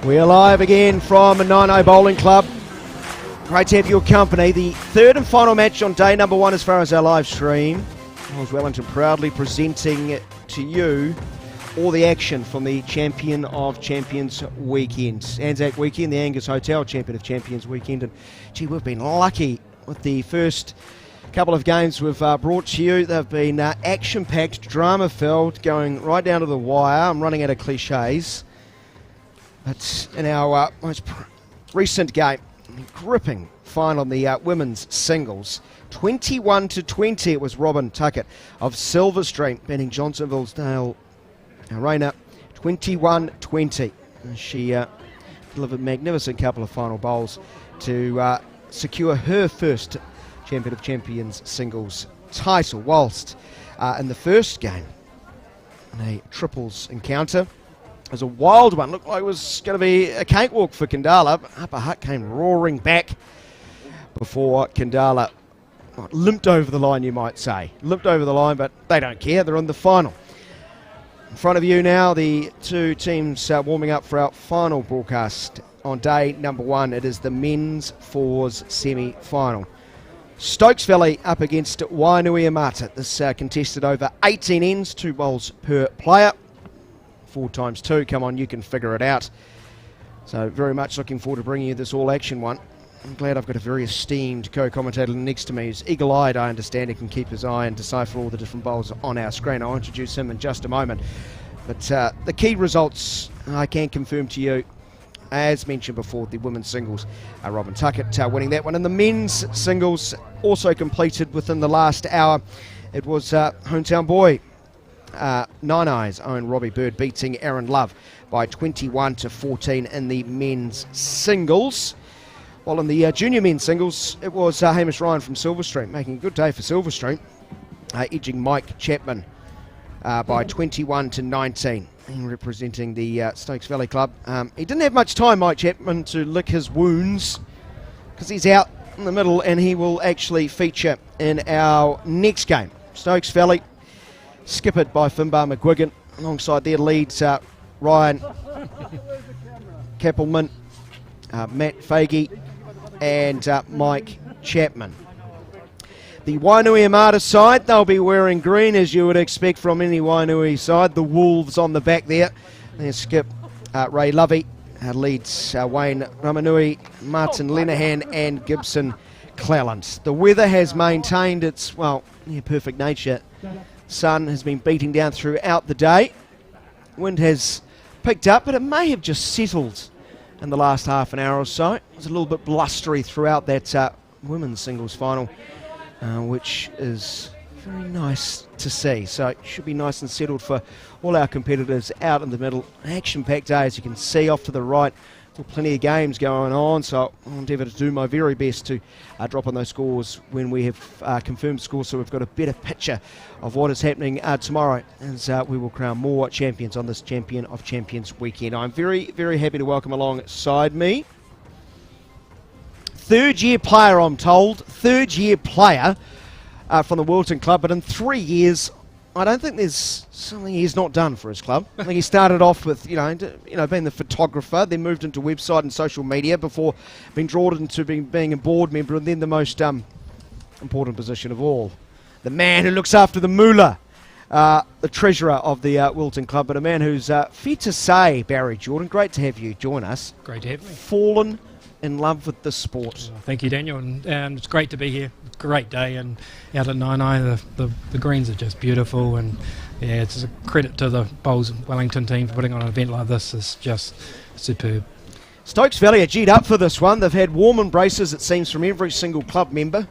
We're live again from 90 Bowling Club. Great to have your company. The third and final match on day number 1 as far as our live stream. Wellington proudly presenting to you all the action from the Champion of Champions weekend. Anzac weekend, the Angus Hotel Champion of Champions weekend. And gee, we've been lucky with the first couple of games we've brought to you. They've been action-packed, drama-filled, going right down to the wire. I'm running out of cliches. But in our most recent game, gripping final on the women's singles, 21-20, it was Robin Tuckett of Silverstream beating Johnsonville's Dale Rayner 21-20. She delivered a magnificent couple of final bowls to secure her first Champion of Champions singles title, whilst in the first game, in a triples encounter, it was a wild one. Looked like it was going to be a cakewalk for Kandala. Upper Hutt came roaring back before Kandala limped over the line, you might say. Limped over the line, but they don't care. They're in the final. In front of you now, the two teams warming up for our final broadcast on day number 1. It is the men's fours semi-final. Stokes Valley up against Wainui-a-Mata. This contested over 18 ends, 2 bowls per player. 4 times 2, come on, you can figure it out. So very much looking forward to bringing you this all-action one. I'm glad I've got a very esteemed co-commentator next to me who's eagle-eyed, I understand, and can keep his eye and decipher all the different bowls on our screen. I'll introduce him in just a moment. But the key results I can confirm to you, as mentioned before, the women's singles, Robin Tuckett winning that one. And the men's singles also completed within the last hour. It was hometown boy, Nine Eyes own Robbie Bird beating Aaron Love by 21-14 in the men's singles. While in the junior men's singles, it was Hamish Ryan from Silverstream making a good day for Silverstream, edging Mike Chapman by 21-19, representing the Stokes Valley Club. He didn't have much time, Mike Chapman, to lick his wounds because he's out in the middle and he will actually feature in our next game. Stokes Valley, skippered by Finbar McGuigan, alongside their leads Ryan Kappelman, Matt Fagey and Mike Chapman. The Wainui-a-Mata side, they'll be wearing green as you would expect from any Wainui side. The Wolves on the back there. Their skip Ray Lovey leads Wayne Ramanui, Martin Lenahan and Gibson Cleland. The weather has maintained its, near perfect nature. Sun has been beating down throughout the day. Wind has picked up, but it may have just settled in the last half an hour or so. It was a little bit blustery throughout that women's singles final, which is very nice to see. So it should be nice and settled for all our competitors out in the middle. Action-packed day, as you can see off to the right. Still plenty of games going on, so I'll endeavour to do my very best to drop on those scores when we have confirmed scores, so we've got a better picture of what is happening tomorrow as we will crown more champions on this Champion of Champions weekend. I'm very, very happy to welcome alongside me third-year player, I'm told, third-year player from the Wellington club, but in 3 years, I don't think there's something he's not done for his club. I think he started off with, being the photographer, then moved into website and social media before being drawn into being a board member, and then the most important position of all, the man who looks after the moolah, the treasurer of the Wellington club, but a man who's fair to say, Barry Jordan, great to have you join us. Great to have me. Fallen in love with the sport. Thank you, Daniel, and it's great to be here. Great day, and out at 9 the greens are just beautiful, and yeah, it's a credit to the Bowls Wellington team for putting on an event like this. It's just superb. Stokes Valley are G'd up for this one. They've had warm embraces, it seems, from every single club member.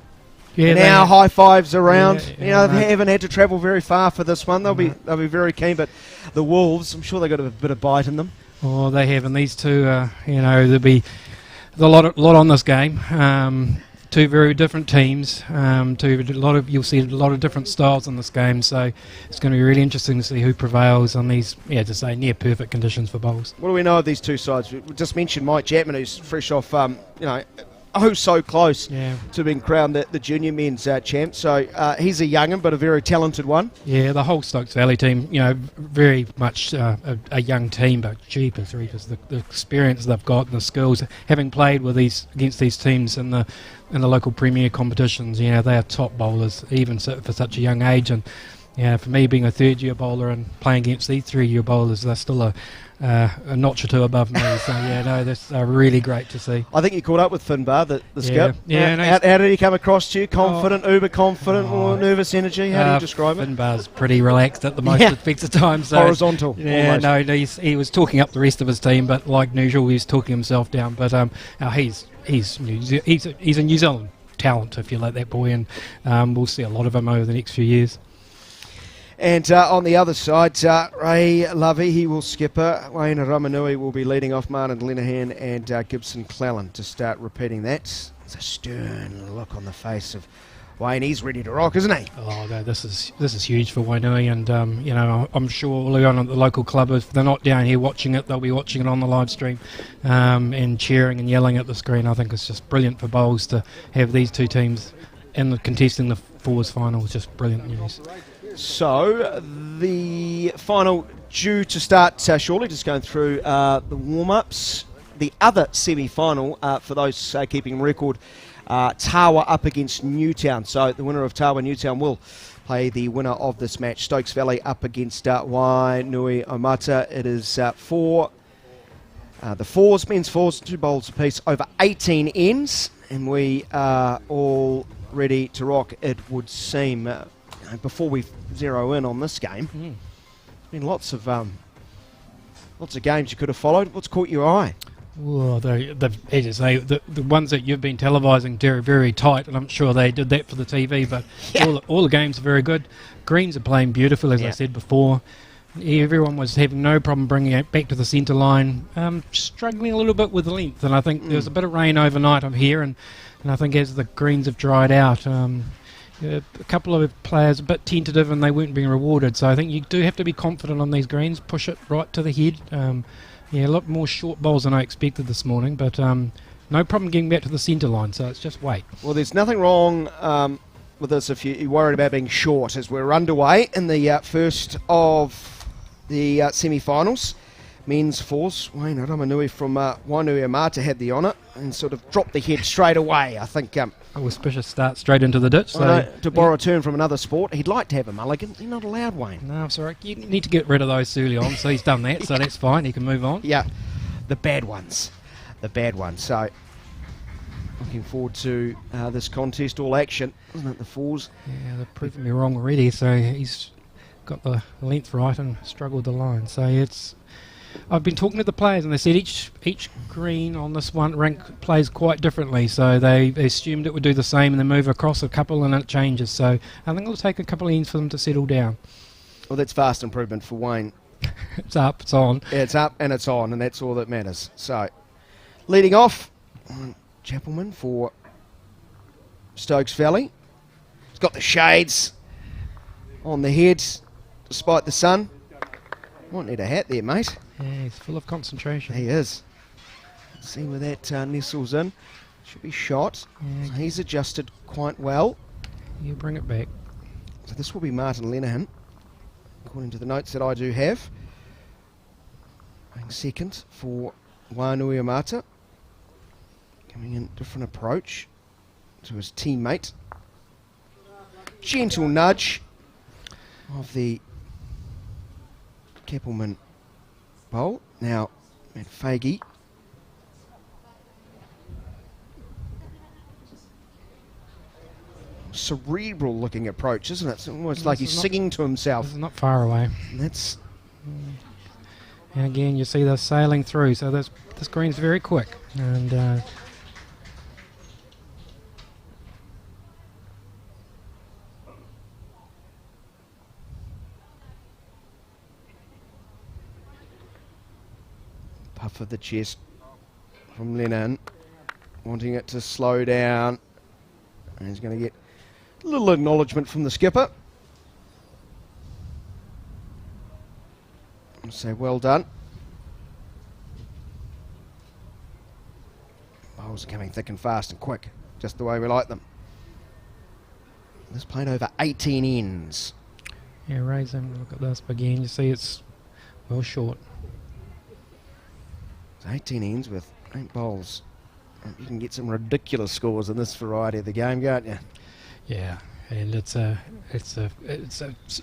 Yeah, now high fives around. They haven't had to travel very far for this one. They'll be very keen, but the Wolves, I'm sure they've got a bit of bite in them. Oh, they have, and these two, there'll be a lot on this game. Two very different teams. You'll see a lot of different styles in this game. So it's going to be really interesting to see who prevails on these, to say, near perfect conditions for bowls. What do we know of these two sides? We just mentioned Mike Chapman, who's fresh off, oh so close Yeah. to being crowned the junior men's champ. So he's a young'un, but a very talented one. Yeah, the whole Stokes Valley team, very much a young team, but jeepers, reapers, the experience they've got and the skills, having played with against these teams in the local premier competitions, they are top bowlers, even for such a young age. And for me, being a third-year bowler and playing against these 3-year bowlers, they're still a notch or two above me. So that's really great to see. I think you caught up with Finbar, the skip. Yeah. How did he come across to you? Confident, uber confident, or nervous energy? How do you describe it? Finbar's pretty relaxed at the most aspects of the time. So horizontal. Yeah, almost. he was talking up the rest of his team, but like usual, he was talking himself down. But he's a New Zealand talent, if you like that boy, and we'll see a lot of him over the next few years. And on the other side, Ray Lovey, he will skipper. Wayne Ramanui will be leading off. Martin Lenihan and Gibson Clellan to start repeating that. It's a stern look on the face of Wayne. He's ready to rock, isn't he? Oh no, this is huge for Wainui, and I'm sure Leon at the local club, if they're not down here watching it, they'll be watching it on the live stream and cheering and yelling at the screen. I think it's just brilliant for bowls to have these two teams contesting the fours final. It's just brilliant news. So the final due to start shortly, just going through the warm-ups. The other semi-final, for those keeping record, Tawa up against Newtown. So the winner of Tawa Newtown will play the winner of this match. Stokes Valley up against Wainui Omata. It is for the fours, men's fours, 2 bowls apiece over 18 ends, and we are all ready to rock, it would seem. Before we zero in on this game, there's been lots of games you could have followed. What's caught your eye? Well, the ones that you've been televising very, very tight, and I'm sure they did that for the TV, but all the games are very good. Greens are playing beautiful, as I said before. Everyone was having no problem bringing it back to the centre line, struggling a little bit with length, and I think there was a bit of rain overnight up here, and I think as the greens have dried out, a couple of players a bit tentative and they weren't being rewarded. So I think you do have to be confident on these greens, push it right to the head. A lot more short bowls than I expected this morning, but no problem getting back to the centre line, so it's just wait. Well, there's nothing wrong with this if you're worried about being short, as we're underway in the first of the semi-finals. Men's fours, Wayne Ramanui from Wainui Omata had the honour and sort of dropped the head straight away. I think auspicious start straight into the ditch. So to borrow a term from another sport, he'd like to have a mulligan. You're not allowed, Wayne. No, sorry. You need to get rid of those early on, so he's done that, so that's fine. He can move on. Yeah, the bad ones. So looking forward to this contest, all action. Isn't it the fours? Yeah, they've proven me wrong already, so he's got the length right and struggled the line. So I've been talking to the players and they said each green on this one rink plays quite differently, so they assumed it would do the same and then move across a couple and it changes. So I think it'll take a couple of ends for them to settle down. Well, that's vast improvement for Wayne. It's up, it's on. Yeah, it's up and it's on, and that's all that matters. So leading off, Chapelman for Stokes Valley. He's got the shades on the head despite the sun. Might need a hat there, mate. Yeah, he's full of concentration. He is. Let's see where that nestles in. Should be shot. Yeah. So he's adjusted quite well. You bring it back. So this will be Martin Lenihan, according to the notes that I do have. Playing second for Wainui Omata. Coming in different approach to his teammate. Gentle nudge of the Keppelman bowl. Now, Matt Fagey. Cerebral looking approach, isn't it? It's almost like he's singing to himself. It's not far away. That's. And again, you see they're sailing through, so this green's very quick. And puff of the chest from Lennon, wanting it to slow down. And he's going to get a little acknowledgement from the skipper. I'll say well done. Bowls are coming thick and fast and quick, just the way we like them. This played over 18 ends. Yeah, Ray's having a look at this again. You see it's well short. It's 18 ends with 8 bowls. You can get some ridiculous scores in this variety of the game, can't you? Yeah, and it's a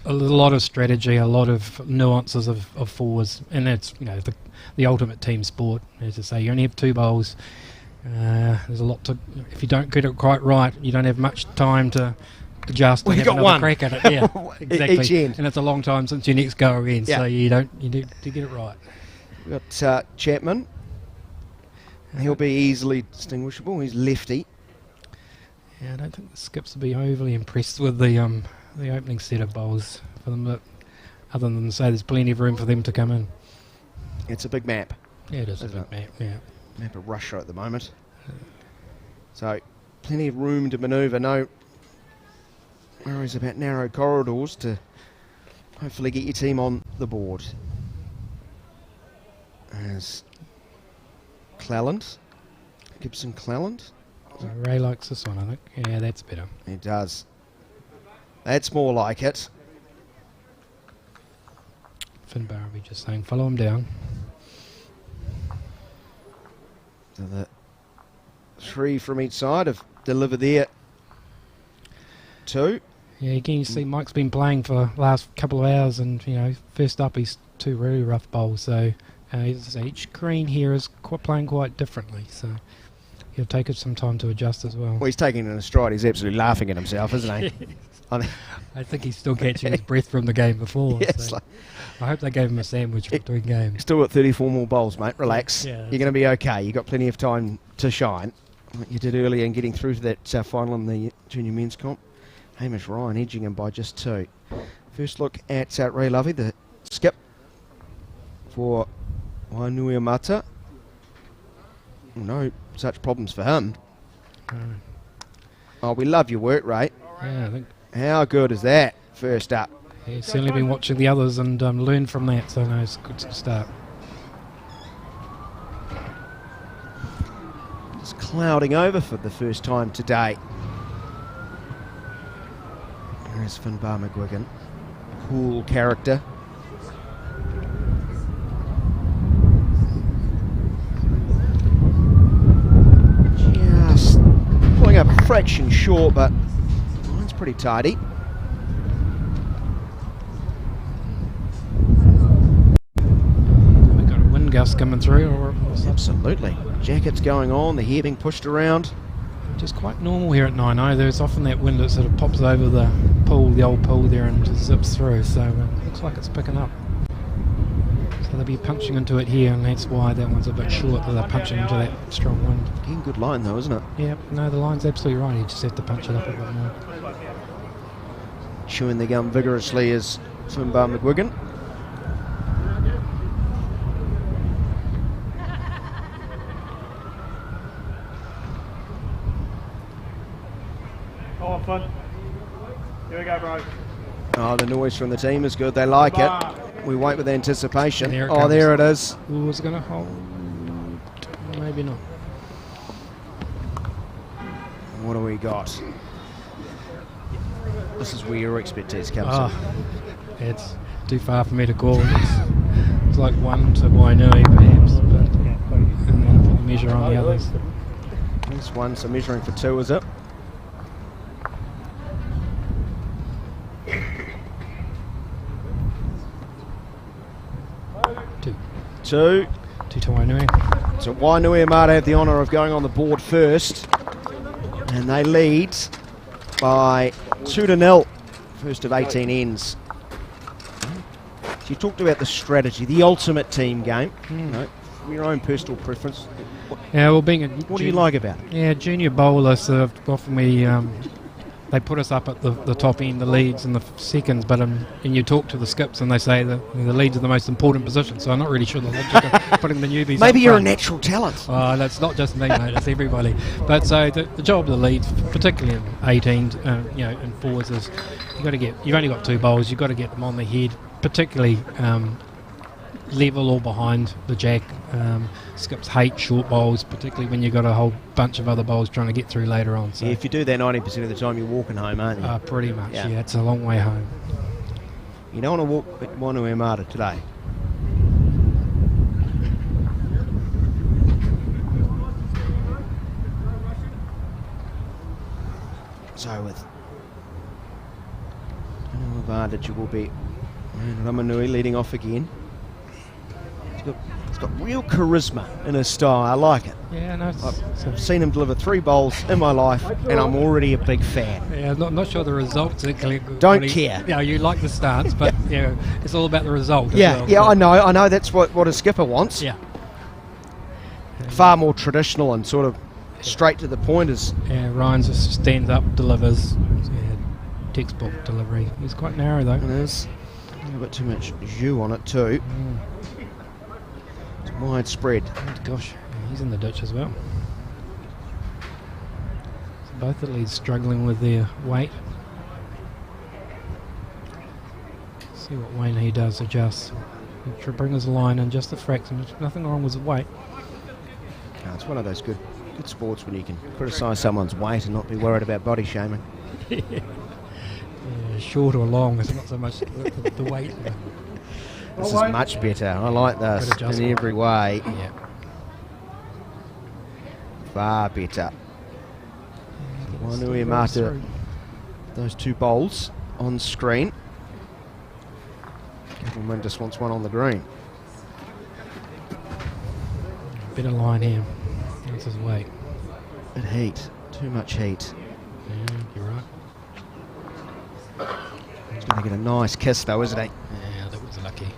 lot of strategy, a lot of nuances of fours, and it's the ultimate team sport. As I say, you only have 2 bowls. There's a lot to. If you don't get it quite right, you don't have much time to adjust and you have got another one. crack at it. Yeah, exactly. Each end. And it's a long time since your next go again, Yeah. so you need to get it right. We've got Chapman. He'll be easily distinguishable. He's lefty. Yeah, I don't think the skips will be overly impressed with the opening set of bowls for them, but other than to say there's plenty of room for them to come in. It's a big map. Yeah, it is a Isn't big map, yeah. Map of Russia at the moment. So, plenty of room to manoeuvre. No worries about narrow corridors to hopefully get your team on the board. As Cleland, Gibson Cleland. Ray likes this one, I think. Yeah, that's better. He does. That's more like it. Finbar will be just saying, follow him down. So the 3 from each side have delivered there. 2. Yeah, again, you see Mike's been playing for the last couple of hours, and first up he's 2 really rough bowls, so each green here is playing quite differently, so he'll take some time to adjust as well. Well, he's taking it in a stride. He's absolutely laughing at himself, isn't he? I think he's still catching his breath from the game before. Yes, So I hope they gave him a sandwich between games. Still got 34 more bowls, mate. Relax. Yeah, You're going to be okay. You've got plenty of time to shine. Like you did earlier in getting through to that final in the junior men's comp. Hamish Ryan edging him by just 2. First look at Ray Lovey, the skip for Wainuiamata. No such problems for him. Oh, we love your work, Ray. Yeah, I think How good is that? First up. he's certainly been watching the others and learned from that, so no, it's a good start. It's clouding over for the first time today. There's Finbar McGuigan. Cool character. Just pulling up a fraction short, but mine's pretty tidy. We've got a wind gust coming through, or something. Absolutely. Jackets going on, the hair being pushed around. Just quite normal here at 9-0. There's often that wind that sort of pops over the pool, the old pool there, and just zips through. So looks like it's picking up. So they'll be punching into it here, and that's why that one's a bit short. That they're punching into that strong wind. Again, good line though, isn't it? Yeah, no, the line's absolutely right. You just have to punch it up a bit more. Chewing the gum vigorously is Finbar McGuigan. Oh, fun. Here we go, bro. Oh, the noise from the team is good. They like it. We wait with anticipation. There it Oh, comes. there it is. Ooh, is it going to hold? Maybe not. What do we got? This is where your expertise comes in. It's too far for me to call. It's like 1 to Wainui, perhaps, but and then put the measure on the others. This one, so measuring for 2, is it? Two. 2 to Wainui. So Wainuiamata have the honour of going on the board first. And they lead by 2-0. First of 18 ends. So you talked about the strategy, the ultimate team game. You know, from your own personal preference. Yeah, well, being a What do you like about it? Yeah, junior bowler, so often they put us up at the top end, the leads and the seconds, but and you talk to the skips and they say that the leads are the most important position, so I'm not really sure the logic of putting the newbies Maybe up you're a front. natural talent. Oh, that's not just me, mate. It's everybody. But so the job of the leads, particularly in 18, in fours, is you've only got 2 bowls. You've got to get them on the head, particularly level or behind the jack. Skips hate short bowls, particularly when you've got a whole bunch of other bowls trying to get through later on. So Yeah, if you do that 90% of the time, you're walking home, aren't you? pretty much, Yeah. yeah. It's a long way home. You don't want to walk at Wainuiomata today. So with no advantage, it will be Ramanui leading off again. He's got real charisma in his style. I like it. Yeah, no. I've seen him deliver 3 bowls in my life, and I'm already a big fan. Yeah, not sure the results. Don't care. Yeah, you like the stance, but yeah, it's all about the result. Yeah, as well, yeah, so. I know. That's what a skipper wants. Yeah. Far more traditional and sort of straight to the point. Is Yeah, Ryan just stands up, delivers. Yeah, textbook delivery. He's quite narrow though. it is a little bit too much jus on it too. It's widespread. Oh, gosh, he's in the ditch as well. So both the leads struggling with their weight. See what Wayne he does adjust. He should bring his line in just a fraction. There's nothing wrong with his weight. No, it's one of those good sports when you can criticise someone's weight and not be worried about body shaming. Yeah, short or long, it's not so much the weight. This is much better. I like this Good adjustment. in every way. Yeah. Far better. Wainuiomata, those 2 bowls on screen. Gentleman just wants one on the green. Better line here. That's his weight. Bit heat. Too much heat. Yeah, you're right. He's going to get a nice kiss though, isn't he? Yeah, that was lucky.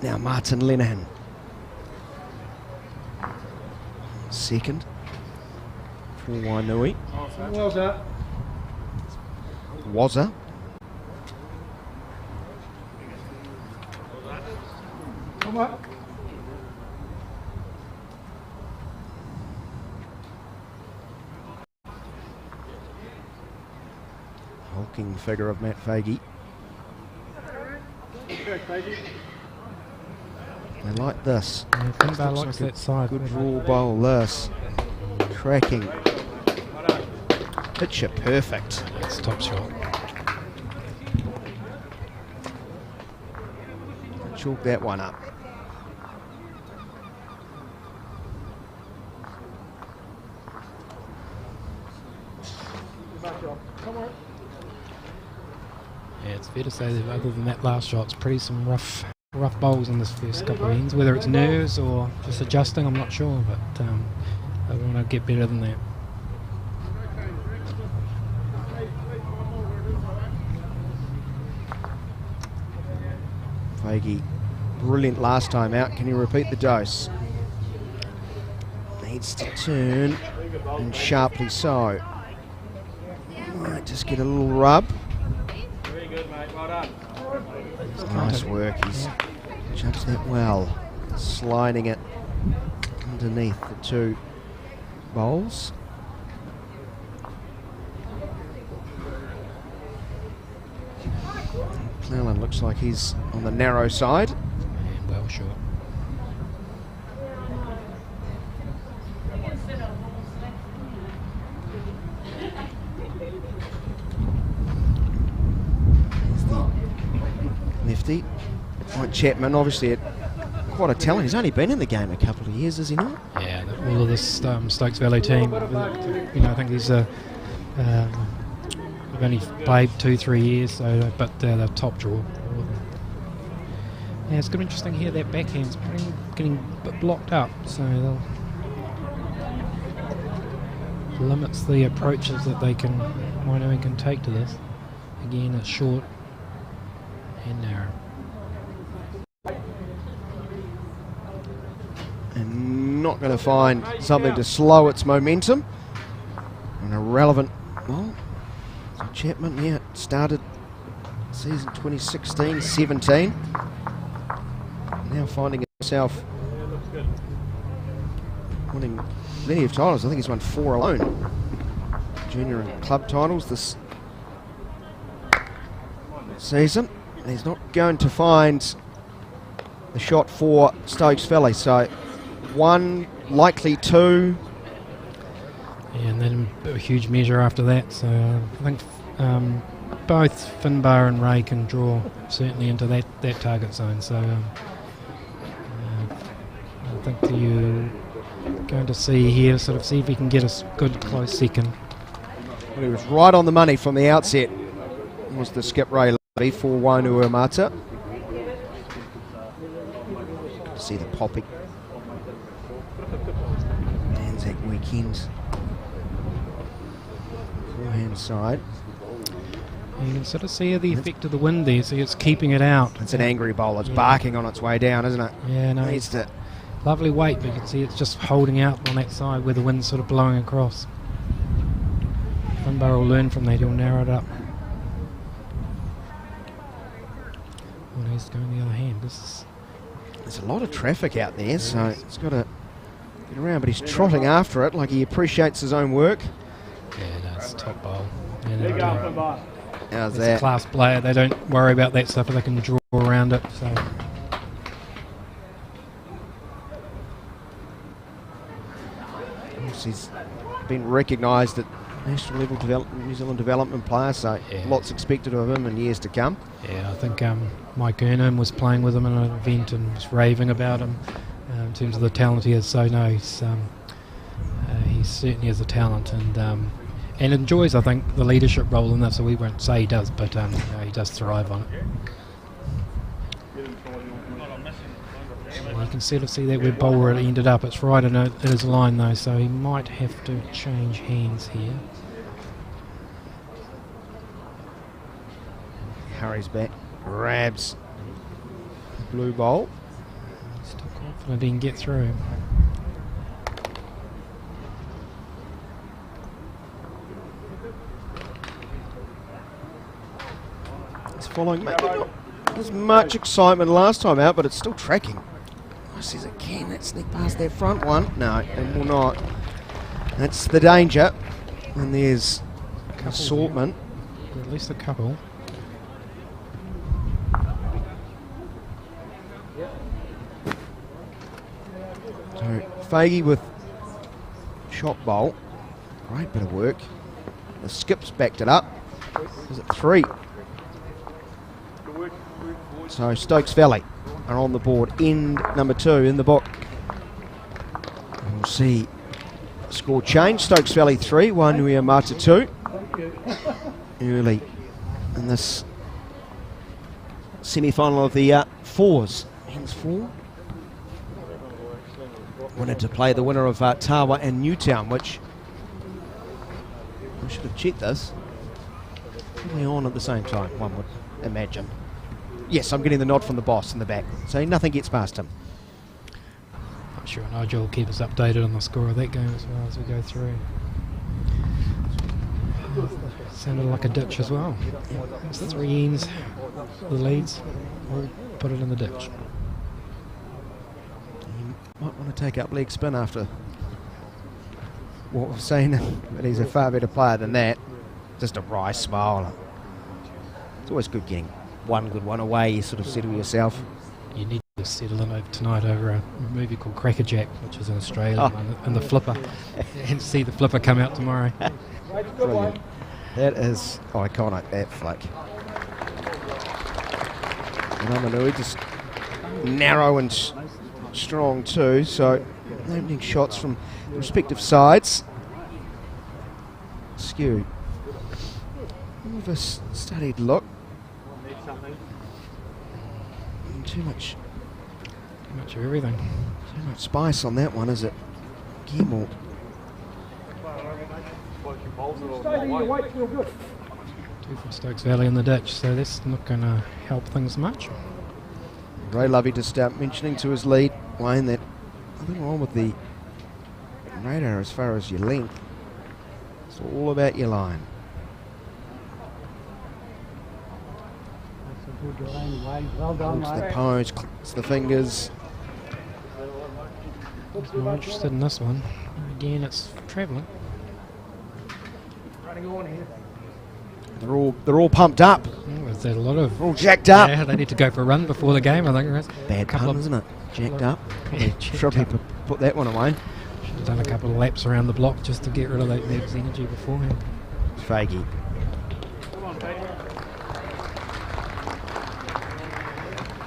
Now Martin Lenihan. Second for Wainui. Well done. Wazza. Come on. Hulking figure of Matt Fagey. I like this. Yeah, Finbar Looks likes like that side. Good raw bowl, this. Cracking. Picture perfect. That's top shot. Chalk that one up. Yeah, it's fair to say that other than that last shot, it's pretty some rough bowls in this first couple of innings. Whether it's nerves or just adjusting, I'm not sure, but I want to get better than that. Fagey, brilliant last time out. Can you repeat the dose? Needs to turn, and sharply so. Might just get a little rub. Very good, mate. Well done. Nice work. He's judged that well. Sliding it underneath the 2 bowls. Cleland looks like he's on the narrow side. And well short. There's the lefty. Mike Chapman, obviously quite a talent. He's only been in the game a couple of years, has he not? Yeah, all of this Stokes Valley team, I think he's they've only played 2-3 years, so but they're top draw. Yeah, it's going to be interesting here. That backhand's getting a bit blocked up, so they'll limits the approaches that Wainui can take to this. Again, it's short and narrow. And not going to find something to slow its momentum. And a relevant, well, so Chapman, yeah, started season 2016-17. Now finding himself winning plenty of titles. I think he's won 4 alone. Junior and club titles. This sees him. He's not going to find the shot for Stokes Valley. So 1, likely 2. Yeah, and then a huge measure after that. So I think both Finbar and Ray can draw certainly into that target zone. So I think you're going to see here, sort of see if he can get a good close second. Well, he was right on the money from the outset. Was the skip Ray Levy for Wainua Mata. See the popping. Anzac weekends. Forehand side. You can sort of see the effect of the wind there, so it's keeping it out. It's an angry bowl. It's barking on its way down, isn't it? Yeah, no. Needs to. Lovely weight, but you can see it's just holding out on that side where the wind's sort of blowing across. Finbar will learn from that, he'll narrow it up. Oh, he's going the other hand. There's a lot of traffic out there, so it's got to get around, but he's trotting after it like he appreciates his own work. Yeah, no, it's top bowl. Big And, up and bar. How's as that? a class player, they don't worry about that stuff, they can draw around it. So He's been recognised at national level New Zealand development player, so lots expected of him in years to come. yeah, I think Mike Ernham was playing with him in an event and was raving about him in terms of the talent he is. So no, he certainly has a talent and enjoys, I think, the leadership role in that. So we won't say he does, but he does thrive on it. You can sort of see that where bowler it ended up. It's right in his line though, so he might have to change hands here. Hurries back, grabs the blue bowl. Still confident he can get through. It's following maybe not as much excitement last time out, but it's still tracking. Says it can. Let's sneak past that front one. No, it will not. That's the danger. And there's assortment. At least a couple. So Faggy with shot bowl. Great bit of work. The skips backed it up. Is it 3? So Stokes Valley are on the board. End number 2 in the book. And we'll see score change. Stokes Valley 3, Wainua Mata 2. Early in this semi-final of the 4s. Men's 4. Wanted to play the winner of Tawa and Newtown, which I should have checked this. Probably on at the same time, one would imagine. Yes, I'm getting the nod from the boss in the back, so nothing gets past him. I'm sure Nigel will keep us updated on the score of that game as well as we go through. Sounded like a ditch as well. So 3 ends, the leads, we'll put it in the ditch. You might want to take up leg spin after what we've seen, but he's a far better player than that. Just a wry smile. It's always good getting one good one away, you sort of say to yourself. You need to settle in over tonight over a movie called Crackerjack, which is in Australia, and the Flipper, and see the Flipper come out tomorrow. Brilliant. That is iconic, that flick. And Amanui just narrow and strong too, so opening shots from the respective sides. Skew. More of a studied look. Too much of everything. Too much spice on that one, is it? Gilmore. 2 from Stokes Valley in the ditch, so that's not going to help things much. Ray Lovey just mentioning to his lead, Wayne, that nothing wrong with the radar as far as your length. It's all about your line. Holds the pose, clicks the fingers. I'm more interested in this one. Again, it's travelling. They're all pumped up. With There's a lot of... All jacked up. Yeah, they need to go for a run before the game, I think. Right? Bad pun, isn't it? Jacked up. Yeah, Should probably put that one away. Should have done a couple of laps around the block just to get rid of that nervous energy beforehand. Faggy. Come on, Pete.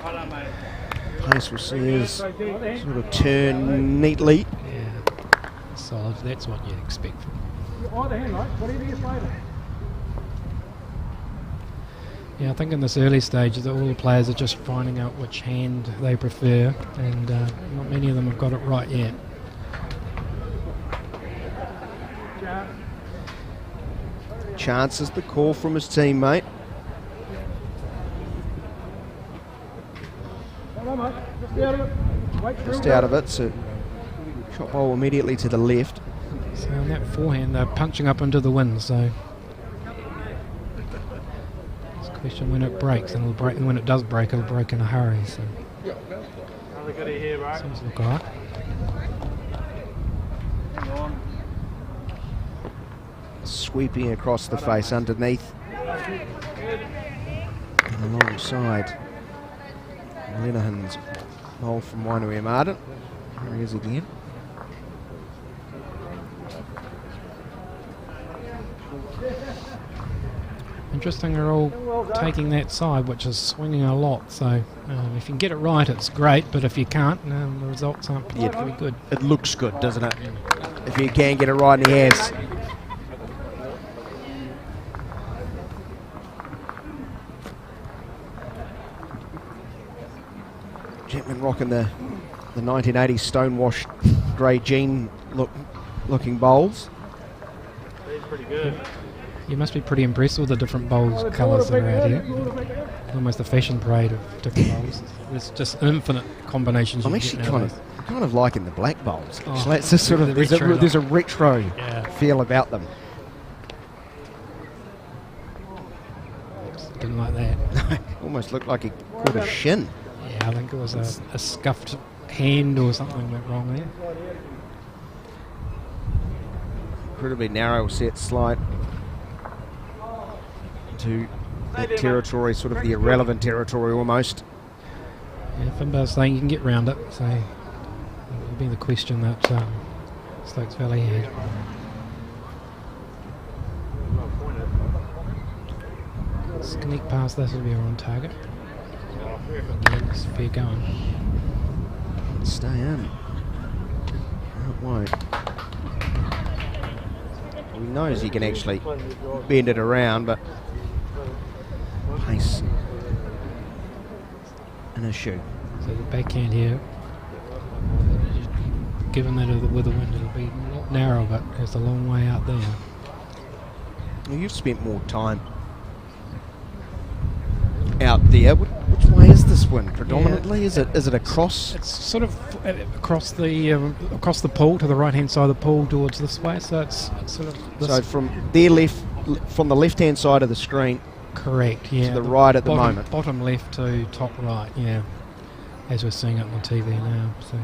Well done, mate. Pace will see us sort of turn neatly. Yeah, solid. That's what you'd expect. Either hand, mate. Whatever you favour. Yeah, I think in this early stage that all the players are just finding out which hand they prefer, and not many of them have got it right yet. Chance is the call from his teammate. Come on, mate. Just out of it. Wait Just out of it, so shot bowl immediately to the left. So on that forehand, they're punching up into the wind, so it's a question when it breaks, and it'll break. And when it does break, it'll break in a hurry. So Another goodie here, bro. seems to look alright. Hang on. Sweeping across the face underneath. And alongside Lenehan's bowl from Wainui Martin. There he is again. Interesting, they're all taking that side, which is swinging a lot. So if you can get it right, it's great. But if you can't, the results aren't particularly good. It looks good, doesn't it? If you can get it right, and he has. Chapman rocking the 1980s stonewashed grey jean looking bowls. He's pretty good. You must be pretty impressed with the different bowls colours that are out here. Almost a fashion parade of different bowls. There's just infinite combinations. I'm you actually can get kind of liking the black bowls. Oh, So it's just sort of the retro there's a retro Yeah. feel about them. Didn't like that. Almost looked like he caught a shin. Yeah, I think it was a scuffed hand or something went wrong there. Incredibly narrow set slide to that territory, sort of the irrelevant territory almost. Yeah, Finbar's saying you can get round it, so that will be the question that Stokes Valley had. Sneak past this will be on target. Again, it's fair going. Stay in. It won't. He knows he can actually bend it around, but pace an issue. So the backhand here, given that with the wind, it'll be a lot narrow, but it's a long way out there. Well, you've spent more time out there. Which way is this wind predominantly? Yeah. Is it across? It's sort of across the pool to the right hand side of the pool towards this way. So it's sort of this. So from the left hand side of the screen. Correct. Yeah. To the right at the bottom, moment. Bottom left to top right. Yeah. As we're seeing it on TV now. So,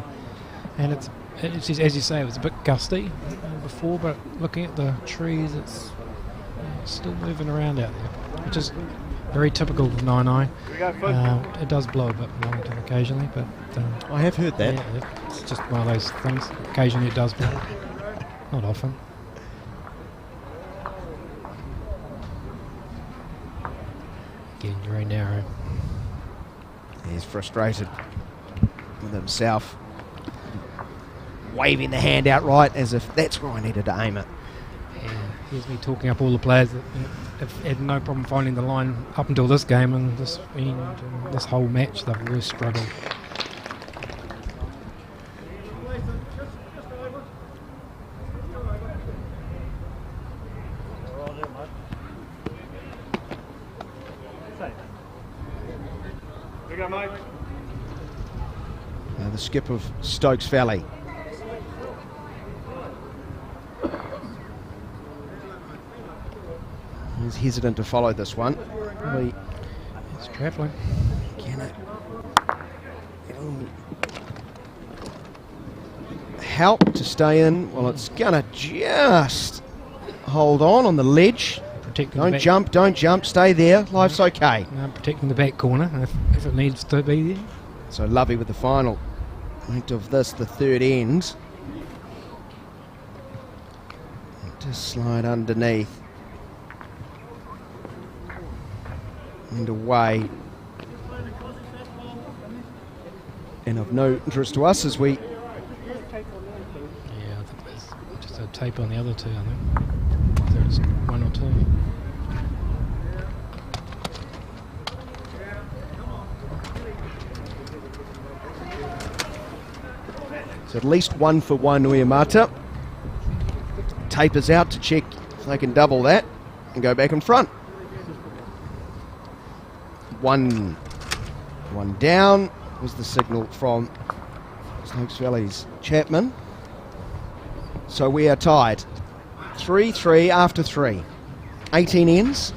and it's as you say, it was a bit gusty before, but looking at the trees, it's still moving around out there, which is very typical of 9i. It does blow a bit in Wellington occasionally, but I have heard that. yeah, it's just one of those things. Occasionally it does blow, not often. Again, very narrow. He's frustrated with himself, waving the hand outright as if that's where I needed to aim it. Yeah, here's me talking up all the players that have had no problem finding the line up until this game, and this whole match they've really struggled. Here we go, mate. The skip of Stokes Valley. He's hesitant to follow this one. Probably It's travelling. can it help to stay in? Well, it's gonna just hold on the ledge. protecting Don't the back. jump, stay there. Life's okay. Protecting the back corner if it needs to be there. So Lovey with the final act of this, the third end. Just slide underneath. And away. And of no interest to us as we... Yeah, I think there's just a tape on the other two, I think. There's one or two. So at least one for Wainuiamata. Tapers out to check if they can double that and go back in front. One down was the signal from Stokes Valley's Chapman. So we are tied. 3-3 after 3. 18 ends.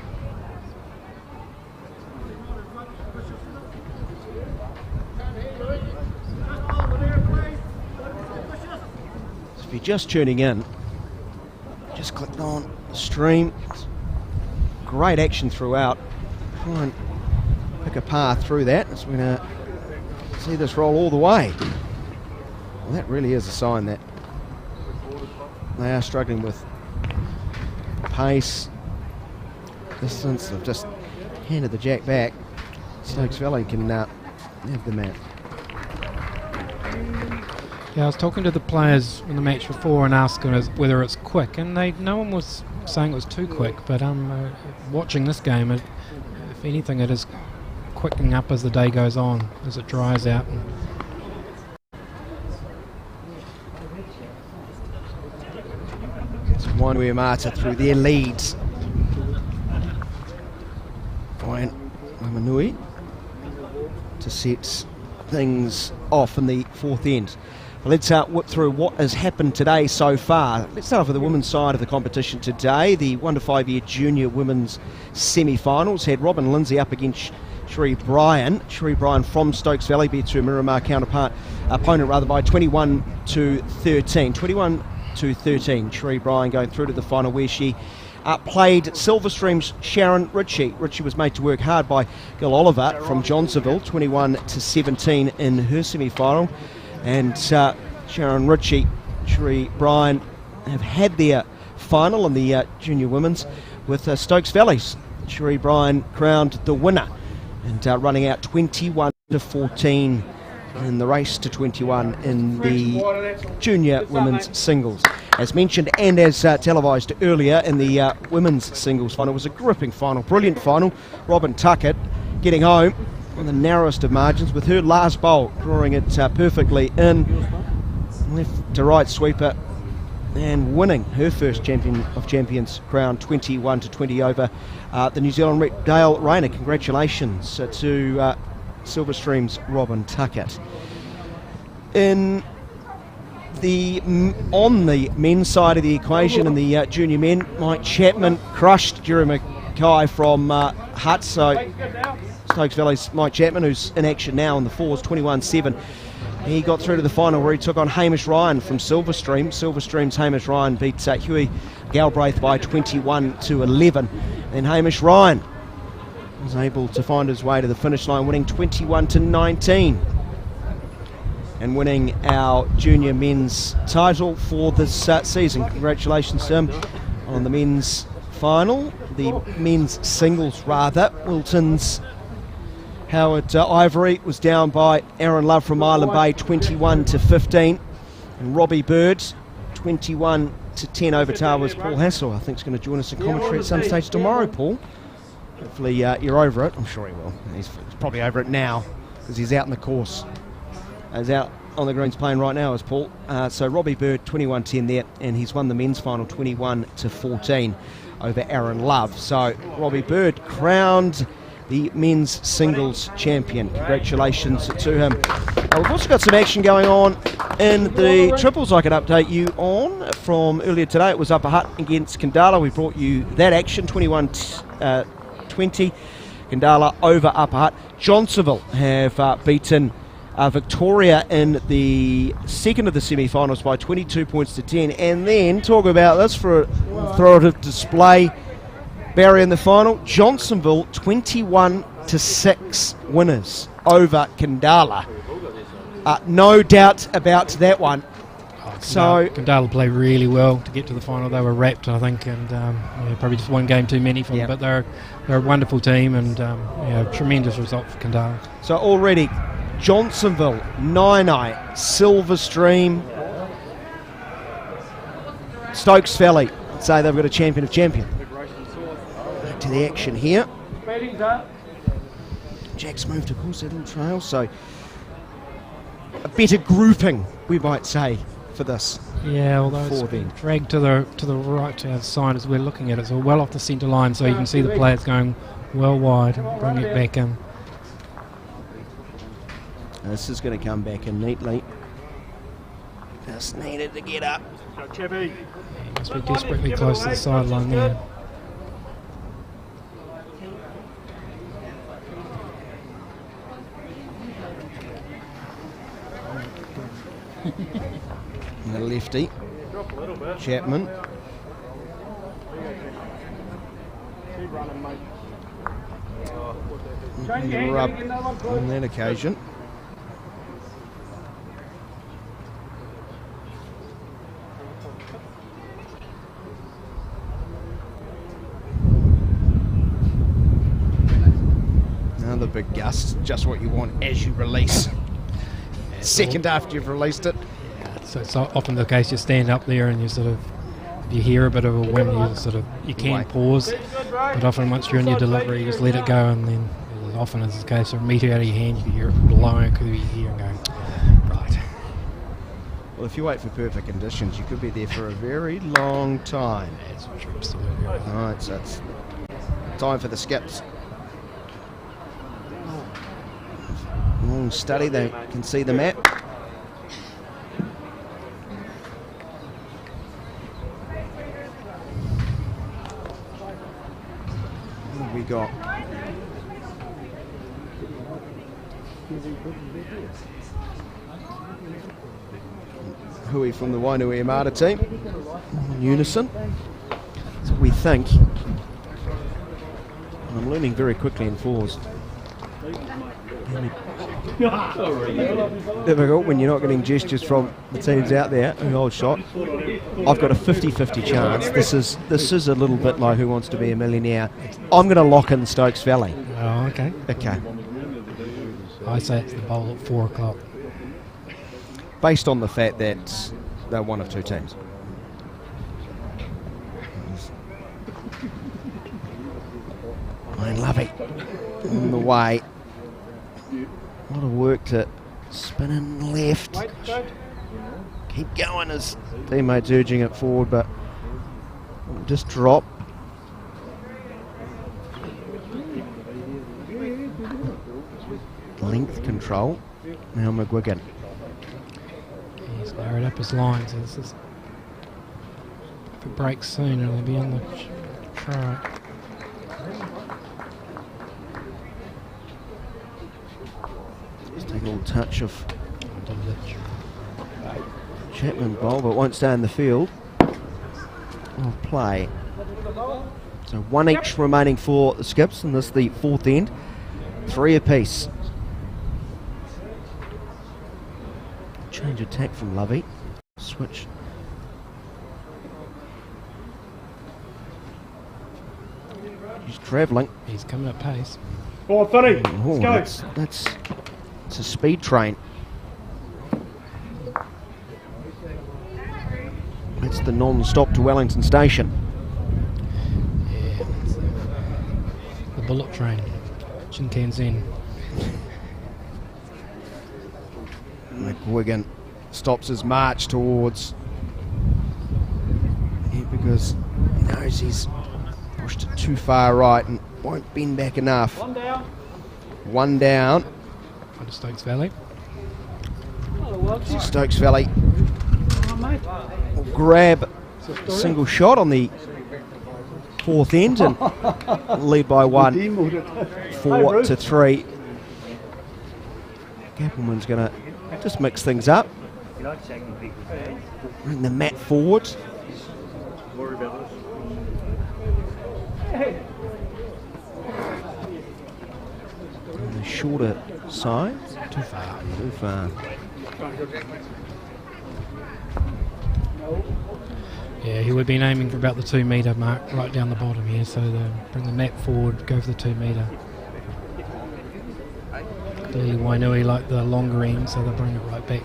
So if you're just tuning in, just clicked on the stream. Great action throughout. Try and pick a path through that. So we're going to see this roll all the way. Well, that really is a sign that they are struggling with pace, distance. They've just handed the jack back. Stokes Valley can have the map. Yeah, I was talking to the players in the match before and asking whether it's quick, and no one was saying it was too quick, but watching this game, if anything, it is quickening up as the day goes on, as it dries out. It's Wainuiamata through their leads. Waimanui to set things off in the fourth end. Well, let's whip through what has happened today so far. Let's start off with the women's side of the competition today. The 1 to 5 year junior women's semi-finals had Robin Lindsay up against Sheree Bryan. Sheree Bryan from Stokes Valley beats her Miramar opponent by 21 to 13. 21 to 13. Sheree Bryan going through to the final where she played Silverstream's Sharon Ritchie. Ritchie was made to work hard by Gil Oliver from Johnsonville, 21 to 17 in her semi-final. And Sharon Ritchie, Sheree Bryan have had their final in the junior women's with Stokes Valley's Sheree Bryan crowned the winner and running out 21 to 14 in the race to 21 in the junior women's singles. As mentioned and as televised earlier in the women's singles final, it was a gripping final, brilliant final. Robin Tuckett getting home on the narrowest of margins with her last bowl, drawing it perfectly in, left to right sweeper, and winning her first champion of champions crown 21 to 20 over the New Zealand Dale Rayner. Congratulations to Silverstream's Robin Tuckett. On the men's side of the equation, in the junior men, Mike Chapman crushed Jerry Mackay from Hutt. So Stokes Valley's Mike Chapman, who's in action now in the fours, 21-7. He got through to the final where he took on Hamish Ryan from Silverstream. Silverstream's Hamish Ryan beat Huey Galbraith by 21 to 11. Then Hamish Ryan was able to find his way to the finish line, winning 21 to 19. And winning our junior men's title for this season. Congratulations to him on the men's final, the men's singles rather. Wilton's Howard Ivory was down by Aaron Love from Island Bay, 21 to 15. And Robbie Bird, 21 to 10 over Tawa's Paul Hassel. I think is going to join us in commentary at some stage tomorrow, Paul. Hopefully you're over it. I'm sure he will. He's probably over it now because he's out in the course. He's out on the greens playing right now, is Paul. So Robbie Bird, 21-10 there, and he's won the men's final 21 to 14 over Aaron Love. So Robbie Bird crowned the men's singles champion. Congratulations to him. We've also got some action going on in the triples I can update you on from earlier today. It was Upper Hutt against Kandala. We brought you that action, 21-20. Kandala over Upper Hutt. Johnsonville have beaten Victoria in the second of the semi-finals by 22 points to 10. And then talk about this for a throw of display. Barry in the final. Johnsonville 21-6 winners over Kandala. No doubt about that one. So Kandala played really well to get to the final. They were wrapped, I think, and probably just one game too many for them. But they're a wonderful team, and tremendous result for Kandala. So already, Johnsonville, Nainai, Silverstream, Stokes Valley say they've got a champion of champion. Back to the action here. Jack's moved, of course, that little trail, so a better grouping, we might say, for this. Yeah, although it's dragged to the right side as we're looking at it, so well off the centre line, so you can see the players going well wide and bring it back in. This is going to come back in neatly. Just needed to get up. He must be desperately close to the sideline there. The lefty, Chapman. Rub on that occasion. Another big gust, just what you want as you release. Second after you've released it. So it's often the case you stand up there and you sort of, if you hear a bit of a wind, you can pause, but often once you're in your delivery you just let it go, and then often as the case of a metre out of your hand you can hear it blowing through your ear and going, right. Well, if you wait for perfect conditions you could be there for a very long time. That's absolutely right. Alright, so it's time for the skips. Long study, they can see the map. What have we got? Hui from the Wainui Armada team. In unison. That's what we think. I'm learning very quickly in fours. Difficult when you're not getting gestures from the teams out there. An old shot. I've got a 50-50 chance. This is a little bit like Who Wants to Be a Millionaire. I'm going to lock in Stokes Valley. Oh, okay. Okay. I say it's the bowl at 4 o'clock. Based on the fact that they're one of two teams. I love it. On the way. A lot of work to spin in left. Keep going as teammates urging it forward, but just drop. Length control. Now McGuigan. He's narrowed up his line, so this is, if it breaks soon it'll be on the try. Just take a little touch of Chapman bowl, but won't stay in the field. Of play. So one each remaining for the skips, and this the fourth end. 3 apiece. Change attack from Lovey. Switch. He's travelling. He's coming at pace. Go on, Funny. Oh, Let's go. that's it's a speed train. That's the non-stop to Wellington Station. Yeah, it's the bullet train. Shinkansen. McGuigan stops his march towards here because he knows he's pushed it too far right and won't bend back enough. One down. One down. Under Stokes Valley. Stokes Valley will grab a single shot on the fourth end and lead by 1, 4-3. Gappelman's going to just mix things up. Bring the mat forward. On the shorter side. Too far. Too far. Yeah, he would have been aiming for about the 2 metre mark right down the bottom here, so bring the map forward, go for the 2 metre. Clearly Wainui like the longer end, so they'll bring it right back.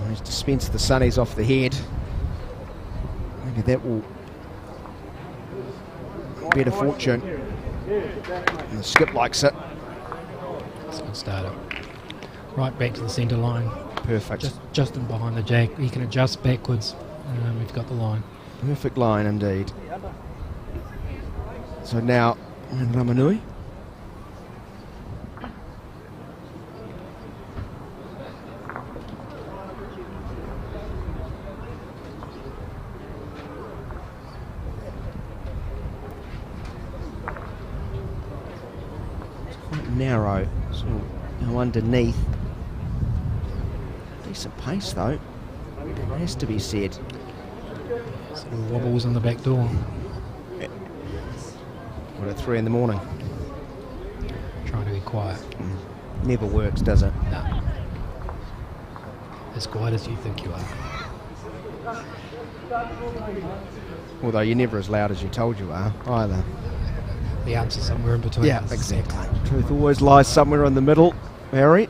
He's dispensed the sunnies off the head. Maybe that will better fortune. And the skip likes it. That's a good starter. Right back to the centre line. Perfect. Just in behind the jack. He can adjust backwards. We've got the line. Perfect line indeed. So now, Ramanui. Narrow, so now underneath. Decent pace though, it has to be said. Sort of wobbles in the back door. What, at 3 in the morning? Trying to be quiet. Never works, does it? No. As quiet as you think you are. Although you're never as loud as you're told you are either. The answer's somewhere in between. Yeah, exactly. Truth always lies somewhere in the middle, Harry.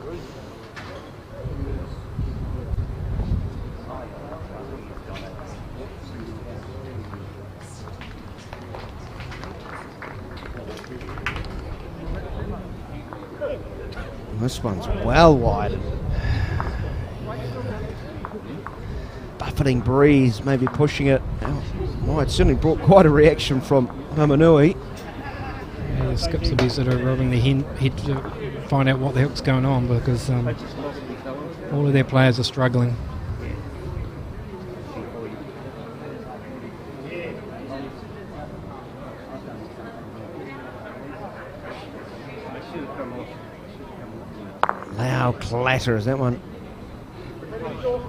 And this one's well wide. Buffeting breeze, maybe pushing it out. Oh, it certainly brought quite a reaction from Ramanui. Yeah, the skips will be sort of rubbing their head to find out what the heck's going on, because all of their players are struggling. Loud clatter as that one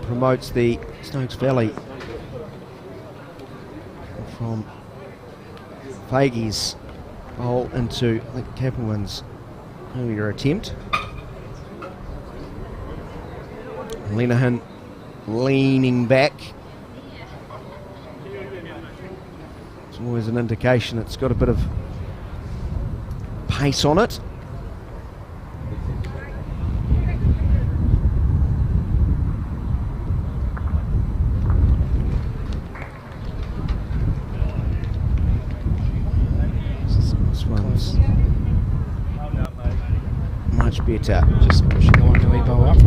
promotes the Stokes Valley from Fagie's bowl into the Capelman's earlier attempt. Lenihan leaning back. It's always an indication it's got a bit of pace on it. Much better. Just pushing the Wainui bow up.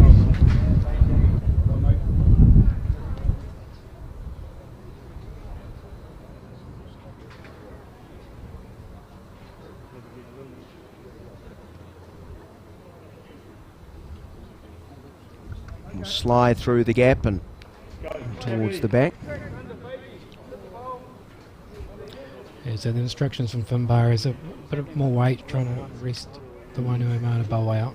We'll slide through the gap and towards the back. Yeah, so the instructions from Finbar is a bit of more weight, trying to rest the Wainui Mana bow out.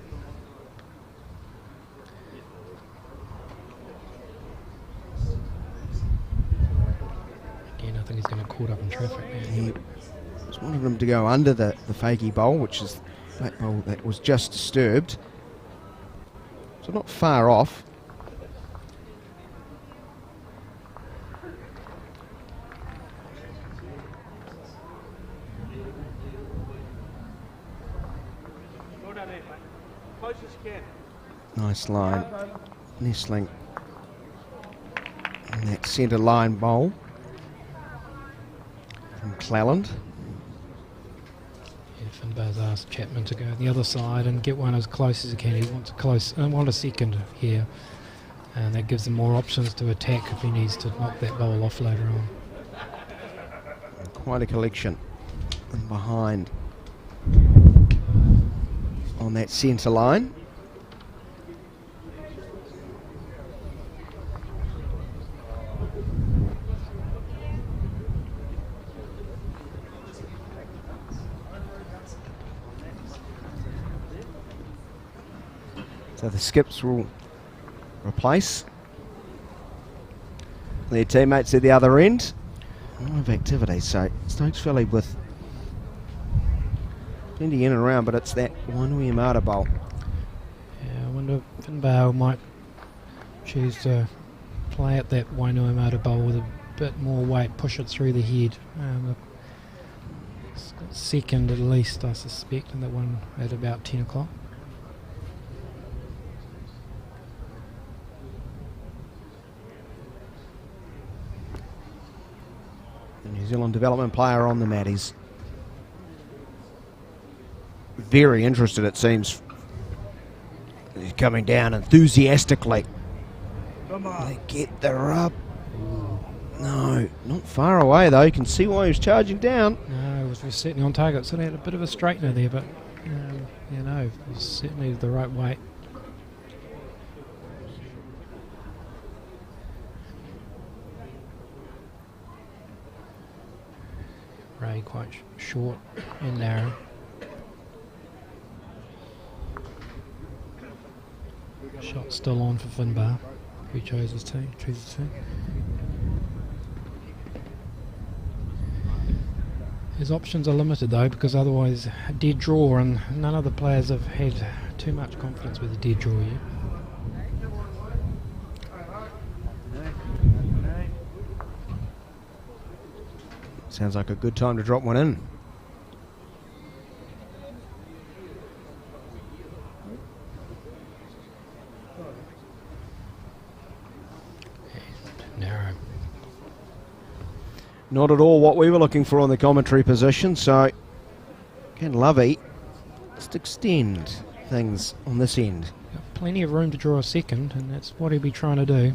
Again, I think he's going to caught up in traffic now. He just wanted him to go under the Faggie bowl, which is that bowl that was just disturbed. So not far off. Nice line, nestling in that centre line bowl from Cleland. Yeah, Finbar's asked Chapman to go the other side and get one as close as he can. He wants want a second here, and that gives him more options to attack if he needs to knock that bowl off later on. Quite a collection. and behind on that centre line. So the skips will replace their teammates at the other end. A lot of activity, so Stokes Valley with plenty in and around, but it's that Wainuiomata Bowl. Yeah, I wonder if Finbar might choose to play at that Wainuiomata Bowl with a bit more weight, push it through the head. It's got second at least, I suspect, and that one at about 10 o'clock. The New Zealand development player on the mat. He's very interested, it seems. He's coming down enthusiastically. They get the rub. No, not far away though. You can see why he was charging down. No, it was certainly on target. So they had a bit of a straightener there, but it was certainly the right weight. Ray quite short and narrow. Shot still on for Finbar, who chooses to. His options are limited though, because otherwise a dead draw, and none of the players have had too much confidence with a dead draw yet. Sounds like a good time to drop one in. Narrow. Not at all what we were looking for on the commentary position, so can Lovey just extend things on this end. Got plenty of room to draw a second, and that's what he'll be trying to do.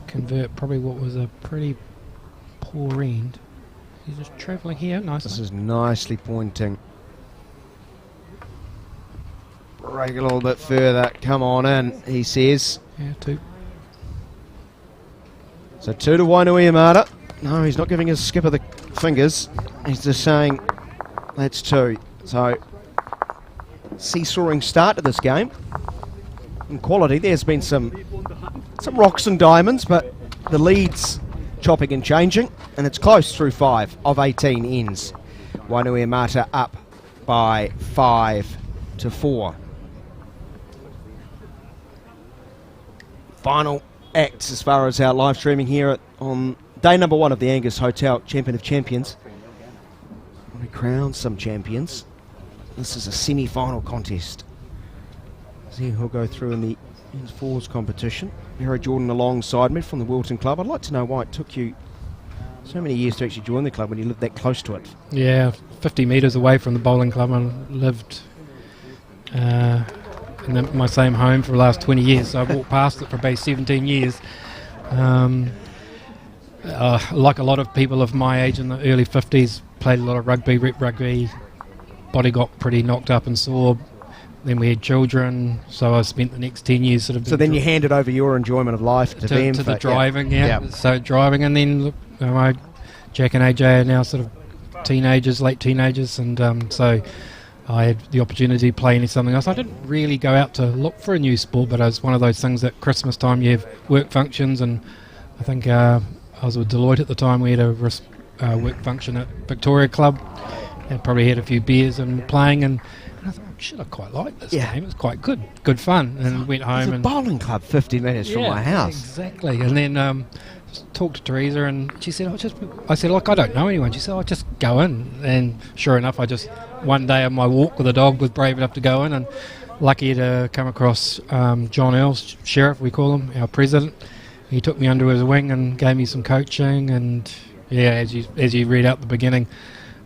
Convert probably what was a pretty poor end. He's just travelling here nicely. This is nicely pointing. Break a little bit further. Come on in, he says. Yeah, two. So 2 to Wainuiomata. No, he's not giving his skipper the fingers. He's just saying that's 2. So seesawing start to this game. In quality, there's been some rocks and diamonds, but the lead's chopping and changing, and it's close through 5 of 18 ends. Wainuiomata up by 5 to 4. Final acts as far as our live streaming here on day number 1 of the Angus Hotel Champion of Champions. We crown some champions. This is a semi-final contest. See who'll go through in the men's fours competition. Barry Jordan alongside me from the Wellington club. I'd like to know why it took you so many years to actually join the club when you lived that close to it. Yeah, 50 metres away from the bowling club, and lived in my same home for the last 20 years. So I've walked past it for about 17 years. Like a lot of people of my age in the early 50s, played a lot of rugby, rep rugby. Body got pretty knocked up and sore. Then we had children, so I spent the next 10 years sort of... So then you handed over your enjoyment of life to them? To the driving, yeah. So driving, and then look, Jack and AJ are now sort of teenagers, late teenagers, and so I had the opportunity to play into something else. I didn't really go out to look for a new sport, but it was one of those things that Christmas time you have work functions, and I think I was with Deloitte at the time. We had a work function at Victoria Club, and probably had a few beers and playing, and I thought, shit, I quite like this game. It was quite good fun. And went home. There's a and bowling club 50 metres from my house. Exactly. And then talked to Teresa, and she said, I said, look, I don't know anyone. She said, I'll just go in. And sure enough, I just, one day on my walk with the dog, was brave enough to go in, and lucky to come across John Earls, Sheriff, we call him, our president. He took me under his wing and gave me some coaching, and as you read out the beginning,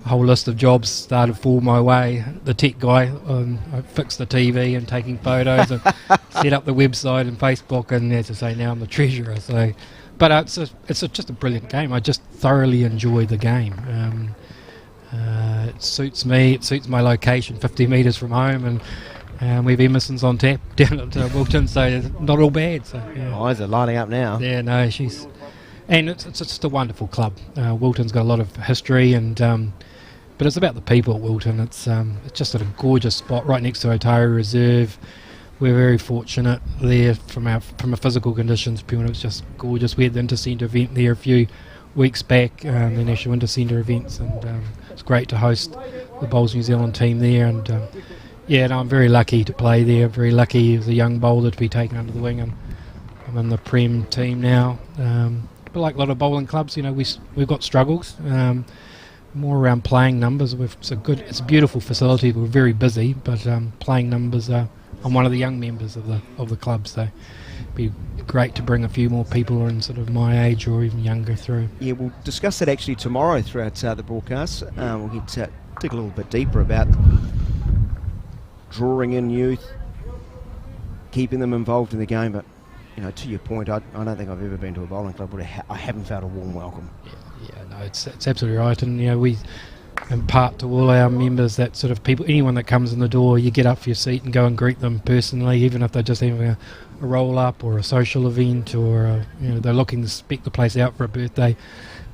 a whole list of jobs started to fall my way. The tech guy, I fixed the TV and taking photos and set up the website and Facebook, and as I say, now I'm the treasurer. So, but it's just a brilliant game. I just thoroughly enjoy the game. It suits me. It suits my location, 50 metres from home, and we've Emerson's on tap down at Wellington, so it's not all bad. So yeah. Eyes are lining up now. Yeah, no, and it's just a wonderful club. Wilton's got a lot of history, but it's about the people at Wilton. It's just at a gorgeous spot right next to Otaria Reserve. We're very fortunate there from a physical conditions point. It was just gorgeous. We had the Intercentre event there a few weeks back, the National Intercentre events, and it's great to host the Bowls New Zealand team there. And I'm very lucky to play there. Very lucky as a young bowler to be taken under the wing, and I'm in the Prem team now. But like a lot of bowling clubs, we've got struggles. More around playing numbers. It's a beautiful facility. We're very busy, but playing numbers are. I'm one of the young members of the club, so it'd be great to bring a few more people in sort of my age or even younger through. Yeah, we'll discuss that actually tomorrow throughout the broadcast. We'll dig a little bit deeper about drawing in youth, keeping them involved in the game. But to your point, I don't think I've ever been to a bowling club where I haven't felt a warm welcome. Yeah, no, it's absolutely right, and we impart to all our members that sort of people, anyone that comes in the door, you get up for your seat and go and greet them personally, even if they're just having a roll up or a social event, or they're looking to spec the place out for a birthday.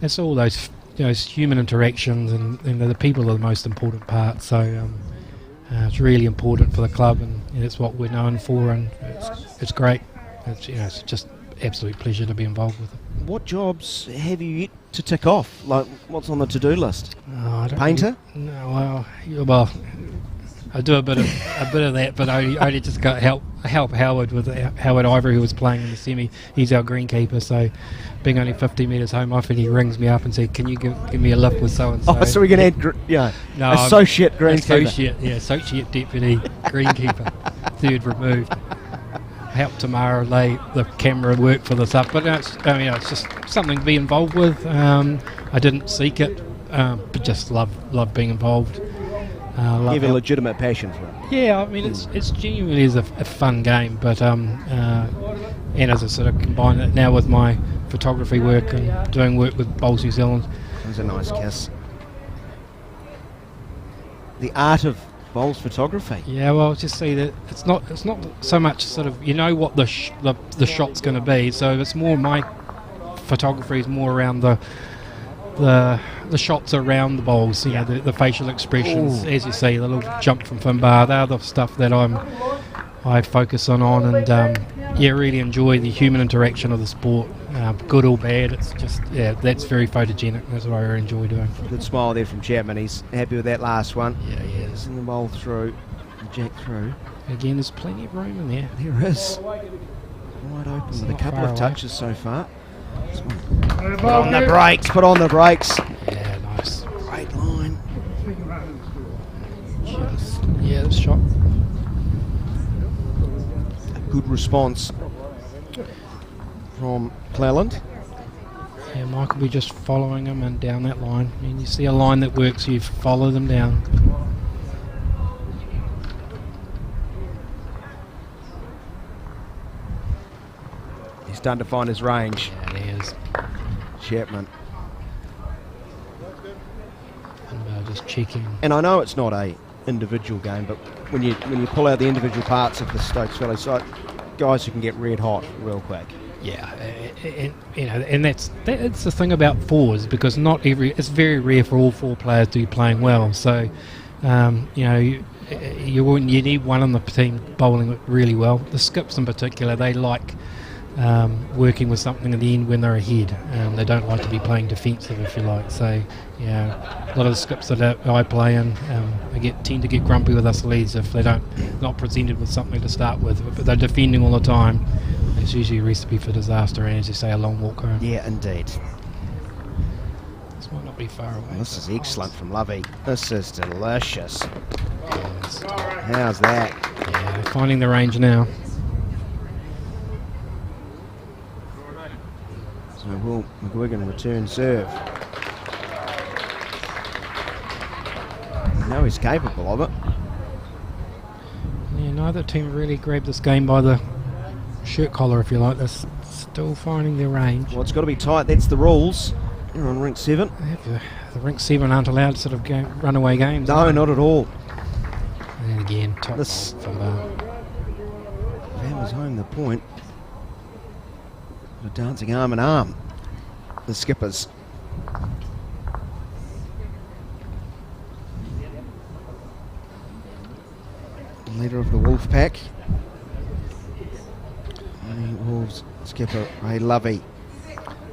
It's all those human interactions, and the people are the most important part. So it's really important for the club, and it's what we're known for, and it's great. It's just absolute pleasure to be involved with it. What jobs have you yet to tick off? Like, what's on the to-do list? I don't Painter? No, well, I do a bit of that, but I only just got help Howard with Howard Ivory, who was playing in the semi. He's our greenkeeper, so being only 50 metres home off, and he rings me up and says, "Can you give me a lift with so and so?" Oh, so we can add, associate greenkeeper. Associate deputy greenkeeper, third removed. Help Tamara lay the camera work for this up, but it's just something to be involved with. I didn't seek it, but just love being involved. You have a legitimate passion for it. Yeah, it's genuinely is a fun game, but and as I sort of combine it now with my photography work and doing work with Bowls New Zealand. That's a nice kiss. The art of bowls photography. Yeah, well, just see that it's not so much sort of what the shot's going to be. So it's more my photography is more around the shots around the bowls. The facial expressions, as you see, the little jump from fin bar. They're the stuff that I focus on, and really enjoy the human interaction of the sport, good or bad. It's just that's very photogenic. That's what I really enjoy doing. Good smile there from Chapman. He's happy with that last one. Yeah, he is. Send the bowl through, jack through. Again, there's plenty of room in there. There is. Wide open with a couple of touches so far. Put on the brakes. Put on the brakes. Yeah, nice. Great line. This shot. Good response from Cleland. Yeah, Mike will be just following him and down that line. You see a line that works, you follow them down. He's done to find his range. Yeah, he is. Chapman. And just checking. And I know it's not a individual game, but when you pull out the individual parts of the Stokes Valley side, guys who can get red hot real quick. Yeah, and that's the thing about fours, because it's very rare for all four players to be playing well. So you need one on the team bowling really well. The skips in particular, they like working with something at the end when they're ahead. They don't like to be playing defensive, if you like. So a lot of the skips that I play in, tend to get grumpy with us leads if they're not presented with something to start with. But they're defending all the time. It's usually a recipe for disaster, and as you say, a long walk home. Yeah, indeed. This might not be far away. This is excellent from Lovey. This is delicious. Yes. How's that? Yeah, they're finding the range now. So Will McGuigan return serve. Now he's capable of it. Yeah, neither team really grabbed this game by the shirt collar, if you like. They're still finding their range. Well, it's got to be tight. That's the rules. You're on rink 7. The rink 7 aren't allowed sort of runaway games. No, not at all. And then again, top This- from Bar. Hammers home the point. They're dancing arm in arm, the skippers. Leader of the Wolf Pack. The Wolves skipper Ray Lovey.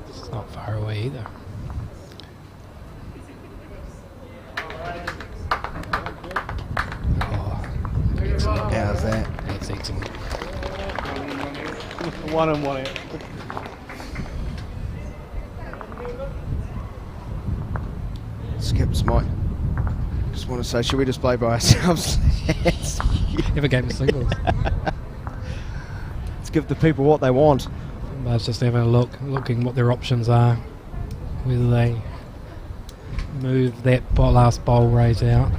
It's not far away either. Oh, excellent. How's that? That's excellent. 1 and 1 out. Skips might just want to say, should we just play by ourselves? Have a game of singles. Let's give the people what they want. Bar's just having a look, looking what their options are. Whether they move that last bowl raise out.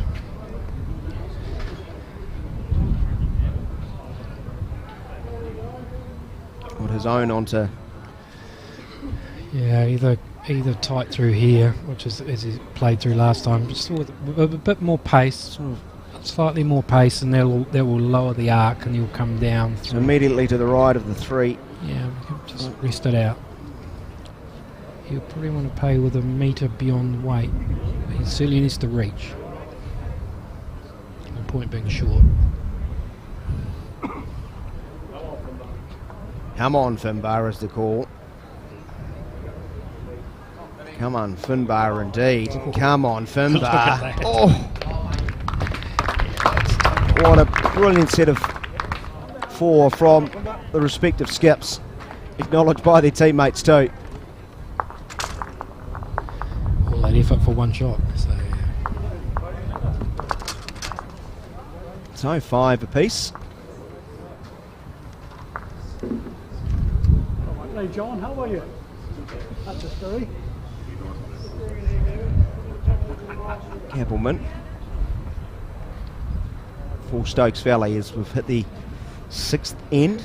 Put his own onto. Yeah, either tight through here, which is as he played through last time, just with a bit more pace, sort of slightly more pace, and that will lower the arc, and he'll come down So through. immediately to the right of the 3. Yeah, we can just rest it out. He'll probably want to play with a metre beyond weight. He certainly needs to reach. The point being short. Come on, Finbar is the call. Come on, Finbar indeed. Come on, Finbar. Oh! What a brilliant set of 4 from the respective skips. Acknowledged by their teammates too. All that effort for one shot. So, So 5 apiece. Hey John, how are you? That's a story. Kappelman for Stokes Valley as we've hit the 6th end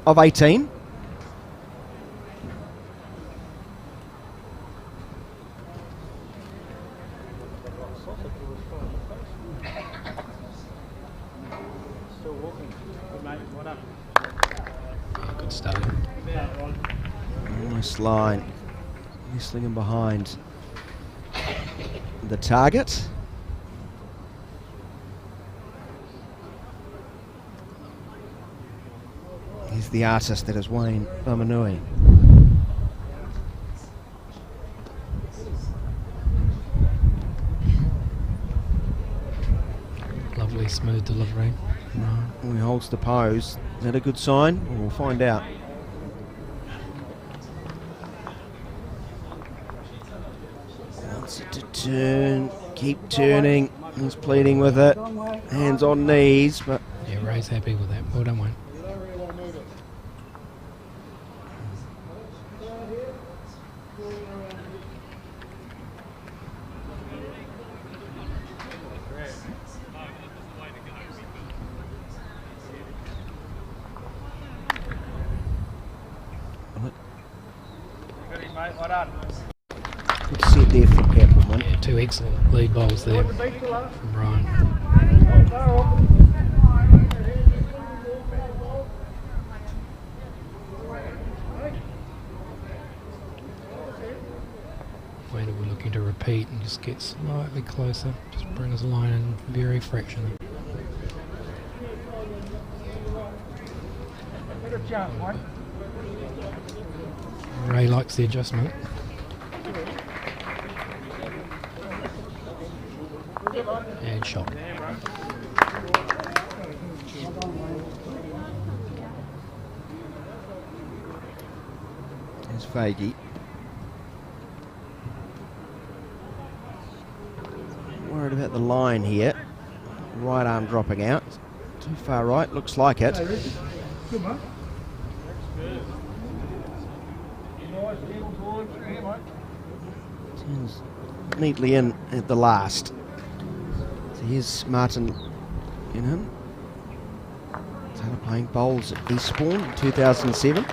of 18. Still walking. Good mate, what up? yeah, good study. Nice line. Nestling in behind the target. He's the artist that is Wayne Bamanui. Lovely smooth delivery. He holds the pose. Is that a good sign? We'll find out. Wants it to turn. Keep turning. He's pleading with it. Hands on knees, but Yeah, Ray's happy with that. Well done, Wayne. Good mate, what up? good set there from Kappelman. Yeah, 2 excellent lead bowls there from Brian. Wayne will be looking to repeat and just get slightly closer. Just bring his line in very fractionally. Good jump, mate. Ray likes the adjustment. And shot. There's Faggy. Worried about the line here. Right arm dropping out. Too far right, looks like it. Good mate. Nice gentle towards here, mate. Turns neatly in at the last. So here's Martin in him. Taylor playing bowls at Eastbourne in 2007.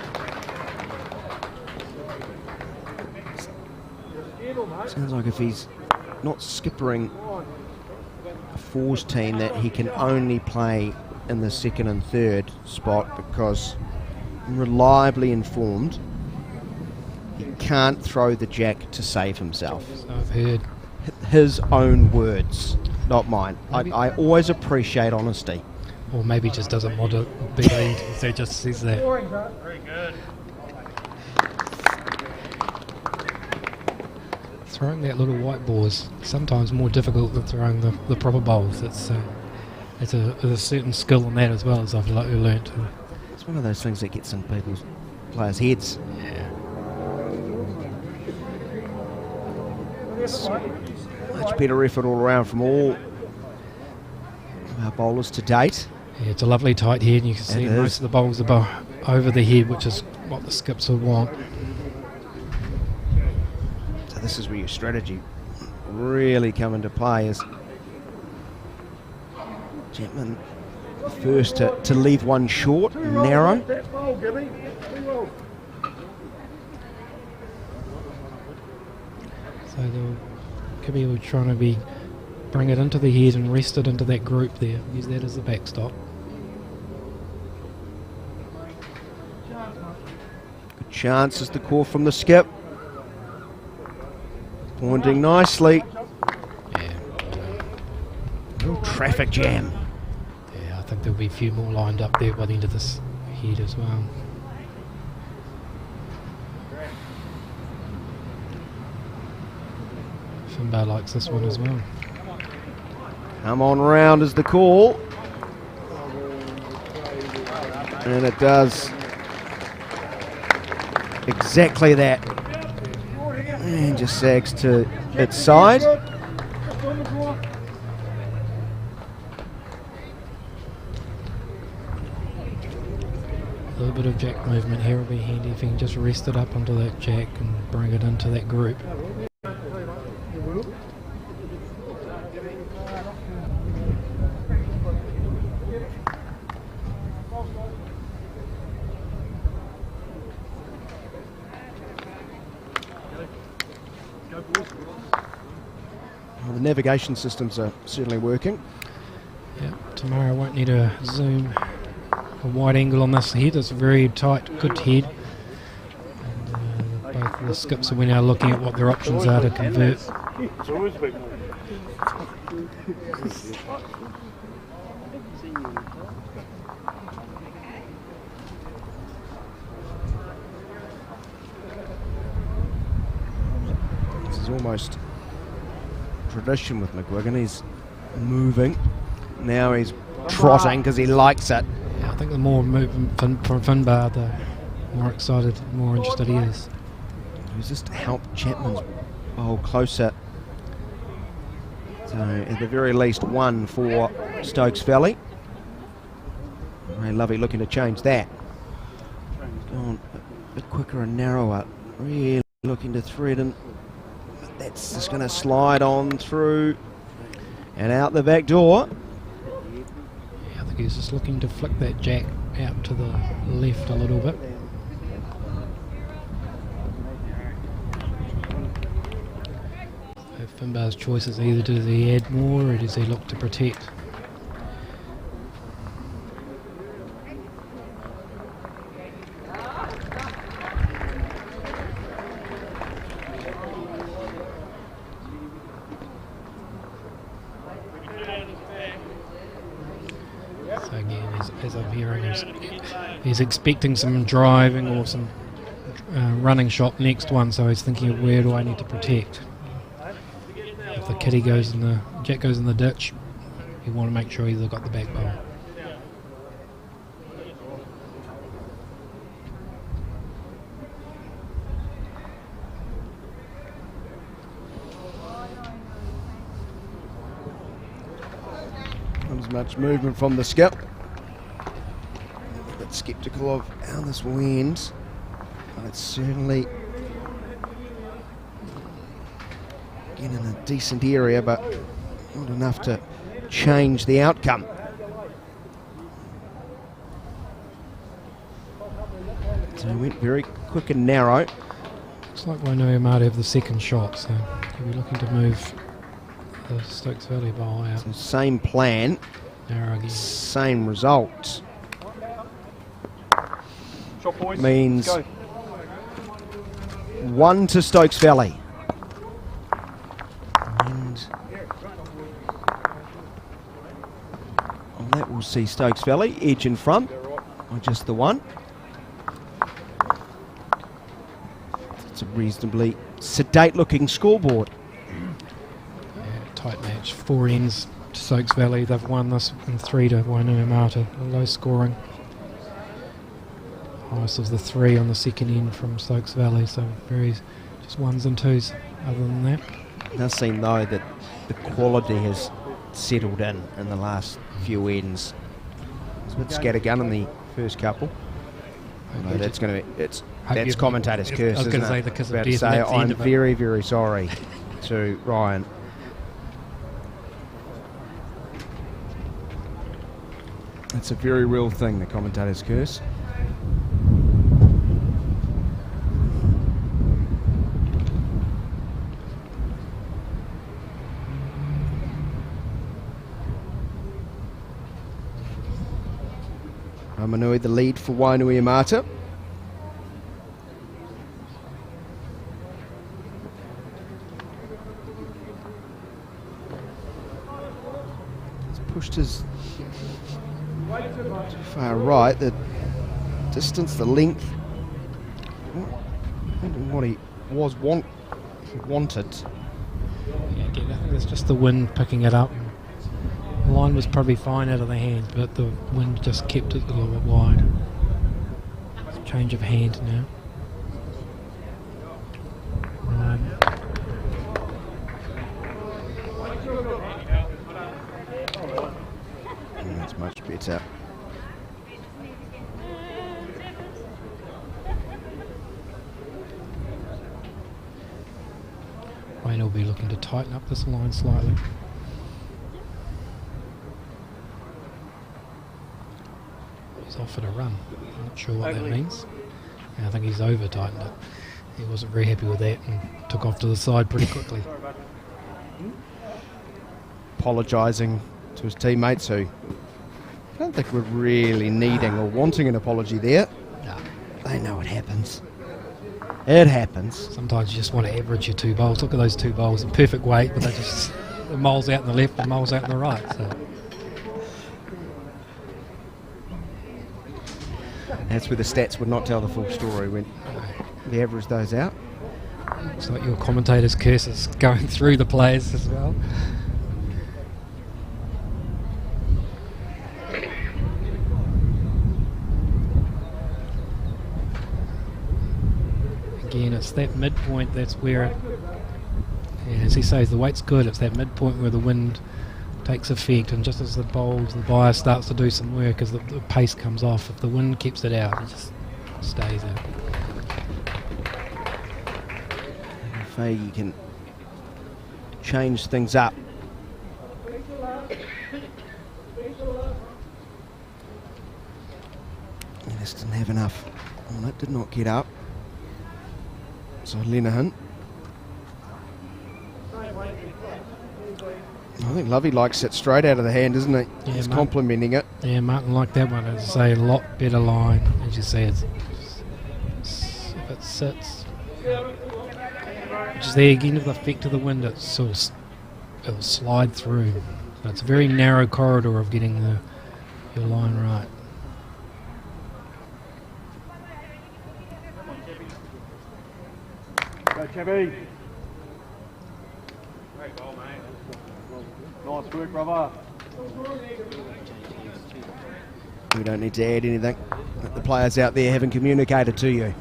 Sounds like if he's not skippering a fours team, that he can only play in the second and third spot, because I'm reliably informed he can't throw the jack to save himself. So I've heard. His own words, not mine. I always appreciate honesty. Or maybe just doesn't want to be lead, so he just says that. Very good. Throwing that little white ball is sometimes more difficult than throwing the proper bowls. It's a certain skill in that as well, as I've learnt. It's one of those things that gets in people's players' heads. Yeah. Much better effort all around from all our bowlers to date. Yeah, it's a lovely tight head, and you can see It most is. of the bowls are over the head, which is what the skips would want. So this is where your strategy really come into play, as Chapman first to leave one short, narrow. So the Kibby were trying to bring it into the head and rest it into that group there. Use that as the backstop. Good chance is the call from the skip. Pointing nicely. Yeah. Real traffic jam. Yeah, I think there'll be a few more lined up there by the end of this head as well. Finbar likes this one as well. Come on round is the call. And it does exactly that. And just sags to its side. A little bit of jack movement here will be handy if you can just rest it up onto that jack and bring it into that group. Well, the navigation systems are certainly working. Yeah, tomorrow won't need a zoom, a wide angle on this head. It's a very tight, good head. And, both the skips are now looking at what their options are to convert. It's always been. This is almost tradition with McGuigan. He's moving. Now he's trotting because he likes it. Yeah, I think the more movement from Finbar, the more excited, more interested he is. He's just helped Chapman's bowl closer. So at the very least one for Stokes Valley. Ray Lovey looking to change that. Gone a bit quicker and narrower. Really looking to thread, and that's just going to slide on through and out the back door. Yeah, I think he's just looking to flick that jack out to the left a little bit. So Finbar's choice is either does he add more or does he look to protect? So again, as I'm hearing, he's expecting some driving or some running shot next one, so he's thinking of where do I need to protect. If the kitty goes in the jack goes in the ditch, you want to make sure he's got the back bowl. Not as much movement from the skip. A bit sceptical of how this will end. But it's certainly again in a decent area, but not enough to change the outcome. So he went very quick and narrow. Looks like Wainui might have the second shot, so He'll be looking to move the Stokes Valley ball out. So same plan, Narrow again. same result. Shot, boys. Means Let's go. 1 to Stokes Valley. And that will see Stokes Valley edge in front by just the 1. It's a reasonably sedate looking scoreboard. Yeah, tight match. 4 ends to Stokes Valley. They've won this, and 3 to Wainuiomata. Low scoring. Highest was the 3 on the second end from Stokes Valley, so very just 1s and 2s other than that. It does seem though that the quality has settled in the last few ends. It's a bit scattergun in the first couple. No, that's going to be that's commentator's curse, I was isn't going to say it? the kiss About of to death. say, That's the I'm end of it. very, very sorry to Ryan. It's a very real thing, the commentator's curse. Manui the lead for Wainuiomata. He's pushed his too far right. The distance, the length, what he wanted. Yeah, again, I think it's just the wind picking it up. The line was probably fine out of the hand, but the wind just kept it a little bit wide. Change of hand now. That's much better. Wayne will be looking to tighten up this line slightly. He's offered a run. I'm not sure what that means. And I think he's over tightened it. He wasn't very happy with that and took off to the side pretty quickly. Apologising to his teammates who I don't think were really needing or wanting an apology there. No. They know it happens. It happens. Sometimes you just want to average your 2 bowls. Look at those 2 bowls in perfect weight, but they just the mole's out on the left, the mole's out on the right. So That's where the stats would not tell the full story when they average those out. looks like your commentator's curse is going through the players as well. Again, it's that midpoint that's where it, and as he says, the weight's good. It's that midpoint where the wind takes effect, and just as the bowls, the buyer starts to do some work as the pace comes off, if the wind keeps it out, it just stays out. Fahey can change things up. He just didn't have enough on it, did not get up. So Lenehan. I think Lovey likes it straight out of the hand, isn't he? Yeah, He's Martin. complimenting it. Yeah, Martin liked that one. As I say, a lot better line, as you say. If it sits, which is there again, with the effect of the wind, it'll slide through. So it's a very narrow corridor of getting your line right. Go, Chevy. Great goal, mate. Nice work, brother. We don't need to add anything that the players out there haven't communicated to you.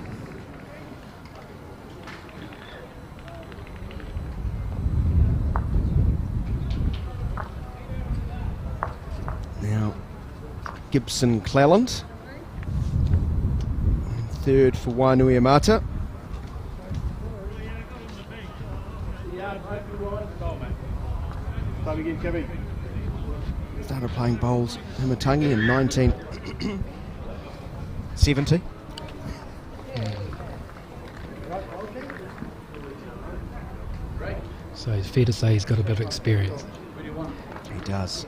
Now, Gibson Cleland, third for Wainuiomata. Start again, Chevy. Started playing bowls Himatangi in 1970. So it's fair to say he's got a bit of experience. He does.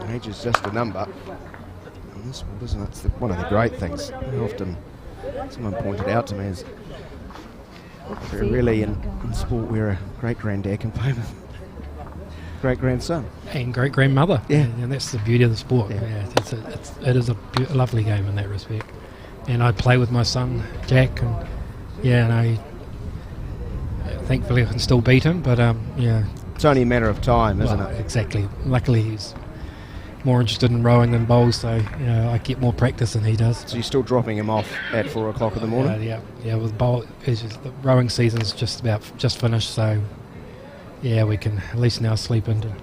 Age is just a number in this sport, isn't it? It's one of the great things. Often someone pointed out to me is very rarely in sport where a great-granddad can play with great-grandson. And great-grandmother. Yeah. And that's the beauty of the sport. Yeah. Yeah, it is a lovely game in that respect. And I play with my son, Jack, and thankfully I can still beat him, but It's only a matter of time, isn't well, it? Exactly. Luckily he's more interested in rowing than bowls, so I get more practice than he does. So you're still dropping him off at 4 o'clock in the morning? Yeah. With bowl, it's just, the rowing season's just finished, so we can at least now sleep into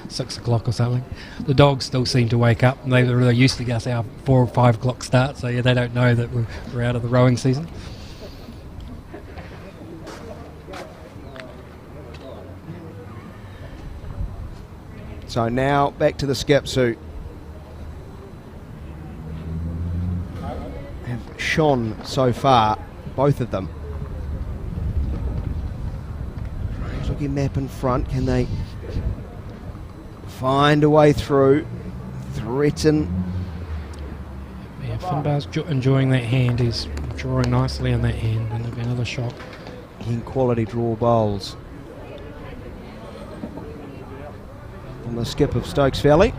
6 o'clock or something. The dogs still seem to wake up, and they're really used to us our 4 or 5 o'clock start, so they don't know that we're out of the rowing season. So now back to the skips who have shone so far, both of them. Looking map in front, can they find a way through, threaten? Yeah, Finbar's enjoying that hand. He's drawing nicely on that hand, and there'll be another shot. In quality draw bowls. On the skip of Stokes Valley.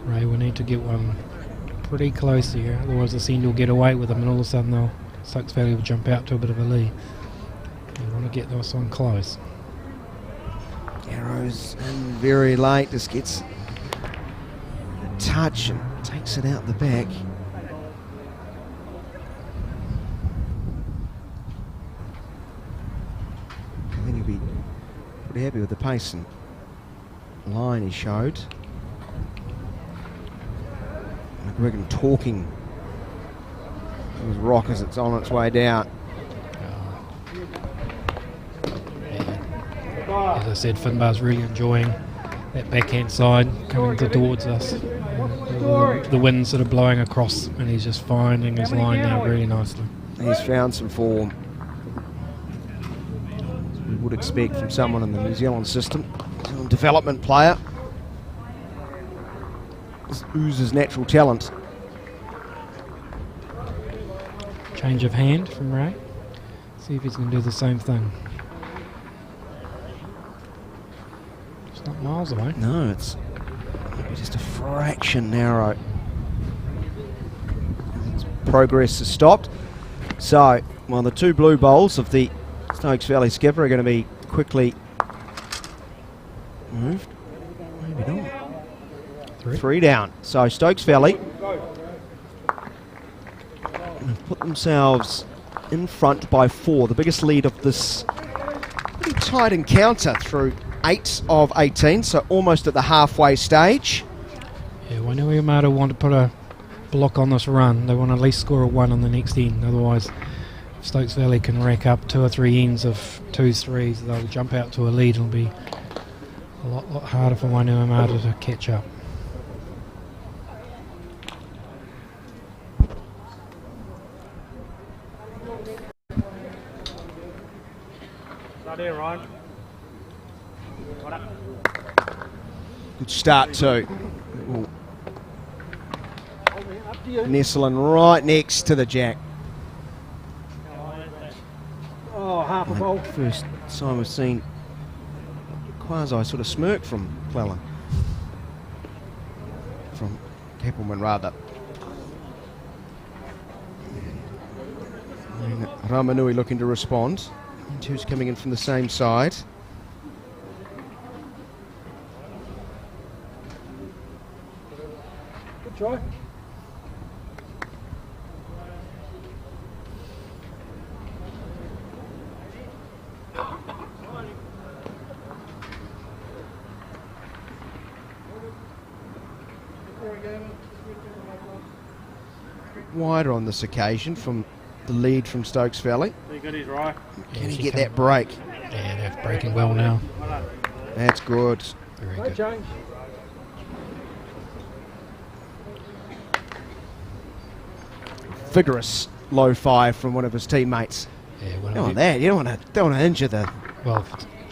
Ray will need to get one pretty close here, otherwise the Send will get away with them, and all of a sudden Stokes Valley will jump out to a bit of a lead. You want to get this one close. Arrows in very late, just gets a touch and takes it out the back. I think he'll be pretty happy with the pace and line he showed. McGuigan talking to his rock as it's on its way down. As I said, Finbar's really enjoying that backhand side coming towards us. The wind's sort of blowing across, and he's just finding his line now really nicely. He's found some form. As we would expect from someone in the New Zealand system. New Zealand development player. This oozes natural talent. Change of hand from Ray. See if he's going to do the same thing. It's not miles away. No, it's maybe just a fraction narrow. Progress has stopped. So, well, the two blue bowls of the Stokes Valley skipper are going to be quickly moved. Maybe not. Three down. So Stokes Valley have put themselves in front by 4. The biggest lead of this pretty tight encounter through 8 of 18, so almost at the halfway stage. Yeah, Wainui Yamato want to put a block on this run. They want to at least score a 1 on the next end. Otherwise, if Stokes Valley can rack up 2 or 3 ends of 2s, 3s, they'll jump out to a lead. It'll be a lot harder for Wainui Yamato to catch up. There, Ryan. Good start too. Nestling right next to the jack. Oh, half a ball. First time we've seen quasi sort of smirk from Cleland. From Keppelman rather. And Ramanui looking to respond. And two's coming in from the same side. Good try. Wider on this occasion from the lead from Stokes Valley. Very good, he's right. Can he get that break? Yeah, they're breaking well now. That's good. Very No good. change. vigorous low 5 from one of his teammates. Yeah, You don't want that. You don't want to injure the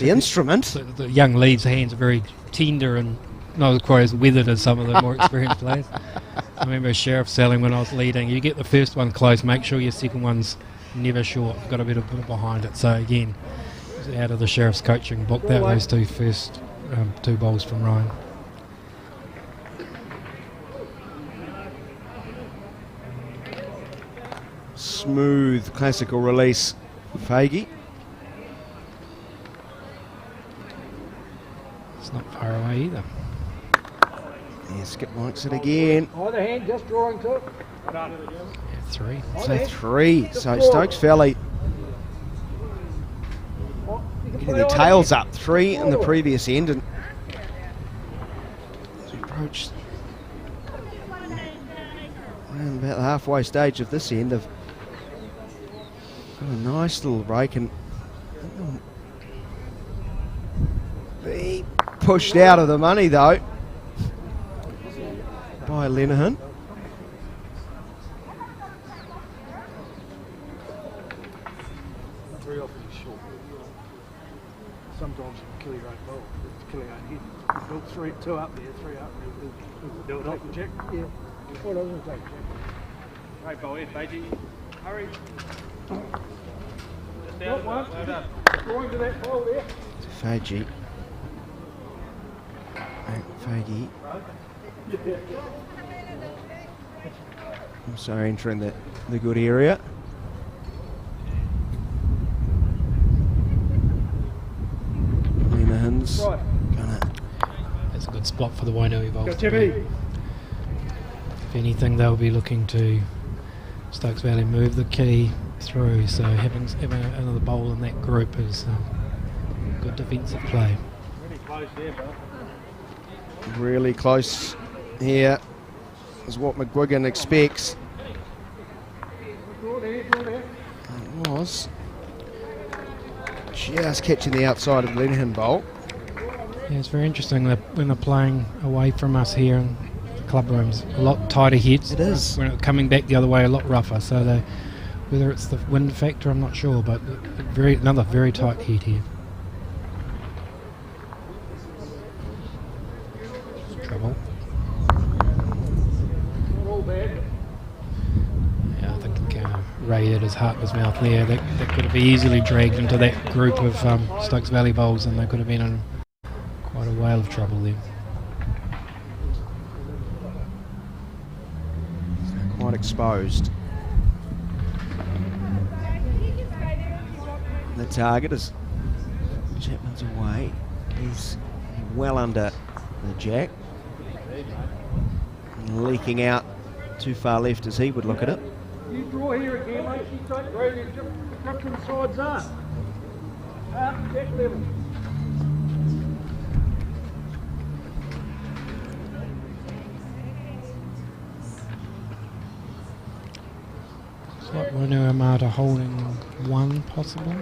instrument. The young lead's hands are very tender and not quite as weathered as some of the more experienced players. I remember Sheriff selling when I was leading, you get the first one close, make sure your second one's never short. You've got a bit behind it. So again, out of the Sheriff's coaching book, those two first 2 bowls from Ryan. Smooth classical release, Faggy. It's not far away either. Yeah, Skip likes it again. Either hand, just drawing to it. Yeah, 3. So 3. So Stokes Valley getting the tails up. 3 in the previous end, and as we approach around about the halfway stage of this end, they've got a nice little break and be pushed out of the money though by Linehan. Very often he's short. Sometimes you can kill your own ball. It's killing your own head. He's built 2 up there, 3 up there. Do it off the check. Yeah. What else will take check? Great ball here, Faggy. Hurry. Just down. One. Drawing to that ball there. Faggy. Faggy. Also entering the good area. Linehan's gonna. That's a good spot for the Wainui bowls. Go Timmy. If anything, they'll be looking to Stokes Valley move the key through. So having another bowl in that group is good defensive play. Really close there, bro. Really close here is what McGuigan expects. Draw there, draw there. It was just catching the outside of the Linehan bowl. Yeah, it's very interesting that when they're playing away from us here in the club rooms, a lot tighter heads. It is. When it's coming back the other way, a lot rougher. So whether it's the wind factor, I'm not sure, but another very tight head here. Trouble. Not all bad. Yeah, I think Ray had his heart in his mouth there. That could have easily dragged into that group of Stokes Valley bowls, and they could have been in quite a whale of trouble there. Quite exposed. The target is Chapman's away. He's well under the jack. Leaking out too far left as he would look at it. You draw here again, mate. You take where the different sides are. Jack level. Looks like Wanu Amata holding 1 possible.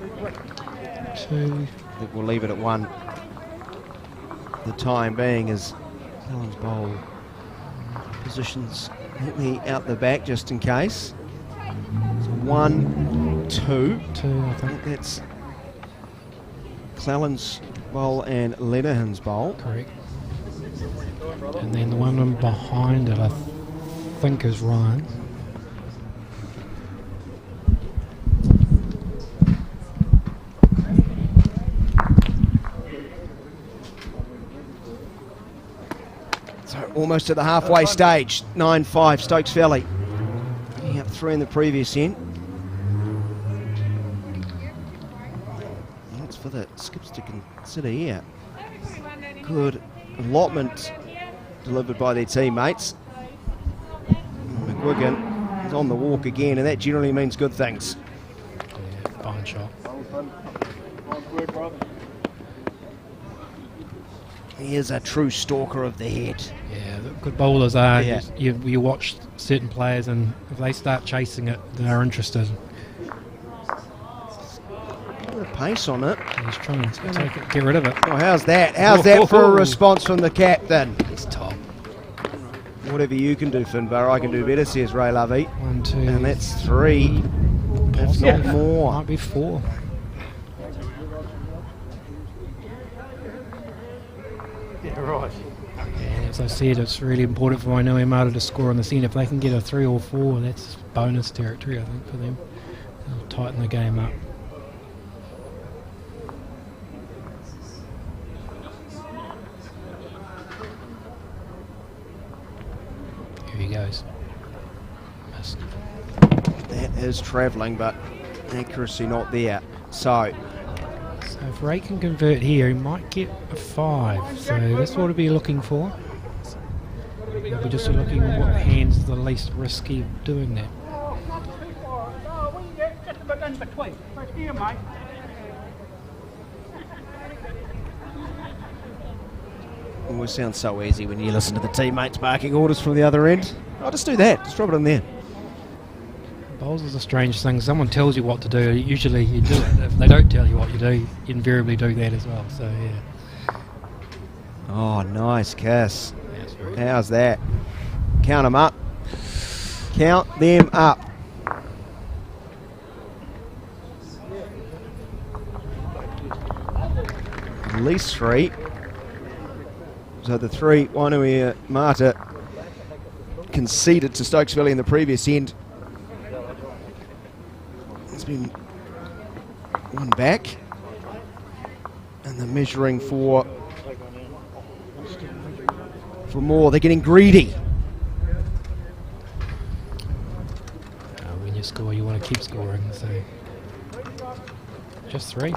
2. I think we'll leave it at 1. The time being as Helen's bowl positions neatly out the back just in case. So 1, 2. 2, I I think. think that's Clallan's bowl and Linehan's bowl. Correct. And then the one behind it, I think, is Ryan. So almost at the halfway stage. 9-5 Stokes Valley. Up 3 in the previous end. That's for the skips to consider here. Good allotment delivered by their teammates. McGuigan is on the walk again, and that generally means good things. Yeah, fine shot. He is a true stalker of the head. Yeah, the good bowlers are. Yeah. You watch certain players, and if they start chasing it, they're interested. The pace on it. He's trying to take it, get rid of it. Oh, how's that? How's that for a response from the captain? It's top. Whatever you can do, Finbar, I can do better, says Ray Lovey. 1, 2, And that's 3, if not more. Might be 4. Yeah, right. And as I said, it's really important for Wainui Mata to score on the end. If they can get a 3 or 4, that's bonus territory, I think, for them. They'll tighten the game up. Here he goes. Missed. That is travelling, but accuracy not there. So If Ray can convert here, he might get a 5. So that's what we'll be looking for. We'll be just looking at what hand's the least risky of doing that. always sounds so easy when you listen to the teammates barking orders from the other end. I'll just do that. Just drop it in there. Bowls is a strange thing. Someone tells you what to do, usually you do it. If they don't tell you what you do, you invariably do that as well. So yeah. Oh, nice kiss. That's very How's that? Count them up. Count them up. At least 3. So the 3 Wainui Mata conceded to Stokes Valley in the previous end. It's been one back. And they're measuring for more. They're getting greedy. when you score, you want to keep scoring. So just 3.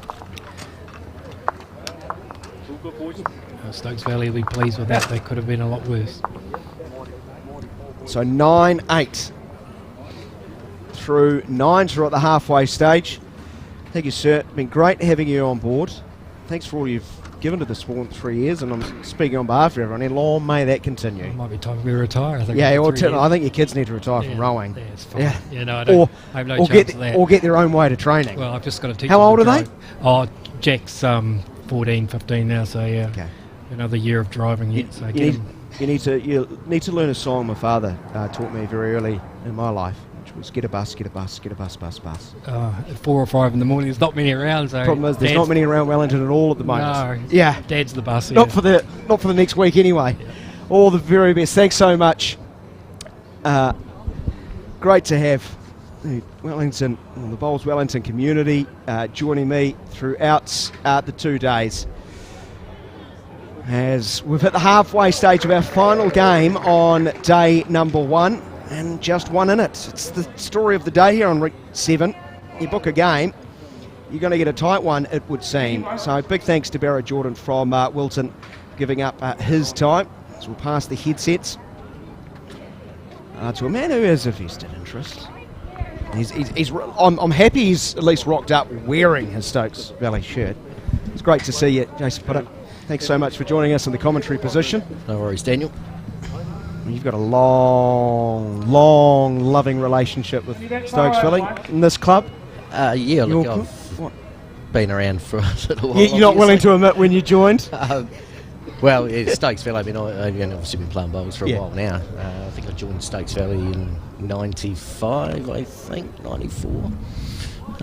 Stokes Valley will be pleased with that. They could have been a lot worse. So 9-8 through 9 through at the halfway stage. Thank you, sir. Been great having you on board. Thanks for all you've given to the sport in 3 years, and I'm speaking on behalf of everyone. And long may that continue. It might be time we retire. I think. Yeah, I think your kids need to retire from rowing. Yeah, it's fine. Yeah. Yeah, no, I don't. I have no chance of that. Or get their own way to training. Well, I've just got to teach. How them old to are they? drive. Oh, Jack's 14, 15 now. So yeah, Okay. another year of driving yet. So You need to learn a song my father taught me very early in my life, which was get a bus, get a bus, get a bus, bus, bus. at 4 or 5 in the morning, there's not many around. So Problem is, there's not many around Wellington at all at the moment. No, Yeah, Dad's the bus. not for the next week anyway. Yeah. All the very best. Thanks so much. Great to have the Wellington, the Bowls Wellington community joining me throughout the 2 days. As we've hit the halfway stage of our final game on day number 1, and just one in it. It's the story of the day here on Rig 7. You book a game, you're going to get a tight one, it would seem. So big thanks to Barrett Jordan from Wilton giving up his time. So we'll pass the headsets to a man who has a vested interest. I'm happy he's at least rocked up wearing his Stokes Valley shirt. It's great to see you, Jason Putter. Thanks so much for joining us in the commentary position. No worries, Daniel. You've got a long, loving relationship with Stokes Valley in this club. Yeah, look, You're- I've what? been around for a little while. You're not willing to admit when you joined? Well, yeah, Stokes Valley, I've obviously been playing bowls for a Yeah. while now. I think I joined Stokes Valley in 95, I think, 94.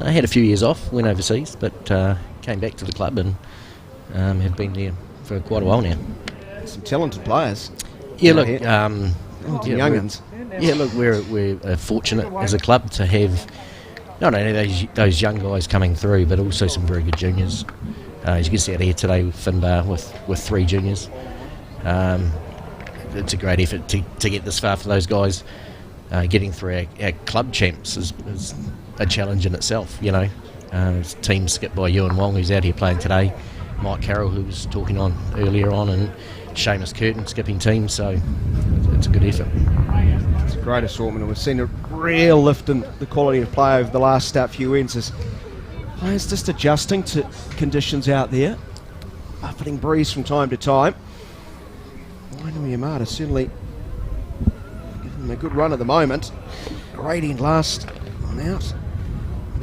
I had a few years off, went overseas, but came back to the club and have been there for quite a while now. Some talented players. Yeah, look, Some young'uns. Yeah, look, we're fortunate as a club to have not only those young guys coming through, but also some very good juniors. As you can see out here today with Finbar with 3 juniors. It's a great effort to get this far for those guys. Getting through our club champs is a challenge in itself, you know. Teams skipped by Ewan Wong, who's out here playing today, Mike Carroll, who was talking on earlier on, and Seamus Curtin skipping teams, so it's a good effort. It's a great assortment, and we've seen a real lift in the quality of play over the last few ends as players just adjusting to conditions out there. Buffeting breeze from time to time. Wainui Mata certainly giving them a good run at the moment. Great end last one out.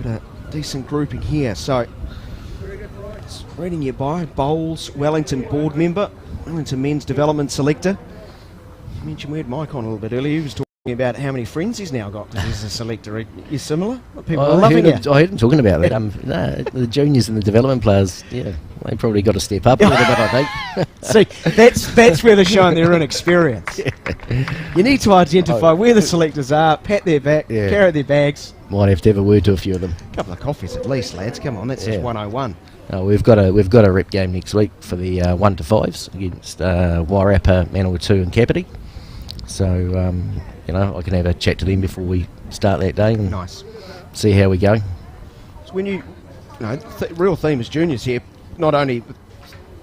Got a decent grouping here, so it's reading you by Bowls Wellington board member, Wellington men's development selector. You mentioned we had Mike on a little bit earlier. He was talking about how many friends he's now got as a selector. You're similar? People are loving it. I heard him talking about that. No, the juniors and the development players, yeah, they probably got to step up a little bit, I think. See, that's where they're showing their inexperience. You need to identify where the selectors are, pat their back, carry their bags. Might have to have a word to a few of them. A couple of coffees at least, lads. Come on, that's just 101. We've got a rep game next week for the 1 to 5s against Wairarapa, Manawatu and Kapiti. So, I can have a chat to them before we start that day and see how we go. So when real theme is juniors here, not only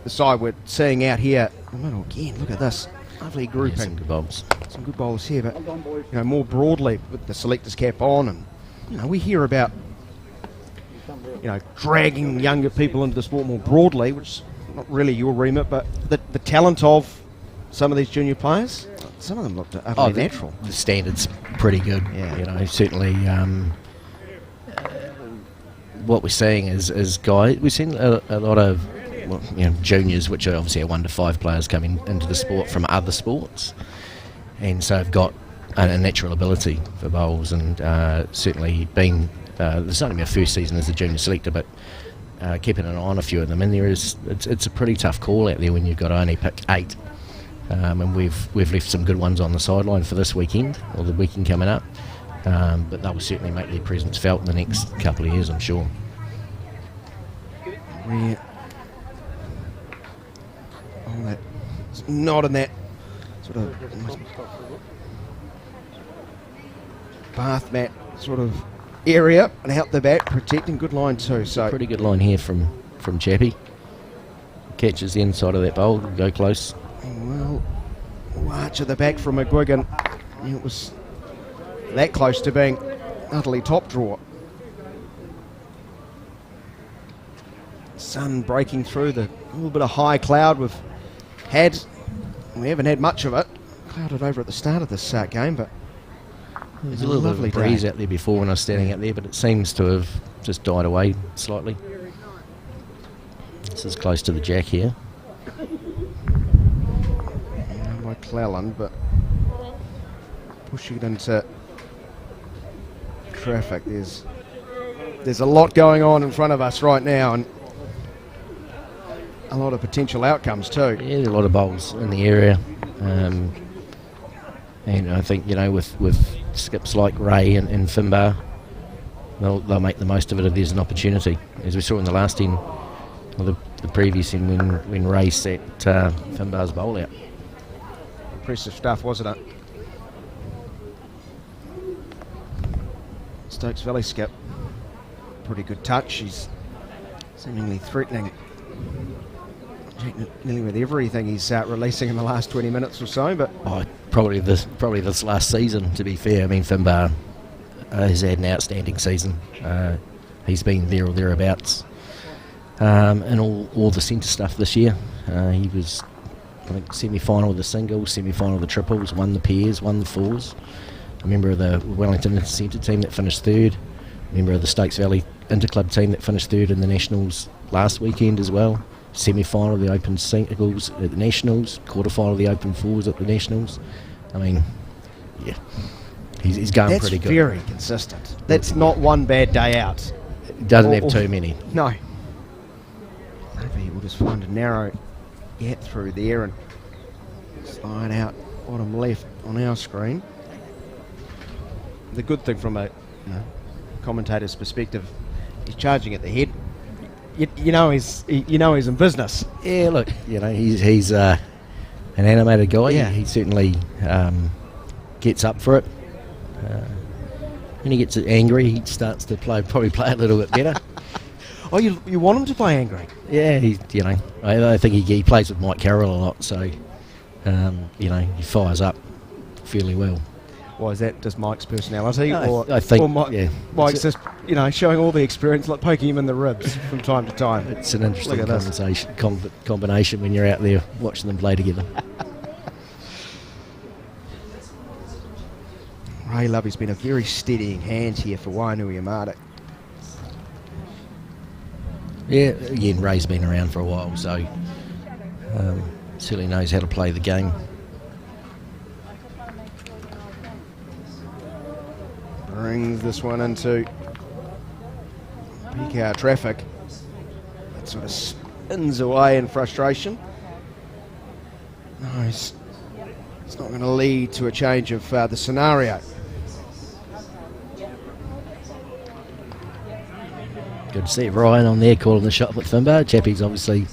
the side we're seeing out here. Oh, again, look at this. Lovely grouping. Some good bowls. Some good bowls here, but more broadly with the selectors cap on, and we hear about dragging younger people into the sport more broadly, which is not really your remit, but the talent of some of these junior players, some of them looked utterly natural. The standard's pretty good. Certainly. What we're seeing is guys. We've seen a lot of juniors, which are obviously 1 to 5 players coming into the sport from other sports, and so have got a natural ability for bowls, and certainly being. This is only my first season as a junior selector, but keeping an eye on a few of them, and it's a pretty tough call out there when you've got to only pick 8. And we've left some good ones on the sideline for this weekend, or the weekend coming up. But they'll certainly make their presence felt in the next couple of years, I'm sure. Not in that sort of bath mat sort of area, and out the back, protecting. Good line too. So pretty good line here from Chappie. Catches the inside of that bowl, go close. Well, watch at the back from McGuigan. It was that close to being utterly top draw. Sun breaking through the little bit of high cloud we haven't had much of it. Clouded over at the start of this game, but there's a little bit of a breeze out there before when I was standing out there, but it seems to have just died away slightly. This is close to the jack here. By Cleland, but pushing it into traffic. There's a lot going on in front of us right now, and a lot of potential outcomes too. Yeah, there are a lot of bowls in the area, and I think with skips like Ray and Finbar, they'll make the most of it if there's an opportunity, as we saw in the last end, or the previous end when Ray set Finbar's bowl out. Impressive stuff, wasn't it? Stokes Valley skip, pretty good touch. She's seemingly threatening Jack nearly with everything he's releasing in the last 20 minutes or so. But probably this last season, to be fair. I mean, Finbar has had an outstanding season. He's been there or thereabouts, and all the centre stuff this year. He was, I think, semi-final of the singles, semi-final of the triples, won the pairs, won the fours. A member of the Wellington centre team that finished third. A member of the Stokes Valley interclub team that finished third in the Nationals last weekend as well. Semi-final of the Open singles at the Nationals, quarter-final of the Open fours at the Nationals. I mean, yeah, he's going pretty good. That's very consistent. That's not one bad day out. Doesn't have too many. No. Maybe we'll just find a narrow gap through there and slide out bottom left on our screen. The good thing from a commentator's perspective, he's charging at the head. You know he's in business. Yeah, look, he's an animated guy. Yeah. He certainly gets up for it. When he gets angry, he starts to probably play a little bit better. Oh, you want him to play angry? Yeah, I think he plays with Mike Carroll a lot, so he fires up fairly well. Why is that? Just Mike's personality, I think Mike's just showing all the experience, like poking him in the ribs from time to time. It's an interesting combination when you're out there watching them play together. Ray Lovey's been a very steadying hand here for Wainui Amada. Yeah, again, Ray's been around for a while, so certainly knows how to play the game. Brings this one into peak hour traffic. That sort of spins away in frustration. No, it's not going to lead to a change of the scenario. Good to see Ryan on there calling the shot with Finbar. Chappie's obviously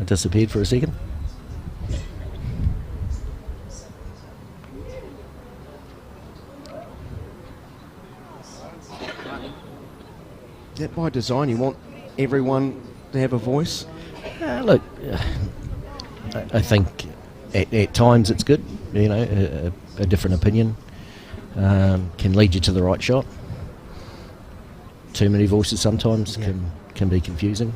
disappeared for a second. Is that by design? You want everyone to have a voice? Look, I think at times it's good. You know, a different opinion can lead you to the right shot. Too many voices sometimes can be confusing.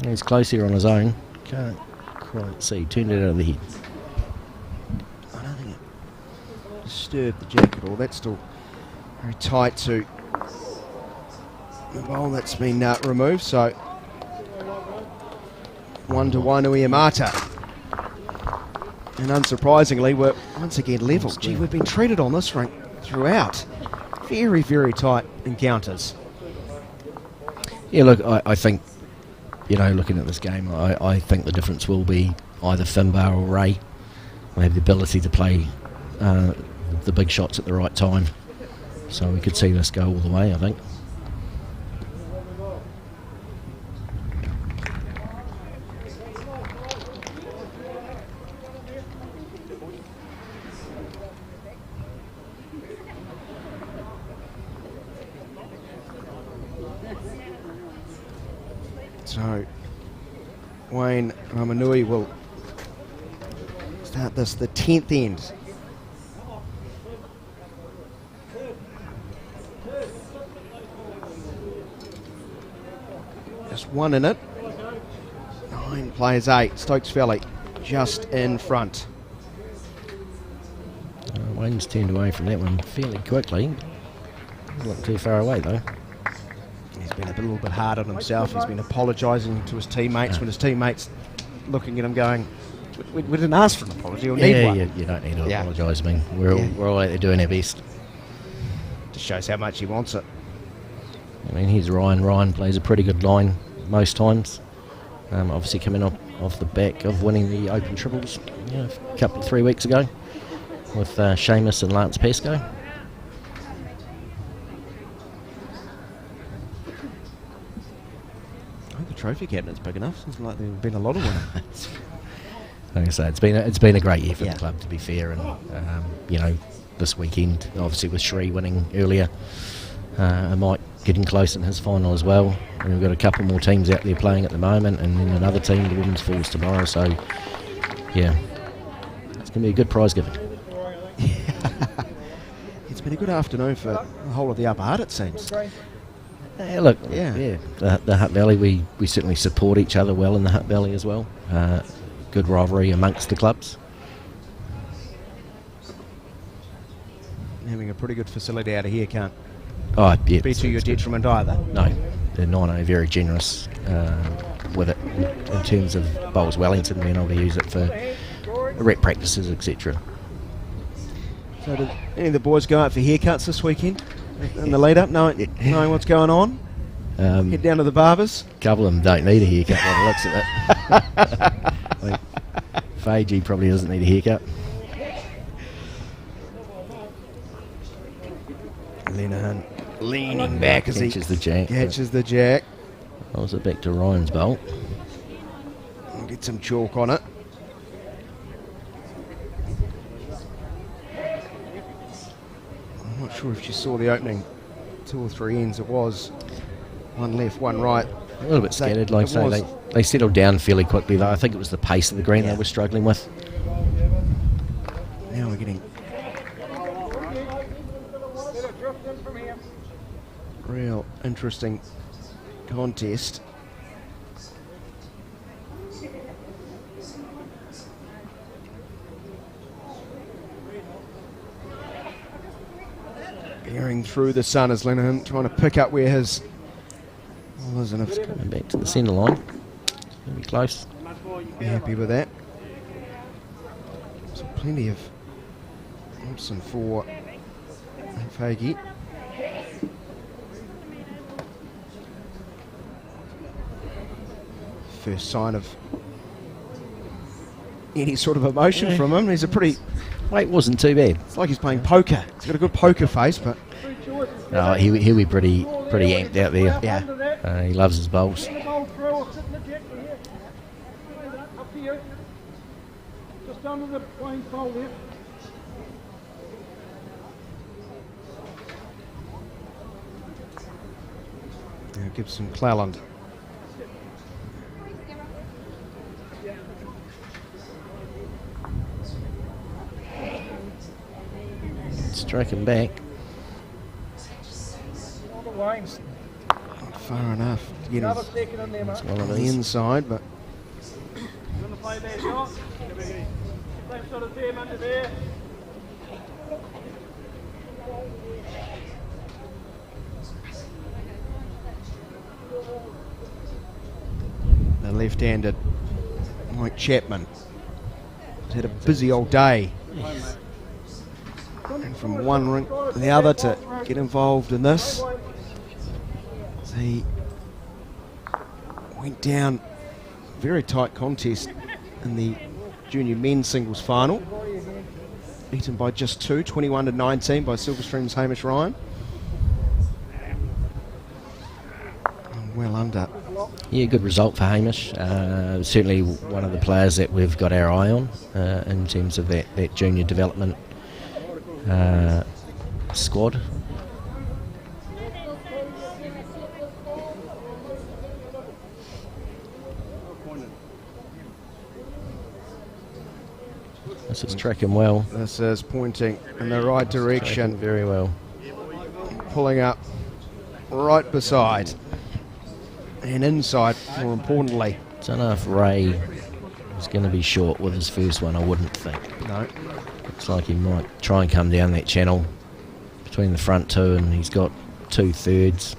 He's close here on his own. Can't quite see. Turned it out of the head. I don't think it disturbed the jack at all. That's still very tight to the bowl that's been removed. So 1-1 Uiamata. And unsurprisingly, we're once again level. Gee, we've been treated on this rink throughout. Very, very tight encounters. Yeah, look, I think, you know, looking at this game, I think the difference will be either Finbar or Ray. They have the ability to play the big shots at the right time. So we could see this go all the way, I think. So Wayne Ramanui will start this the 10th end. Just one in it. 9 plays 8. Stokes Valley just in front. Wayne's turned away from that one fairly quickly. Not too far away though. He's been a little bit hard on himself. He's been apologising to his teammates when his teammates looking at him going, we didn't ask for an apology or need one. You don't need to apologise. I mean, we're all out there doing our best. Just shows how much he wants it. I mean, here's Ryan. Ryan plays a pretty good line most times. Obviously coming off the back of winning the Open Triples a couple 3 weeks ago with Seamus and Lance Pascoe. Trophy cabinet's big enough. Seems like there's been a lot of winning. Like I say, it's been a great year for the club, to be fair, and you know, this weekend obviously with Shree winning earlier, and Mike getting close in his final as well. And we've got a couple more teams out there playing at the moment, and then another team, the women's falls tomorrow. So yeah, it's going to be a good prize giving. It's been a good afternoon for the whole of the Upper Hutt, it seems. Look, the Hutt Valley, we certainly support each other well in the Hutt Valley as well. Good rivalry amongst the clubs. Having a pretty good facility out of here can't be to your detriment either. No, the Nino are very generous with it in terms of bowls. Wellington being able to use it for rep practices, etc. So did any of the boys go out for haircuts this weekend? In the lead up, knowing what's going on? Head down to the barbers? A couple of them don't need a haircut by the looks of it. I think Fagey probably doesn't need a haircut. Lenahan leaning back as catches the jack. Catches the jack. Was it back to Ryan's bowl? We'll get some chalk on it. I'm not sure if you saw the opening 2 or 3 ends. It was one left, one right. A little bit scattered, like I say. They settled down fairly quickly, though. I think it was the pace of the green they were struggling with. Now we're getting real interesting contest. Bearing through the sun is Lenahan, trying to pick up where his ball is, and it's coming back to the centre line. Very close. Be happy with that. So plenty of option for Peggy. First sign of any sort of emotion from him. He's a pretty... Weight wasn't too bad. It's like he's playing poker. He's got a good poker face, but... No, he'll be pretty amped out there. Yeah. He loves his bowls. Just under the playing pole there. Now Gibson Cleland. Strike him back. Not far enough to get him Another second in there, mate. One of on the these. inside, but You want to play there, shot? Same sort of there, under there. the left-handed Mike Chapman has had a busy old day. And from one ring to the other to get involved in this. So he went down very tight contest in the junior men's singles final. Beaten by just 21-19 by Silverstream's Hamish Ryan. And well under. Yeah, good result for Hamish. Certainly one of the players that we've got our eye on in terms of that junior development squad. This is tracking well. This is pointing in the right direction. Tracking very well. Pulling up right beside and inside, more importantly. Don't know if Ray is going to be short with his first one, I wouldn't think. No. Looks like he might try and come down that channel between the front two, and he's got 2/3.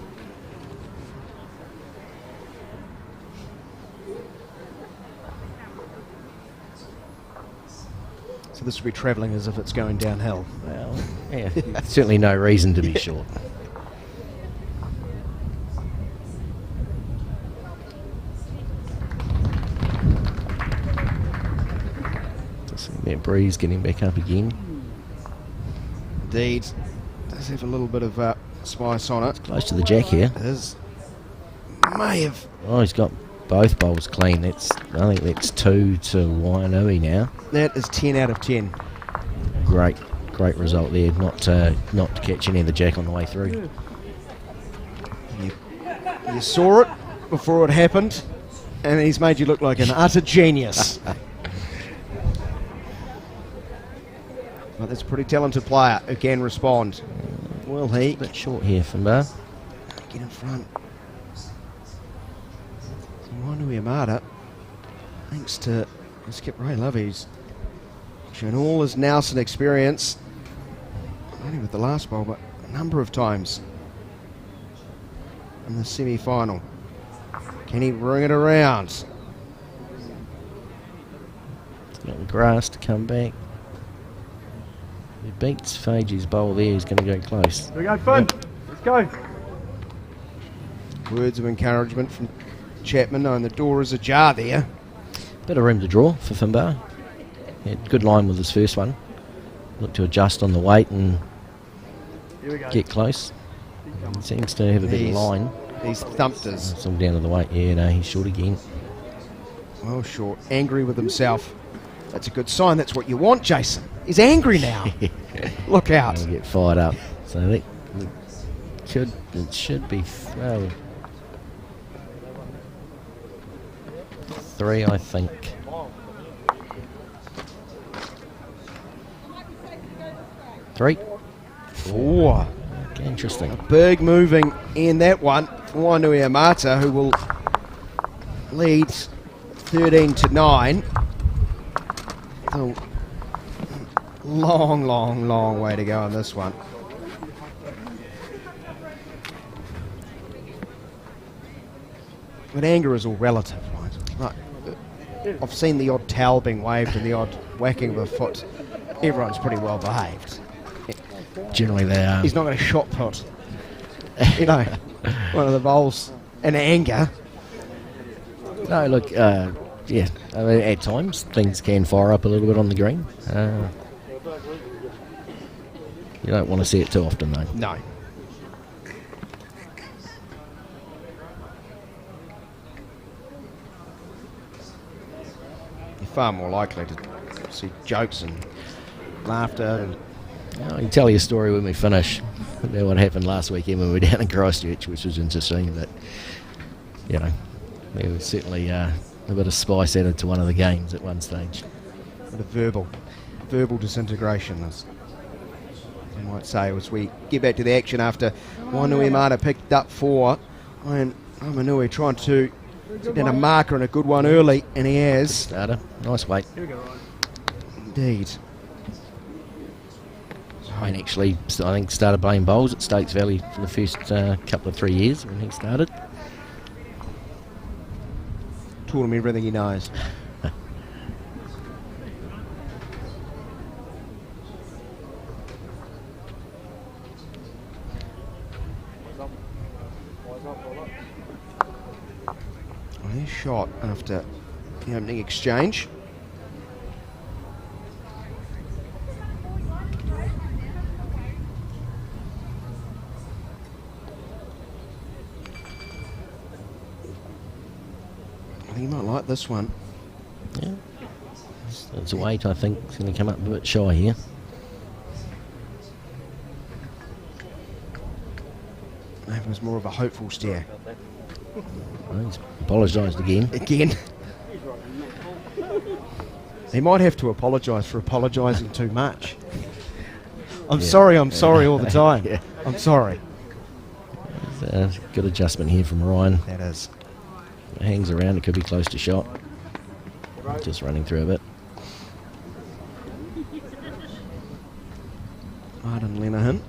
So this will be travelling as if it's going downhill. Well, yeah, certainly no reason to be short. Just that breeze getting back up again. Indeed. Does have a little bit of spice on it. Close to the jack here. Is may have. Oh, he's got both bowls clean. I think that's 2 to Wainui now. That is 10 out of 10. Great result there. Not to catch any of the jack on the way through. You saw it before it happened, and he's made you look like an utter genius. But that's a pretty talented player who can respond. Will he A bit short here, Finbar. get in front? Wainui Amata, thanks to Skip Ray Lovey, who's shown all his Nelson experience, not only with the last bowl, but a number of times in the semi-final. Can he bring it around? Got the grass to come back. He beats Fage's bowl there. He's going to go close. Here we go, Finn. Let's go. Words of encouragement from Chapman, knowing the door is ajar there. Bit of room to draw for Finbar. He had good line with his first one. Looked to adjust on the weight and Here we go. get close. He seems to have a bit of He's- line. He's thumped us. It's all down to the weight. Yeah, no, he's short again. Well, short. Angry with himself. That's a good sign. That's what you want, Jason. He's angry now. Look out. He'll get fired up. So it should be 3, I think. Three. 4. Okay, interesting. Big moving in that one for Wainui Amata, who will lead 13-9. So long way to go on this one. But anger is all relative, right? Like, I've seen the odd towel being waved and the odd whacking of a foot. Everyone's pretty well behaved. Generally they are. He's not going to shot put. You know, one of the bowls in anger. No, look, yeah, I mean, at times things can fire up a little bit on the green. You don't want to see it too often, though. No. You're far more likely to see jokes and laughter. And I can tell you a story when we finish about what happened last weekend when we were down in Christchurch, which was interesting, but, you know, there was certainly a bit of spice added to one of the games at one stage. bit of verbal disintegration, as you might say, as we get back to the action after Wainuimana picked up 4. And Manui trying to get down a marker and a good one early, and he has. Good starter. Nice weight. Indeed. Wayne actually, I think, started playing bowls at States Valley for the first couple of 3 years when he started. Taught him everything he knows. Nice shot after the opening exchange. I think he might like this one. Yeah. It's a weight, I think, it's going to come up a bit shy here. It was more of a hopeful stare. Well, he's apologised again. Again. He might have to apologise for apologising too much. I'm sorry all the time. Yeah. I'm sorry. There's a good adjustment here from Ryan. That is. It hangs around, it could be close to shot. Just running through a bit. Martin Lenihan.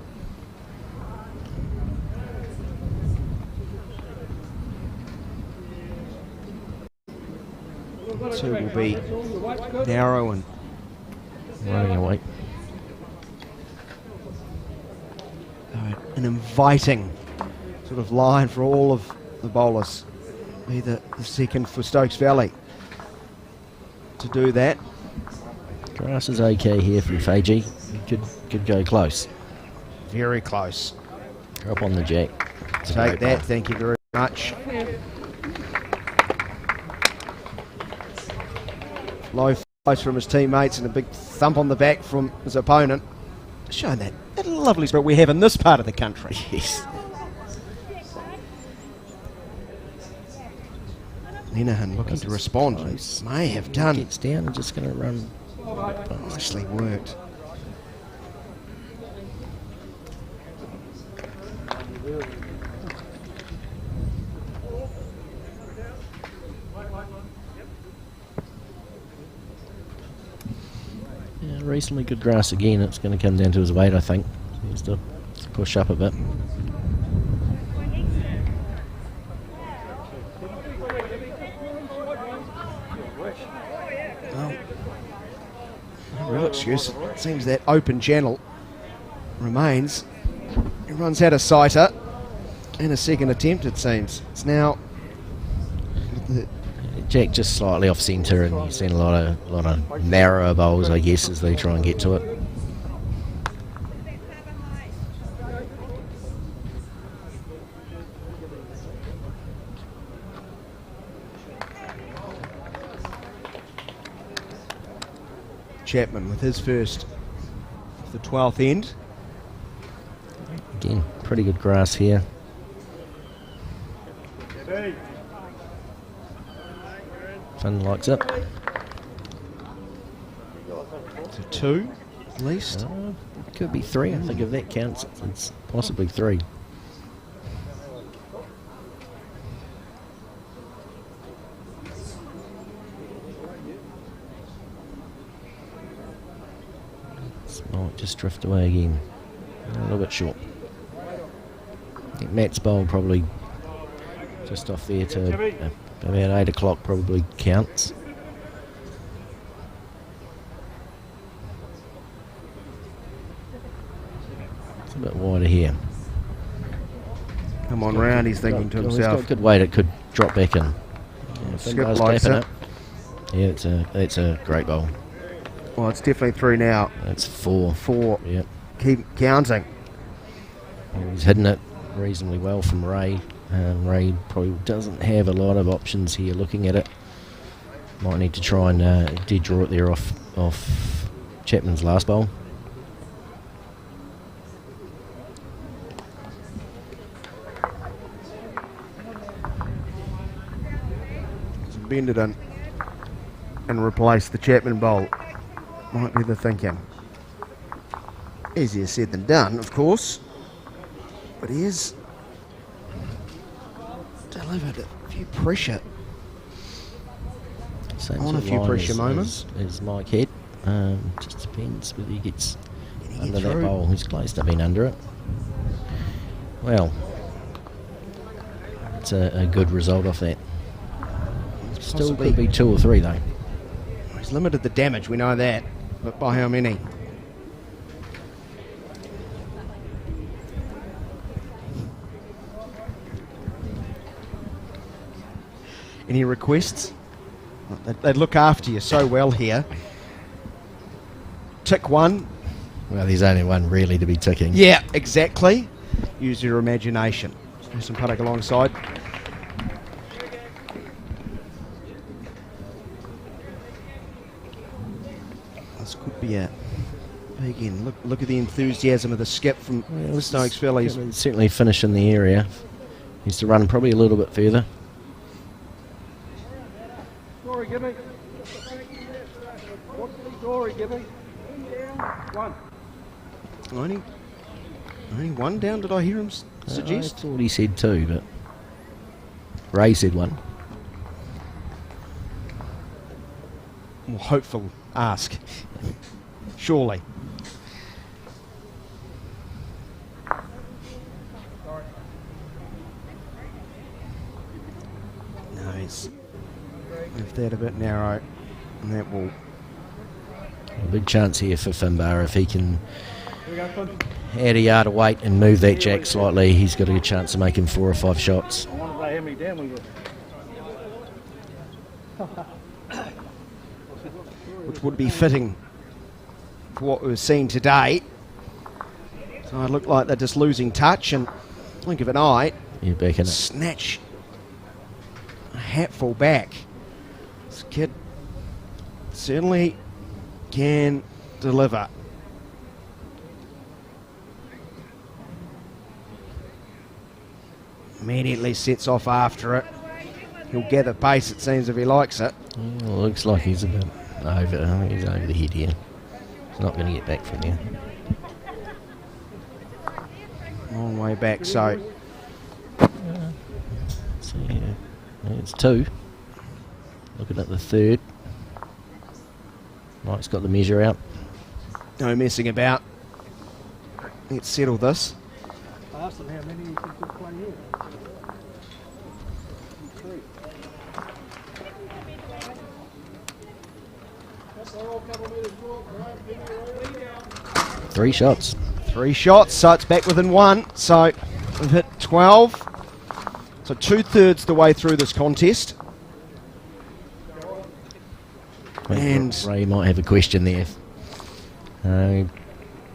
Two will be narrow and Running away. an inviting sort of line for all of the bowlers. Be the second for Stokes Valley to do that. Grass is okay here from Fiji. Could go close. Very close. Drop on the jack. It's a Take great that, ball. thank you very much. Low fives from his teammates and a big thump on the back from his opponent. Showing that lovely spirit we have in this part of the country. Yes. Lenihan looking to respond. Close. May have done. Gets down and just going to run. Nicely worked. Yeah, reasonably good grass again. It's going to come down to his weight, I think. He has to push up a bit. No real excuse. It seems that open channel remains. He runs out of sighter and a second attempt, it seems. It's now Jack just slightly off centre, and you've seen a lot of narrower bowls, I guess, as they try and get to it. Chapman with his first of the 12th end. Again, pretty good grass here. Finn likes it. So 2 at least. Could be 3. I think if that counts, it's possibly 3. This might just drift away again. A little bit short. I think Matt's bowl probably just off there to about 8 o'clock probably counts. bit wider here. Come on round, he's thinking to He's himself. got good weight, it could drop back in. Yeah, Skip Finbar's likes tapping it. Yeah, that's a great bowl. Well, it's definitely through now. That's 4. 4. Yep. Keep counting. He's hitting it reasonably well from Ray. Ray probably doesn't have a lot of options here looking at it. Might need to try and did draw it there off Chapman's last bowl. Bend it in and replace the Chapman bowl. Might be the thinking. Easier said than done, of course. But he has delivered a few pressure. Same On a sort of few line pressure moments. as Mike had. Just depends whether he gets Getting under it that through. bowl. He's close to being under it. Well, it's a good result off that. Still Possibly. could be 2 or 3 though. He's limited the damage, we know that. But by how many? Any requests? They look after you so well here. Tick 1. Well, there's only one really to be ticking. Yeah, exactly. Use your imagination. Do some paddock alongside. This could be a big in. Look at the enthusiasm of the skip from Stokes Phillies. Certainly finish in the area. Needs to run probably a little bit further. Dory, give me. Dory, give me. 1. Only 1 down, did I hear him suggest? I thought he said 2, but Ray said 1. Well, hopeful ask. Surely. No, he's left that a bit narrow, and that will. A big chance here for Finbar if he can add a yard of weight and move that jack slightly. He's got a good chance of making 4 or 5 shots. I wonder if they had me down with Which would be fitting for what we've seen today. So it looked like they're just losing touch, and blink of an eye, You're back in it. snatch a hatful back. This kid certainly can deliver. Immediately sets off after it. He'll gather pace, it seems, if he likes it. Well, looks like he's a bit over. I think he's over the head here. He's not going to get back from there. Long way back, so So yeah, it's 2. Looking at the 3rd. Mike's got the measure out. no messing about. Let's settle this. I asked them how many you think could play here. 3. That's all a couple metres short, right? 3 shots. 3 shots, so it's back within 1. So we've hit 12. So 2/3 the way through this contest. I think And- Ray might have a question there.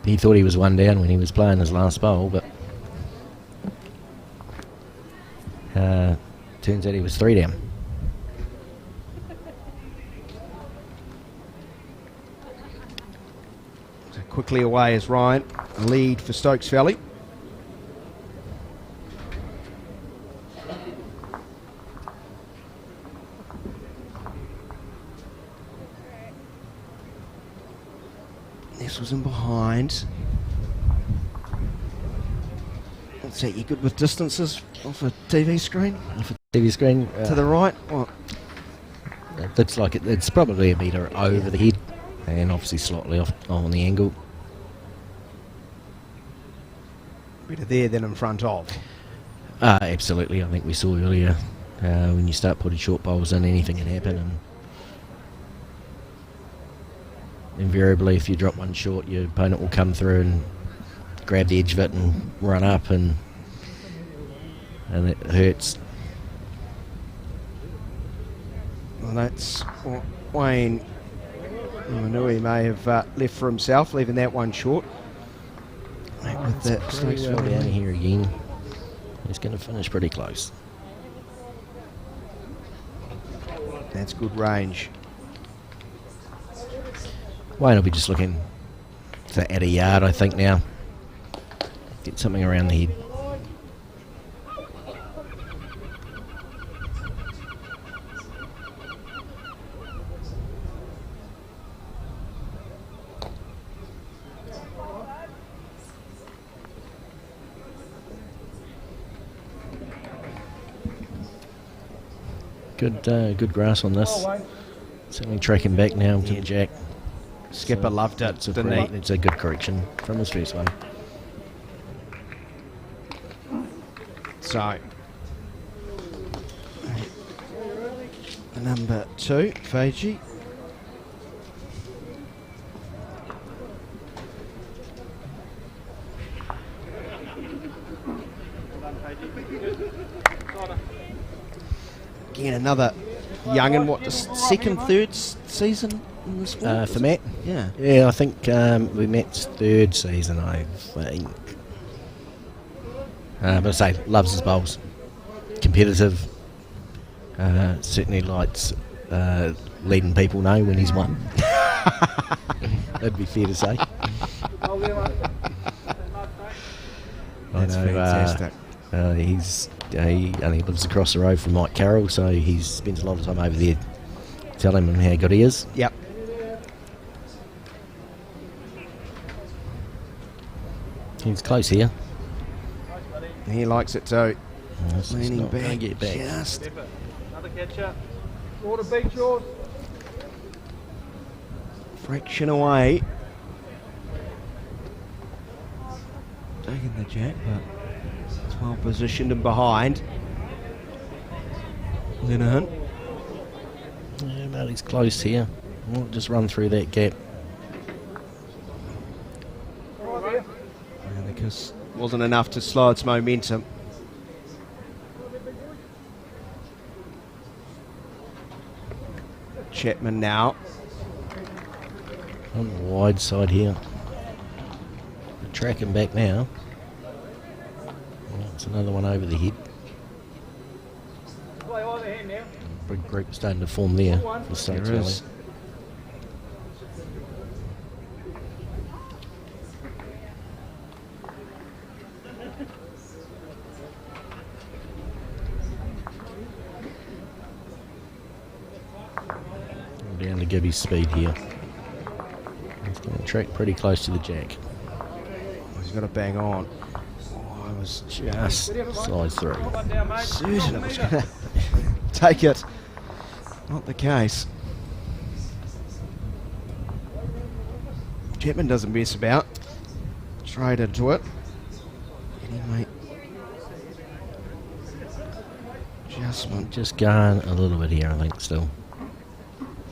He thought he was 1 down when he was playing his last bowl, but turns out he was 3 down. So quickly away is Ryan. Lead for Stokes Valley. This was in behind. What's that? You good with distances off a TV screen? TV screen. To the right? What? It looks like it's probably a metre over the head, and obviously slightly off on the angle. Better there than in front of. Absolutely. I think we saw earlier when you start putting short bowls in, anything can happen, and invariably if you drop one short, your opponent will come through and grab the edge of it and run up, and it hurts. Well, that's what Wayne Manui may have left for himself, leaving that one short. With that Pretty well down here again. He's going to finish pretty close. That's good range. Wayne will be just looking to add a yard, I think, now. Get something around the head. Good grass on this. Certainly tracking back now to the jack. Skipper loved it, didn't he? It's a good correction from his first one. So, number 2, Fiji. Again, another young and what, second, third season in the sport? For Matt? Yeah. Yeah, I think we Matt's third season, I think. But I say, loves his bowls. Competitive. Certainly likes letting people know when he's won. That'd be fair to say. That's fantastic. He only lives across the road from Mike Carroll, so he spends a lot of time over there telling him how good he is. Yep. He's close here. He likes it too. It's Leaning not gonna back, get back. just Another catcher. Water beach yours. fraction away. Taking the jack, but it's well positioned and behind. Linehan. Yeah, but he's close here. We'll just run through that gap. And because wasn't enough to slow its momentum. Chapman now. On the wide side here. Tracking back now. It's another one over the head. Play either hand now. Big group starting to form there for States There Valley. is. Down to Gibby's speed here. He's going to track pretty close to the jack. He's got to bang on. Oh, I was Just slides through. One down, mate. certain it was going to take it. Not the case. Chapman doesn't mess about. Straight into it. Anyway. Adjustment. Just going a little bit here, I think, still.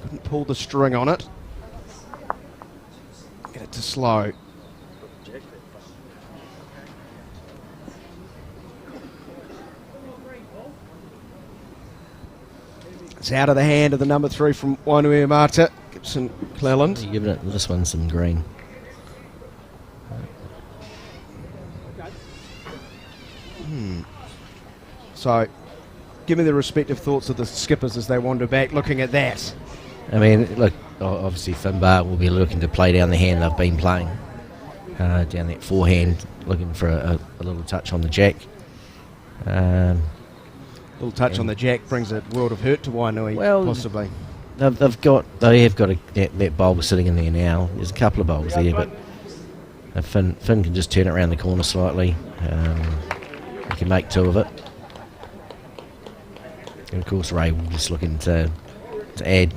Couldn't pull the string on it. Get it to slow. It's out of the hand of the number 3 from Wainuiamata, Gibson Cleland. You're giving it this one some green. So, give me the respective thoughts of the skippers as they wander back, looking at that. I mean, look, obviously Finbar will be looking to play down the hand they've been playing. Down that forehand, looking for a little touch on the jack. Little touch on the jack brings a world of hurt to Wainui, Well, possibly. They have got that bowler sitting in there now. There's a couple of bowls there, but Finn can just turn it around the corner slightly. He can make 2 of it. And of course Ray will just looking to add.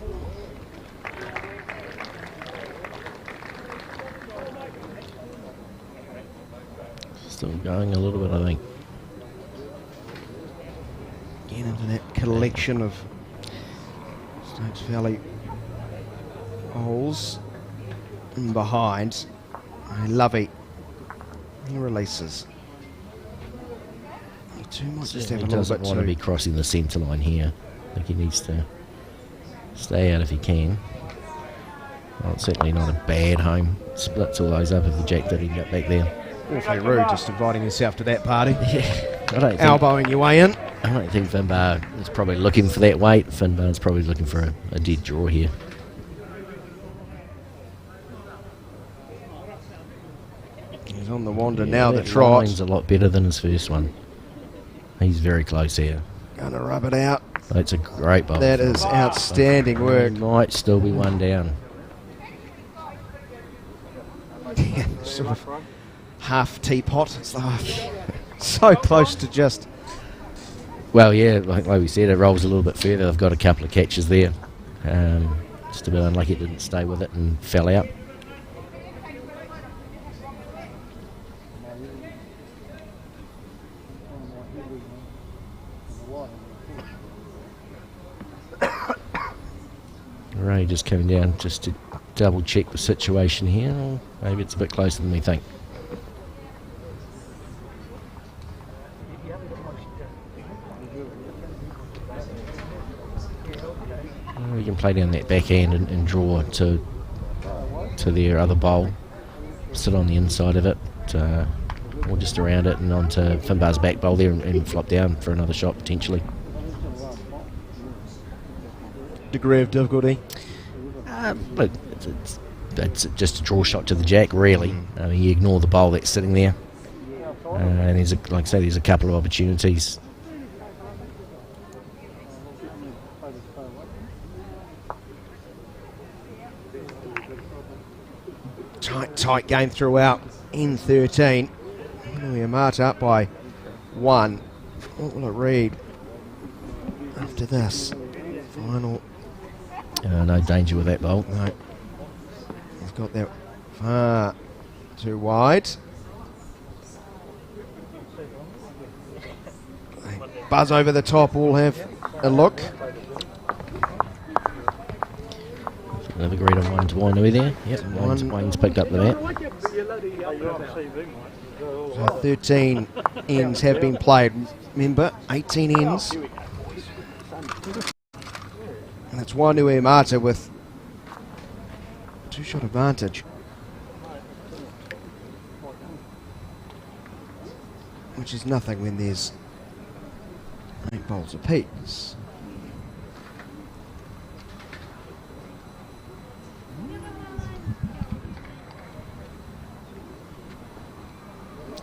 Still going a little bit, I think. Again into that collection of Stokes Valley holes and behind. Lovey He releases. You two might just have a He little doesn't bit want to too. be crossing the centre line here. I think he needs to stay out if he can. Well, it's certainly not a bad home. Splits all those up if the jack did end up back there. Awfully rude, just inviting yourself to that party. I don't think, Elbowing your way in. I don't think Finbar is probably looking for that weight. Finbar's probably looking for a dead draw here. He's on the wander Yeah, now, the that trot. line's a lot better than his first one. He's very close here. Gonna rub it out. That's a great bowl. That is outstanding work. He might still be one down. Sort of half teapot. It's like so close to just. Well, yeah, like we said, it rolls a little bit further. They've got a couple of catches there. Just a bit unlucky it didn't stay with it and fell out. Ray just coming down just to double check the situation here. Maybe it's a bit closer than we think. We can play down that backhand and draw to their other bowl. Sit on the inside of it, or just around it and onto Finbar's back bowl there and flop down for another shot potentially. Degree of difficulty. But it's just a draw shot to the jack, really. I mean, you ignore the bowl that's sitting there, and like I say, there's a couple of opportunities. Tight game throughout. In 13. We are marked up by 1. What will it read after this? Final. No danger with that bowl. No. He's got that far too wide. They buzz over the top, all have a look. They've agreed on 1 to Wainui there. Yep, One. Wayne's picked up the bat. So 13 ends have been played. Remember, 18 ends. And it's Wainui Mata with 2-shot advantage. Which is nothing when there's 8 bowls apiece.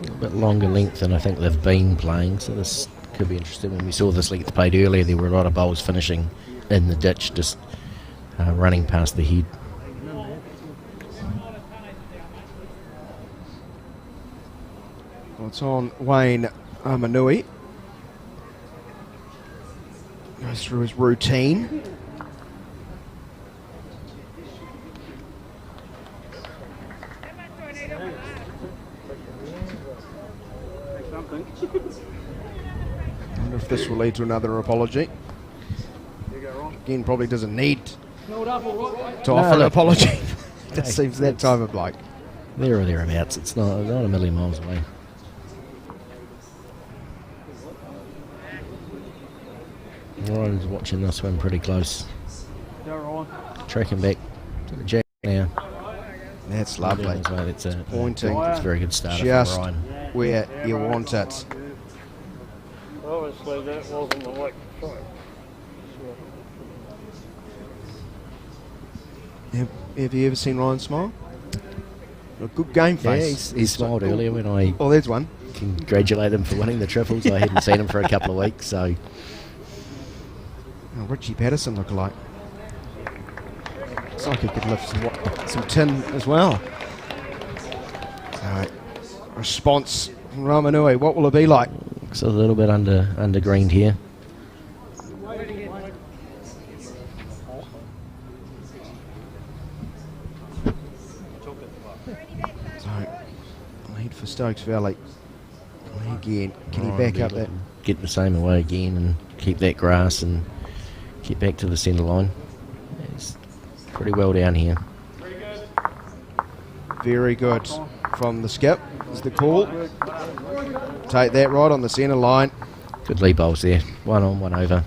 A bit longer length than I think they've been playing, so this could be interesting. When we saw this length played earlier, there were a lot of bowls finishing in the ditch, just running past the head. Well, it's on Wayne Amanui. Goes through his routine. I wonder if this will lead to another apology. Again, probably doesn't need to offer an look. apology. That seems that type of bloke. There or thereabouts. It's not a million miles away. Ryan's watching this one pretty close. Tracking back to the jack now. That's lovely. That's a Pointing. It's a very good start Just for Ryan. where you want it. Obviously that wasn't the way. Have you ever seen Ryan smile? A good game Yeah, face. he smiled earlier when I Oh, there's one. congratulated him for winning the triples. I hadn't seen him for a couple of weeks, so Oh, Richie Patterson look alike. Looks like he could lift some tin as well. So, response from Ramanui. What will it be like? looks a little bit undergreened here. So, lead for Stokes Valley. Again, can he Ryan back be up that? looking- Get the same away again and keep that grass and get back to the centre line. It's pretty well down here. Very good from the skip. is the call. Take that right on the centre line. Good lead bowls there. 1 on, 1 over.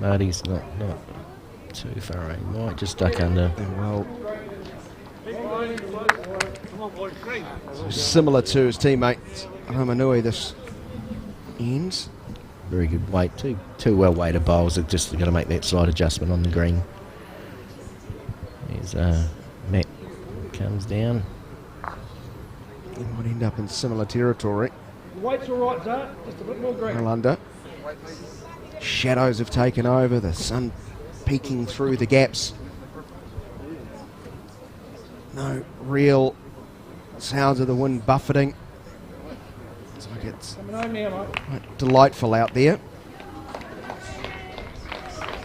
Marty's not too far away. Might just duck under. Well, similar to his teammate Ramanui this ends. Very good weight. Two well weighted bowls. They're just going to make that slight adjustment on the green. There's Matt comes down. He might end up in similar territory. Weight's all right, Zart. Just a bit more green. Well under. Shadows have taken over. The sun peeking through the gaps. No real sounds of the wind buffeting. It's like it's quite delightful out there.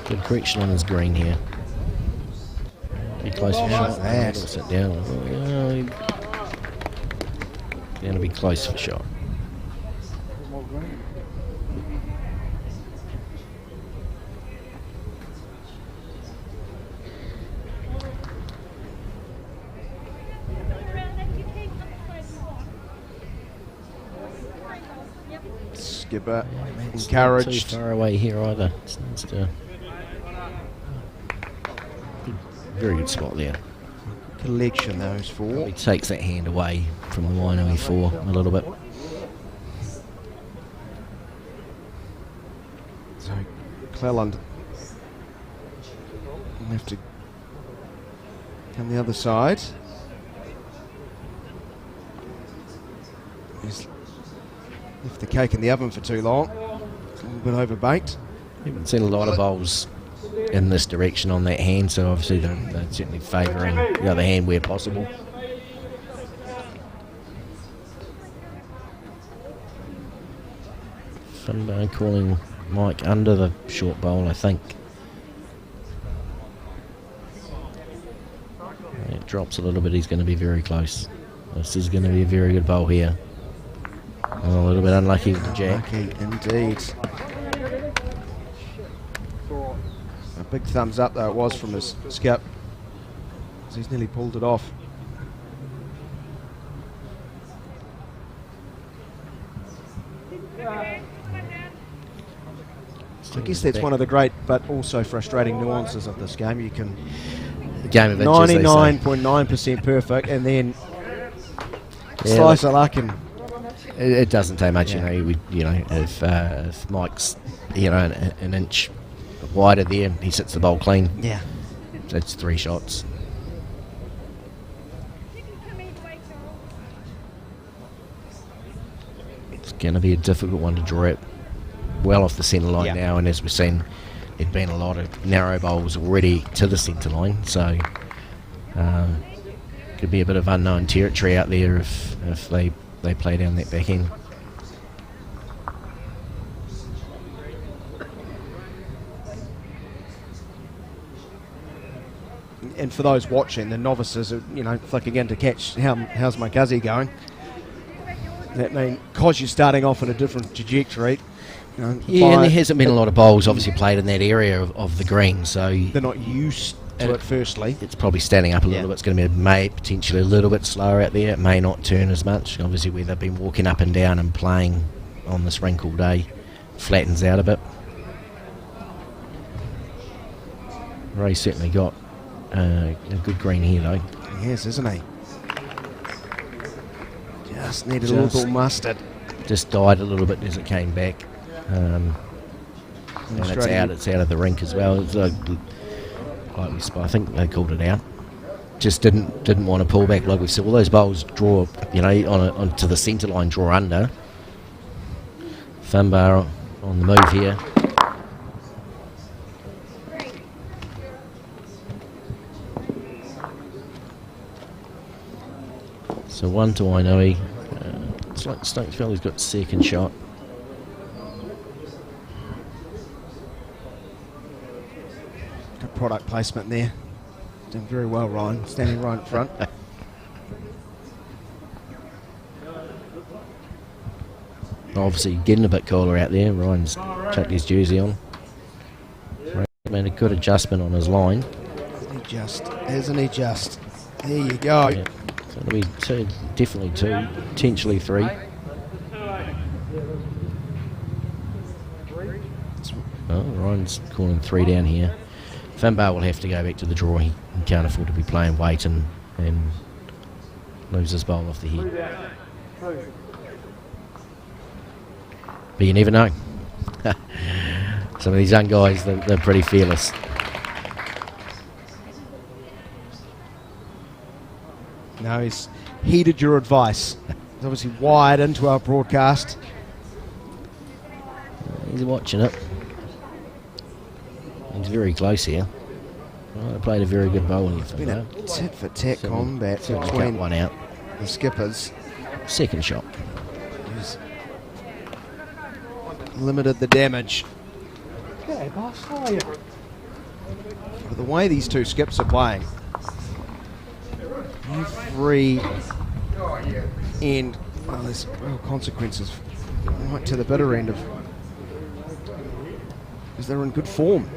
Good correction on his green here. Be close for shot. that. Sit down. Going to be close for shot. Skipper Not encouraged. too far away here either. It's very good spot there. Collection those four. He takes that hand away from the Wainui 4 a little bit. So Cleland will have to come the other side. He's left the cake in the oven for too long. It's a little bit overbaked. Haven't seen a lot of bowls in this direction on that hand, so obviously they're certainly favouring the other hand where possible. Finbar calling Mike under the short bowl, I think. It drops a little bit, he's going to be very close. This is going to be a very good bowl here. Oh, a little bit unlucky with the jack. Lucky indeed. A big thumbs up though it was from his skip. He's nearly pulled it off. I guess that's one of the great but also frustrating nuances of this game. You can The game of inches, they say. 99.9% perfect and then slice of luck and It doesn't take much, Yeah. if Mike's, an inch wider there, he sits the bowl clean. yeah. That's 3 shots. It's going to be a difficult one to draw it well off the centre line Yeah. now, and as we've seen, there've been a lot of narrow bowls already to the centre line, so could be a bit of unknown territory out there if they play down that back end. And for those watching, the novices, flicking in to catch how's my guzzy going. That means because you're starting off in a different trajectory. Yeah, and there hasn't been a lot of bowls obviously played in that area of the green, so they're not used to it. Firstly, it's probably standing up a little bit. It's going to be potentially a little bit slower out there. It may not turn as much. Obviously, where they've been walking up and down and playing on this rink all day, flattens out a bit. Ray's certainly got a good green here though. yes, isn't he? Just needed a little bit mustard. Just died a little bit as it came back. And it's out of the rink as well. It's I think they called it out. Just didn't want to pull back like we said. All those bowls draw, onto the centre line, draw under. Finbar on the move here. So 1 to Wainui. It's like Stokesville's got second shot. Good product placement there. Doing very well, Ryan. Standing right in front. Obviously getting a bit cooler out there. Ryan's chucked his jersey on. Made a good adjustment on his line. Isn't he just? There you go. Yeah. So it'll be two, definitely two, potentially three. Oh, Ryan's calling 3 down here. Finbar will have to go back to the draw. He can't afford to be playing weight and lose his bowl off the head. But you never know. Some of these young guys, they're pretty fearless. No, he's heeded your advice. He's obviously wired into our broadcast. He's watching it. He's very close here. Well, they played a very good bowl here. It's been a tit-for-tat combat Cut between one out. the skippers. Second shot. He's limited the damage. Okay, boss, how are you? But the way these two skips are playing, every end, well, there's real consequences right to the bitter end of, because they're in good form.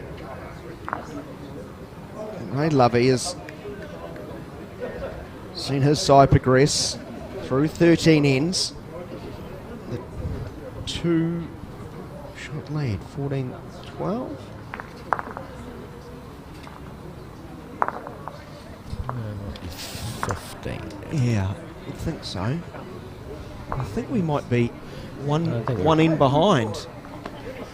And Ray Lovey has seen his side progress through 13 ends. The 2-shot lead, 14-12. Might be 15. Yeah, I think so. I think we might be I one think in behind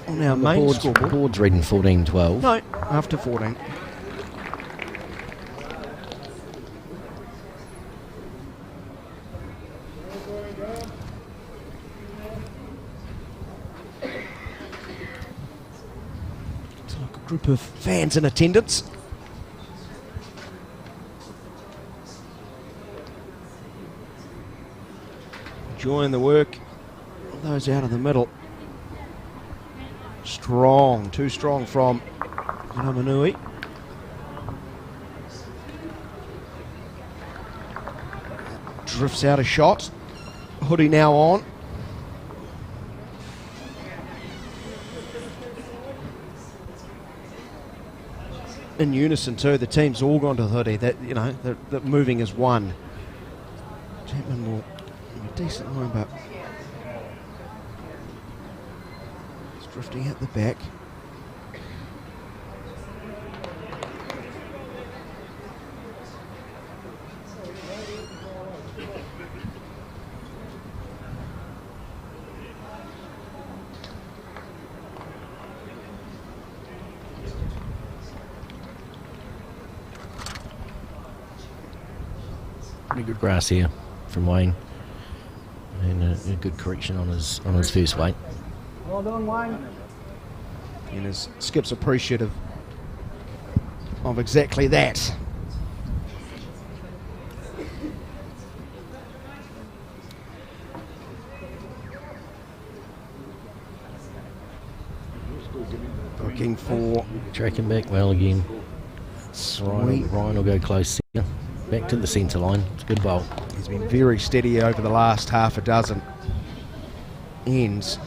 on our main scoreboard. Board's reading 14-12. No, after 14. It's like a group of fans in attendance. Enjoying the work of those out of the middle. Strong, too strong from Namanui. Drifts out a shot. Hoodie now on. In unison too, the team's all gone to the hoodie. That, you know, that moving as one. Chapman will have a decent line, but it's drifting at the back. Pretty good grass here from Wayne, and a good correction on his first weight. Well done, Wayne. And his skip's appreciative of exactly that. Looking for Tracking back well again. Ryan will go close here. Back to the centre line. It's a good bowl. He's been very steady over the last half a dozen ends.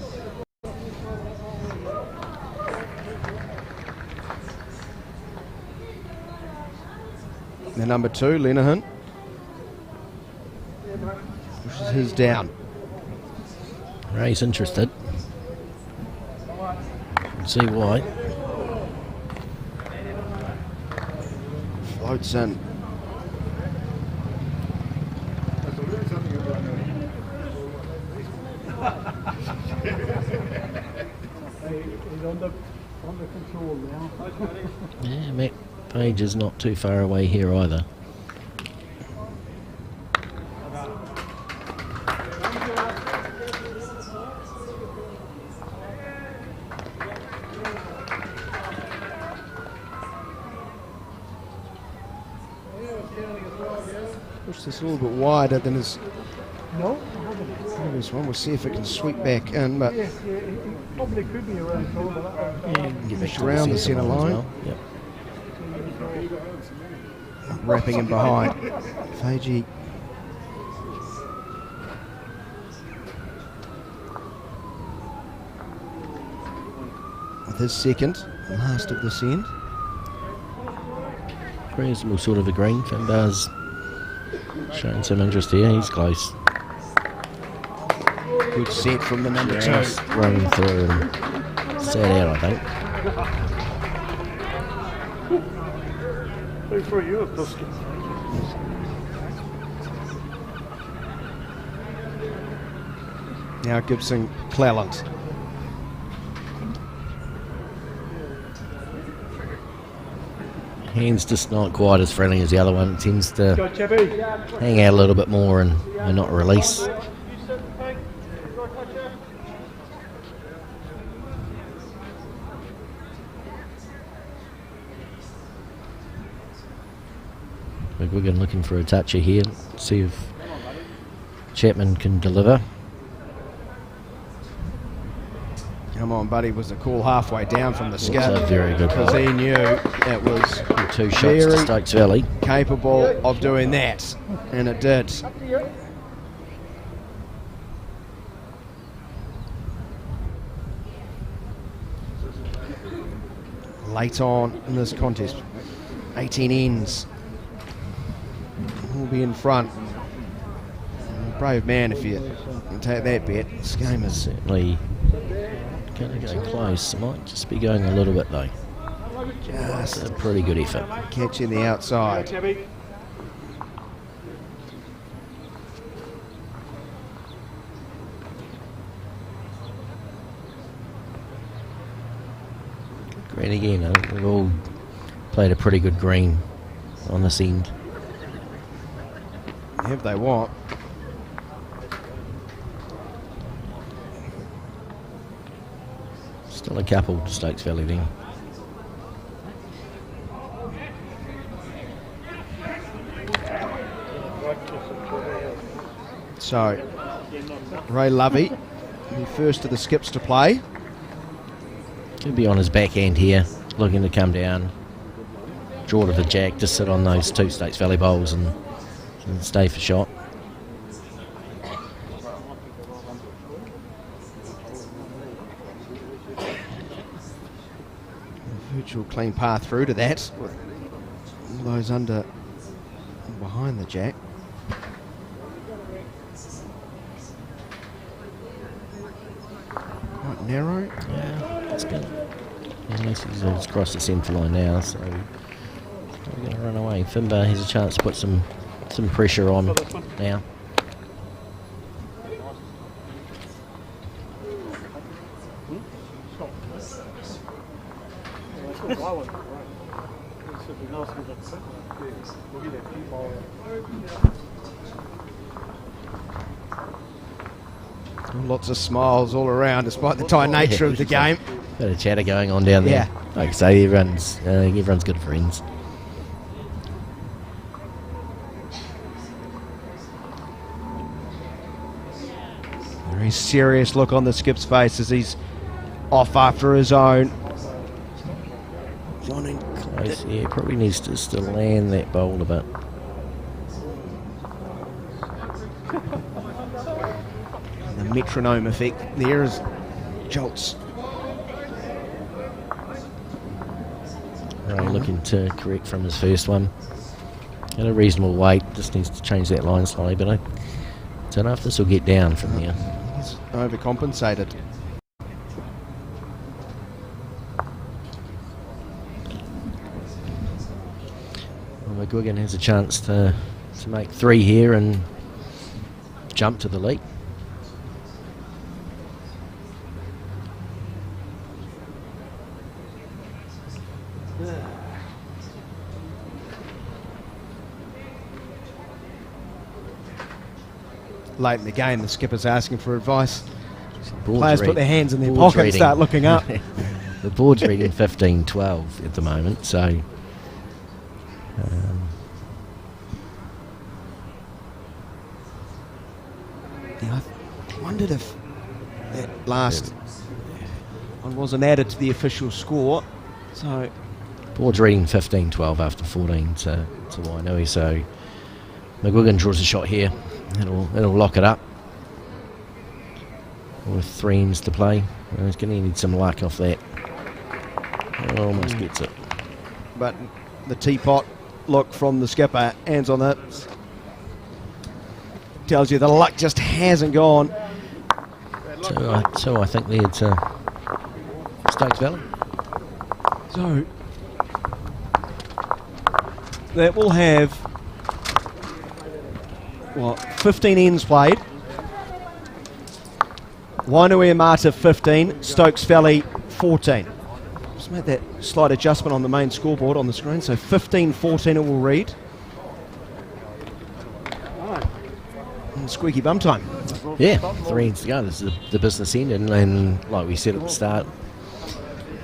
The number 2, Lenehan, pushes his down. Ray's interested. Let's see why. Floats in. He's under control now. Yeah, Matt Page is not too far away here either. Push this a little bit wider than his No, I haven't. previous one. We'll see if it can sweep back in, but Yes, yeah, it probably could be around trouble, but Get back push to around the centre as line. well. Yep. Wrapping in behind. Fagey. his second, last of this end. Reasonable sort of a green. Finbar's showing some interest here. He's close. Good set from the number Just two. run through and sat out, I think. Who threw you a biscuit? Now Gibson Cleland. Hand's just not quite as friendly as the other one. It tends to Go, Chappy. hang out a little bit more and not release. McGuigan looking for a toucher here. See if Chapman can deliver. Come on, buddy, was the call halfway down from the It's skip. a very good Because ball. he knew it was 2 shots very to Stokes Valley. capable of doing that. And it did. Late on in this contest, 18 ends. Will be in front. Brave man if you can take that bet. This game is Certainly going to go close. Might just be going a little bit though. It's just a pretty good effort. catching the outside. Chappy. Green again. I think we've all played a pretty good green on this end. If they want. Still a couple to Stokes Valley then. So, Ray Lovey, the first of the skips to play. Could be on his backhand here, looking to come down. Draw to the jack, just sit on those 2 Stokes Valley bowls and stay for shot. Virtual clean path through to that. With all those under and behind the jack. Quite narrow. Yeah, it's good. Unless he's across the centre line now, so we're going to run away. Finbar has a chance to put some pressure on now. Lots of smiles all around, despite the tight nature of the game. Bit of chatter going on down there. Yeah. Like I say, everyone's good friends. Very serious look on the skip's face as he's off after his own. Wanting Close, yeah, probably needs to still land that bowl a bit. the metronome effect there as jolts. Ray looking to correct from his first one. At a reasonable weight, just needs to change that line slightly, but I don't know if this will get down from there. He's overcompensated. Well, McGuigan has a chance to make 3 here and jump to the lead. Late in the game, the skipper's asking for advice. Board's Players put read- their hands in their board's pocket and start looking up. The board's reading 15-12 at the moment, so Yeah, I wondered if that last one wasn't added to the official score. So board's reading 15-12 after 14 to Wainui, so McGuigan draws a shot here. It'll lock it up with 3 ends to play. He's going to need some luck off that. Almost gets it. But the teapot look from the skipper, hands on hips, tells you the luck just hasn't gone. So I think there to Stokes Valley. So that will have 15 ends played. Wainui Mata 15, Stokes Valley 14. Just made that slight adjustment on the main scoreboard on the screen, so 15-14 it will read. And squeaky bum time. Yeah, 3 ends to go. This is the business end, and like we said at the start,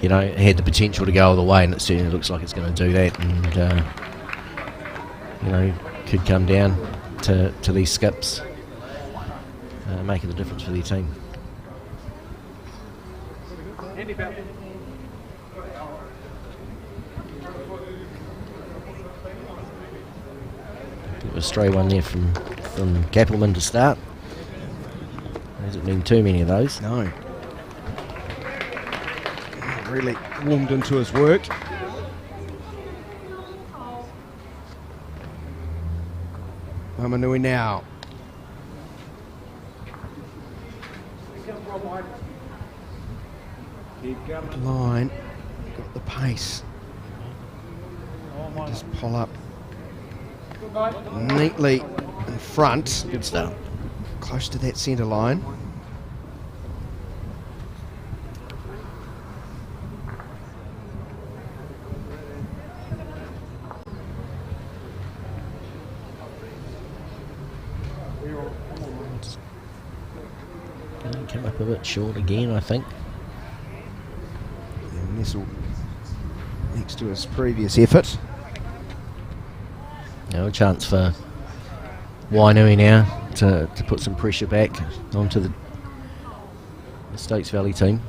you know, it had the potential to go all the way, and it certainly looks like it's going to do that, and you know, could come down to these skips, making the difference for their team. It was a stray one there from Kappelman to start. Hasn't been too many of those. No. Really warmed into his work. Mamanui now. Line. Got the pace. Just pull up neatly in front. Good start. Close to that centre line. Came up a bit short again, I think. And Nestle next to his previous effort. Now a chance for Wainui now to put some pressure back onto the Stokes Valley team.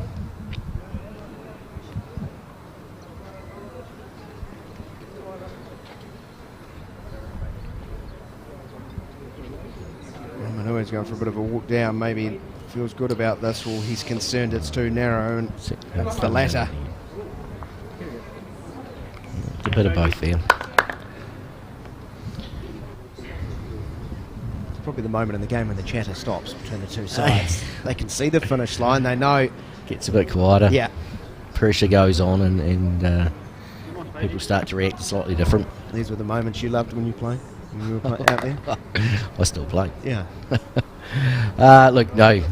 Manui's going for a bit of a walk down. Maybe he feels good about this, or he's concerned it's too narrow, and it's the latter. A bit of both there. It's probably the moment in the game when the chatter stops between the two sides. They can see the finish line. They know. Gets a bit quieter. Yeah. Pressure goes on, and people start to react slightly different. These were the moments you loved when you played. When you were out there. I still play. Yeah. Look, no.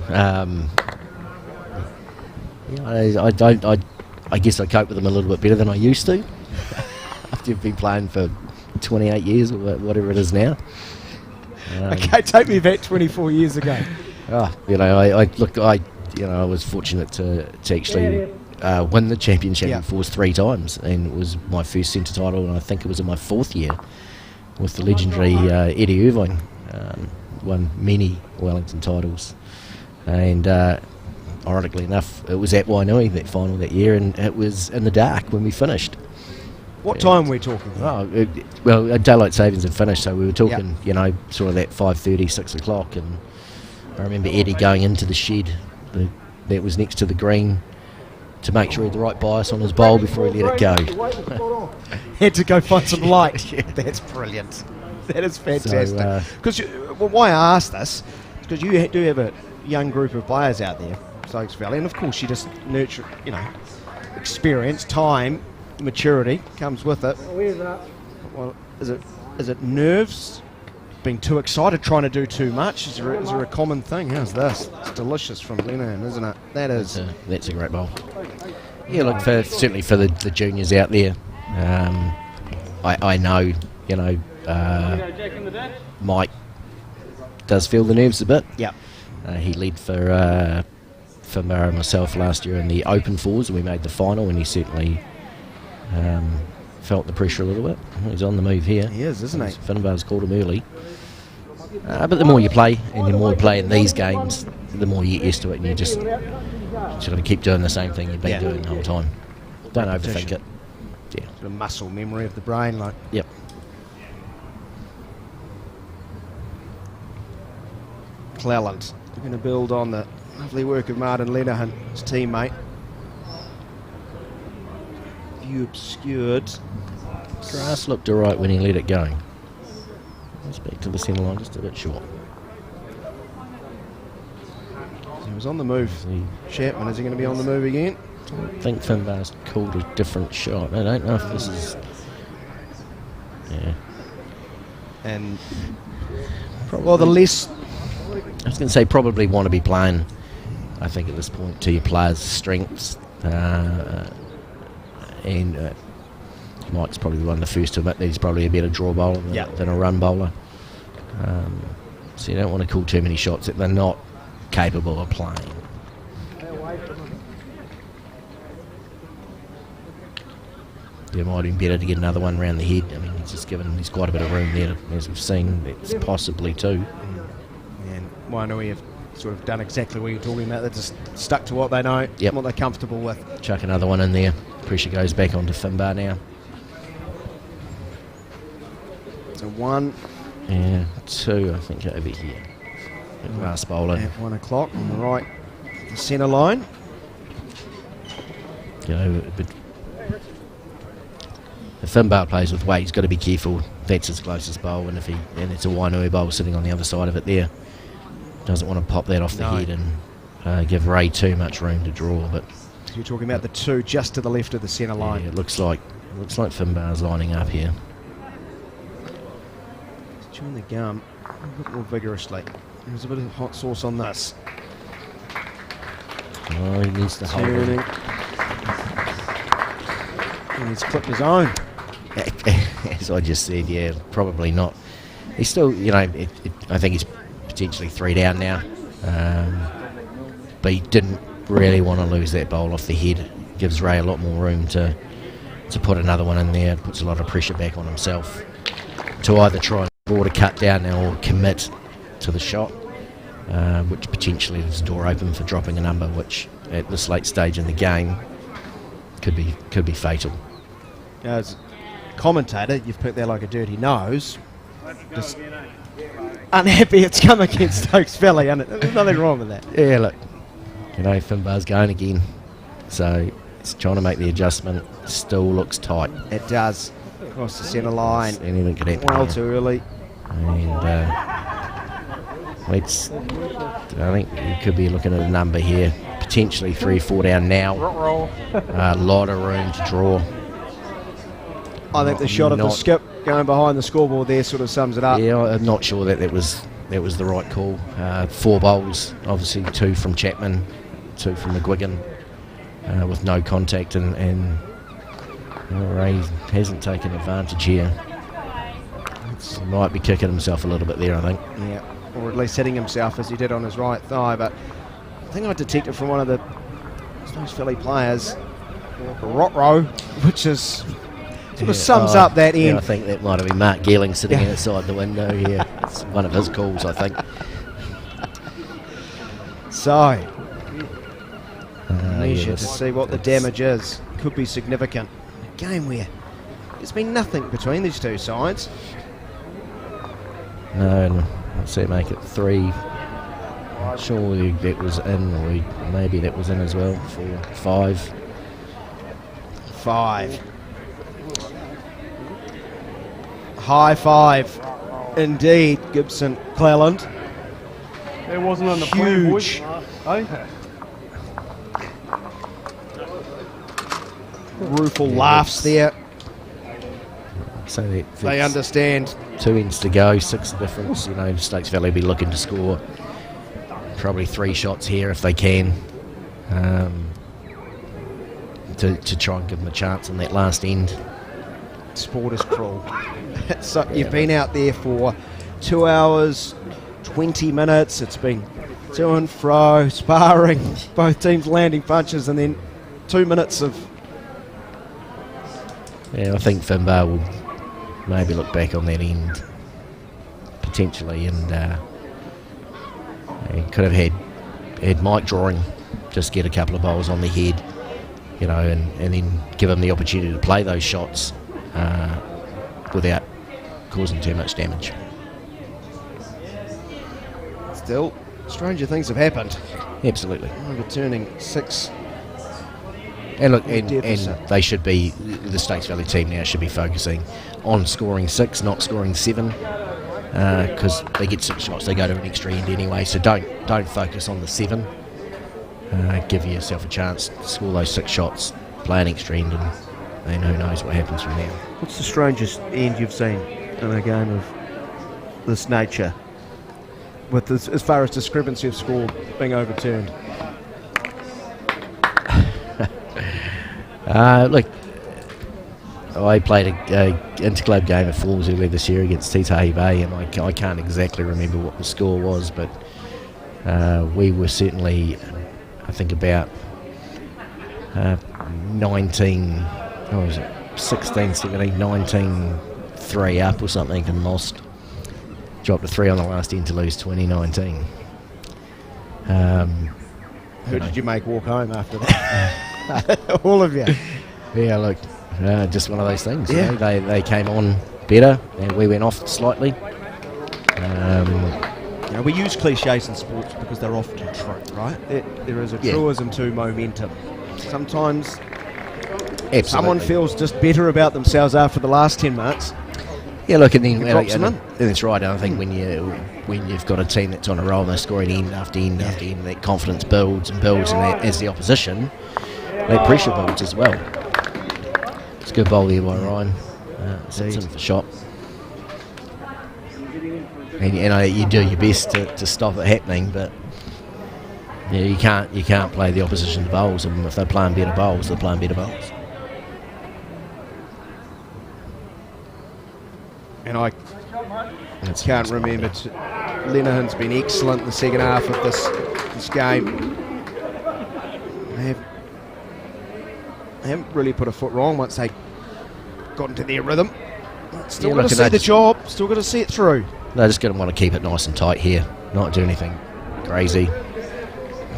I guess I cope with them a little bit better than I used to. After you've been playing for 28 years or whatever it is now. Okay, take me back 24 years ago. You know, I was fortunate to actually win the championship Force 3 times, and it was my first centre title, and I think it was in my 4th year with the legendary Eddie Irvine. Won many Wellington titles, and ironically enough, it was at Wainui that final that year, and it was in the dark when we finished. What time were we talking? Well, daylight savings had finished, so we were talking, you know, sort of that 5:30, 6 o'clock, and I remember Eddie going into the shed that was next to the green to make sure he had the right bias on his bowl before he let it go. Had to go find some light. Yeah, that's brilliant. That is fantastic. Because why I ask this is because you do have a young group of players out there, Stokes Valley, and of course you just nurture, you know, experience, time, maturity comes with it. Well, is it nerves? Being too excited, trying to do too much? Is there a common thing? How's this? It's delicious from Glenham, isn't it? That is. That's a great bowl. Yeah, look, certainly for the juniors out there, I know, you know, Mike does feel the nerves a bit. Yeah. He led for Mara and myself last year in the Open Fours, and we made the final, and he certainly felt the pressure a little bit. He's on the move here. He is, isn't he? Finbar's called him early. But the more you play, and the more you play in these games, the more you get used to it, and you just got to keep doing the same thing you've been doing the whole time. Don't overthink it. Yeah. Sort of muscle memory of the brain, like. Yep. Cleland. They're going to build on the lovely work of Martin Lenihan, his teammate. few obscured. Grass looked alright when he let it go. It's back to the centre line, just a bit short. He was on the move. Chapman, is he going to be on the move again? I think Finbar's called a different shot. I don't know if this is... Yeah. And well, the less... I was going to say probably want to be playing, I think at this point, to your players' strengths. And Mike's probably one of the first to admit that he's probably a better draw bowler than a run bowler. So you don't want to call too many shots that they're not capable of playing. It might have been better to get another one round the head. I mean, he's quite a bit of room there, as we've seen. It's possibly two. And Wainui have sort of done exactly what you're talking about. They're just stuck to what they know, what they're comfortable with. Chuck another one in there. Pressure goes back onto Finbar now. So 1. Yeah, 2, I think, over here. Last bowler. At 1 o'clock on the right, the centre line. You know, but if Finbar plays with weight, he's got to be careful. That's his closest bowl, and it's a Wainui bowl sitting on the other side of it there. Doesn't want to pop that off the head and give Ray too much room to draw. But you're talking about the 2 just to the left of the centre line. Yeah, it looks like Finbar's lining up here. Chewing the gum a bit more vigorously. There's a bit of hot sauce on this. Oh, he needs to hold Turning. it. And he's clipped his own. As I just said, yeah, probably not. He's still, I think he's potentially 3 down now. But he didn't really want to lose that bowl off the head. Gives Ray a lot more room to put another one in there. Puts a lot of pressure back on himself to either try and score to cut down now or commit to the shot, which potentially leaves the door open for dropping a number, which at this late stage in the game could be fatal. As a commentator, you've picked there like a dirty nose. Just unhappy it's come against Stokes Valley, and there's nothing wrong with that. Yeah, look, Finbar's going again, so it's trying to make the adjustment. Still looks tight. It does. Across the centre line. Anything could happen. Well too early. And I think you could be looking at a number here, potentially 3-4 down now. A lot of room to draw. I think the shot of the skip going behind the scoreboard there sort of sums it up. Yeah, I'm not sure that was the right call. 4 bowls, obviously 2 from Chapman, 2 from McGuigan, with no contact, and Ray hasn't taken advantage here. He might be kicking himself a little bit there, I think. Yeah, or at least hitting himself as he did on his right thigh. But I think I detected from one of the Stokes Valley players, Rotro, which is sort of sums up that end. Yeah, I think that might have been Mark Geeling sitting outside the window here. It's one of his calls, I think. So, measure to see what the damage is. Could be significant. A game where there's been nothing between these two sides. No, let's see, make it 3. Surely that was in, or maybe that was in as well. 4, 5. 5. High 5. Indeed, Gibson Cleland. It wasn't on the plan, boys. Huge. Rueful laughs there. So They understand. 2 ends to go, 6 difference. Stokes Valley will be looking to score probably 3 shots here if they can, to try and give them a chance on that last end. Sport is cruel. So you've been out there for 2 hours, 20 minutes. It's been to and fro, sparring, both teams landing punches, and then 2 minutes of... Yeah, I think Finbar will maybe look back on that end potentially, and he could have had Mike drawing, just get a couple of bowls on the head, and then give him the opportunity to play those shots without causing too much damage. Still, stranger things have happened. Absolutely. Overturning 6 And look, in and deficit. they should be, the Stakes Valley team now should be focusing on scoring 6, not scoring 7, because they get 6 shots, they go to an extra end anyway. So don't focus on the 7. Give yourself a chance to score those 6 shots, play an extra end, and who knows what happens from there. What's the strangest end you've seen in a game of this nature, with this, as far as discrepancy of score being overturned? Look, I played a interclub game of fours earlier this year against Titahi Bay, and I can't exactly remember what the score was, but we were certainly, I think, about 16, 17, 19, 3 up or something, and lost. Dropped to 3 on the last end to lose 2019. Who did you make walk home after that? All of you. Yeah, look, just one of those things. Yeah. You know, they came on better, and we went off slightly. You know, we use cliches in sports because they're often true, right? There is a Yeah. truism to momentum. Sometimes Absolutely. someone feels just better about themselves after the last 10 minutes. Yeah, look, and then It drops them in. and that's right. And I think when you've got a team that's on a roll and they're scoring end after end after end, that confidence builds and builds, and that, as the opposition, that pressure builds as well. It's a good bowl there by Ryan. Sits in for shot. And you do your best to stop it happening, but yeah, you can't play the opposition to bowls, and if they're playing better bowls, they're playing better bowls. And I can't remember. Lenehan's been excellent in the second half of this game. They haven't really put a foot wrong once they got into their rhythm. Still Yeah, got look, to and see the they job. Still got to see it through. They're just going to want to keep it nice and tight here, not do anything crazy.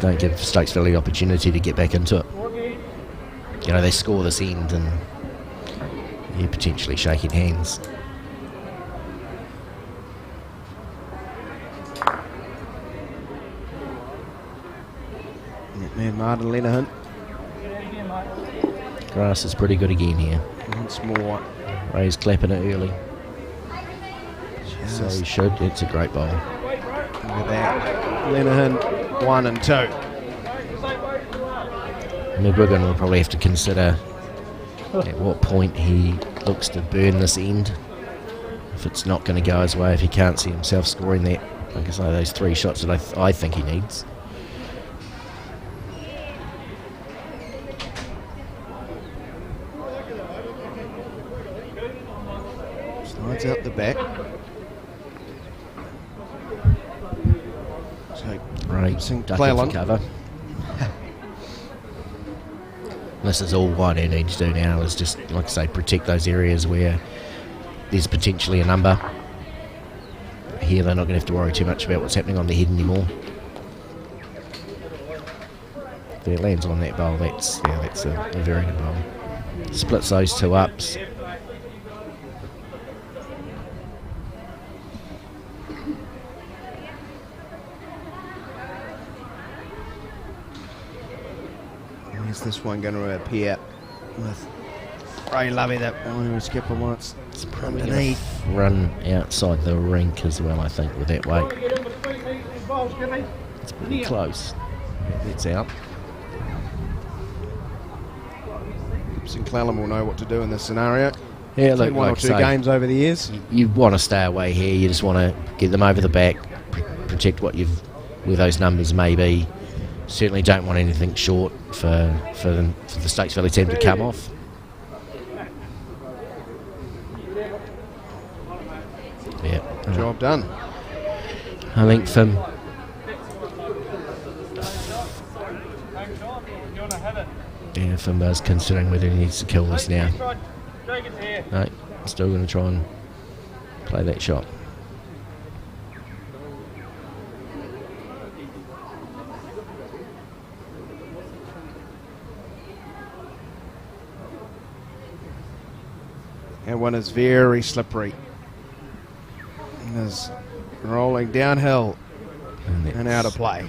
Don't give Stakes Valley the opportunity to get back into it. You know, they score this end and you're potentially shaking hands. Man, Martin Lenehan Grass is pretty good again here. once more. Ray's clapping it early, so he should. It's a great bowl. Look at that. Lenehan 1 and 2. Midwigan will probably have to consider at what point he looks to burn this end. If it's not going to go his way, if he can't see himself scoring that, like I say, those 3 shots that I think he needs. Slides out the back. So Ray St. ducking for Cleland. cover. This is all what they need to do now, is just, like I say, protect those areas where there's potentially a number. Here they're not going to have to worry too much about what's happening on the head anymore. If it lands on that bowl, that's a very good bowl. Splits those 2 ups. Where's this one going to appear with Ray Lovey? That one who skipper wants It's probably underneath. going to run outside the rink as well, I think, with that weight. It's pretty close. It's out. St. Cleland will know what to do in this scenario. Yeah, Played look, one or like I two say, games over the years. you want to stay away here. You just want to get them over the back, protect where those numbers may be. Certainly don't want anything short for the Stakes Valley team to come off. Yeah, Job done. I think from Fimbo's considering whether he needs to kill this now. No, still going to try and play that shot. That one is very slippery. And is rolling downhill and out of play.